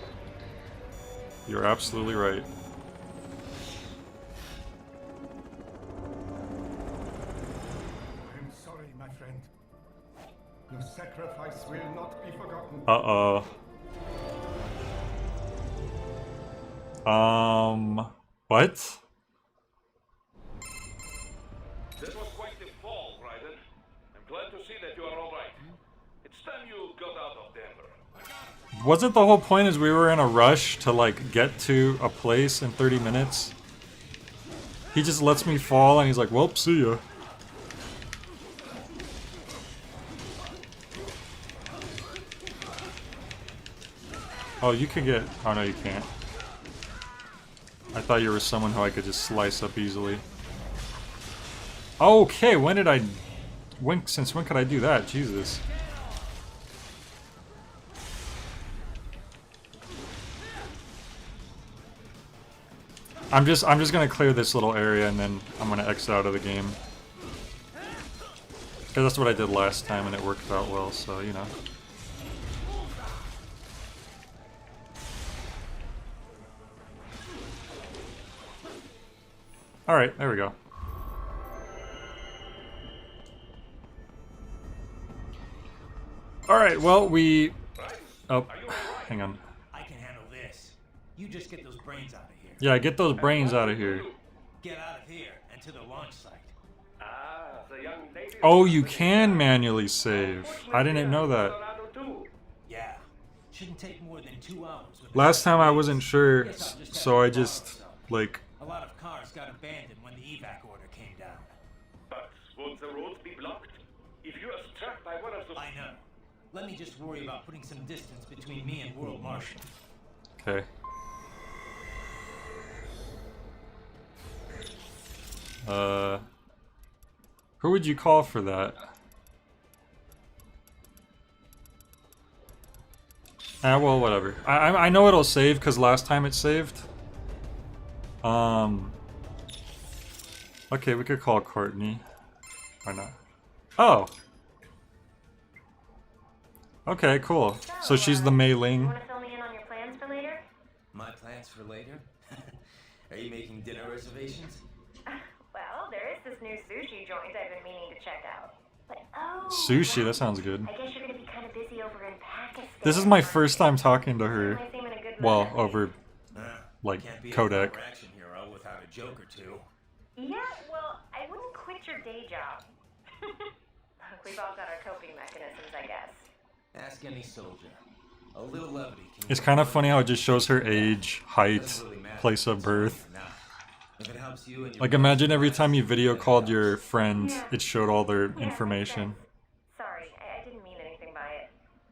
You're absolutely right. Whose sacrifice will not be forgotten. Uh-oh. What? That was quite the fall, Raiden. I'm glad to see that you are all right. It's time you got out of Denver. Wasn't the whole point is we were in a rush to, like, get to a place in 30 minutes? He just lets me fall and he's like, well, see ya. Oh, you can get... Oh, no, you can't. I thought you were someone who I could just slice up easily. Okay, when did I... Since when could I do that? Jesus. I'm just gonna clear this little area and then I'm gonna exit out of the game. Because that's what I did last time and it worked out well, so, you know. Alright, there we go. Alright, well, we... Oh, hang on. I can handle this. You just get those brains out of here. Yeah, get those brains out of here. Get out of here and to the launch site. The young lady. Oh, you can manually save. I didn't know that. Yeah. Shouldn't take more than 2 hours. Last time I wasn't sure, so I just, like... A lot of cars got abandoned when the evac order came down. But won't the roads be blocked? If you are struck by one of those... I know. Let me just worry about putting some distance between me and World Marshal. Okay. Who would you call for that? Ah, well, whatever. I know it'll save because last time it saved. Okay, we could call Courtney. Why not? Oh. Okay, cool. So she's the Mei Ling. Want to fill me in on your plans for later? My plans for later? Are you making dinner reservations? Well, there is this new sushi joint I've been meaning to check out. But, oh, Sushi, that sounds good. I guess you're gonna be kind of busy over in Pakistan. This is my first time talking to her. I seem in a good Well, mood. over, like, Can't be codec. a action hero without a joke or two. Yeah, well, I wouldn't quit your day job. Look, we've all got our coping mechanisms, I guess. Ask any soldier. A little levity can... It's kind of funny how it just shows her age, height, place of birth. If it helps you and your... Like, imagine every time you video called your friend, it showed all their information. Sorry, I didn't mean anything by it.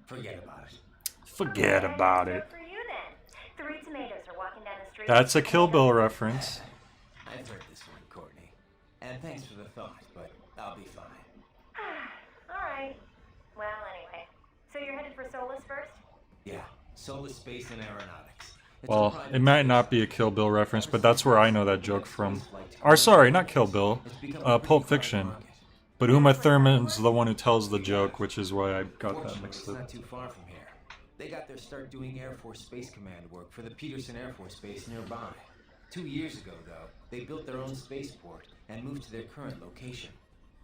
Forget about it. Forget about it. For you then. 3 tomatoes are walking down the street. That's a Kill Bill reference. I've heard this one, Courtney. And thanks for the thought, but I'll be fine. Alright. Well, anyway. So you're headed for Solus first? Yeah, Solus Space and Aeronautics. Well, it might not be a Kill Bill reference, but that's where I know that joke from. Or sorry, not Kill Bill. Pulp Fiction. But Uma Thurman's the one who tells the joke, which is why I got that mixed It's up. not too far from here. They got their start doing Air Force Space Command work for the Peterson Air Force Base nearby. 2 years ago, though, they built their own spaceport and moved to their current location.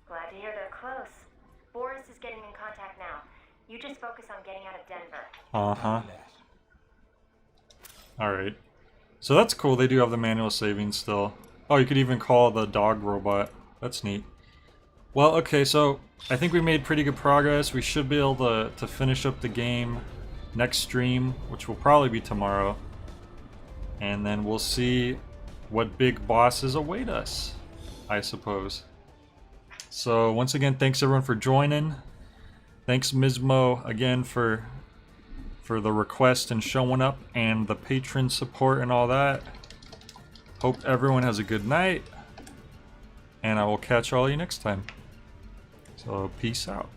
Glad to hear they're close. Boris is getting in contact now. You just focus on getting out of Denver. Uh-huh. Alright. So that's cool, they do have the manual saving still. Oh, you could even call the dog robot. That's neat. Well, okay, so I think we made pretty good progress. We should be able to finish up the game next stream, which will probably be tomorrow. And then we'll see what big bosses await us, I suppose. So once again, thanks everyone for joining. Thanks Mismo again for the request and showing up and the patron support and all that. Hope everyone has a good night. And I will catch all of you next time. So peace out.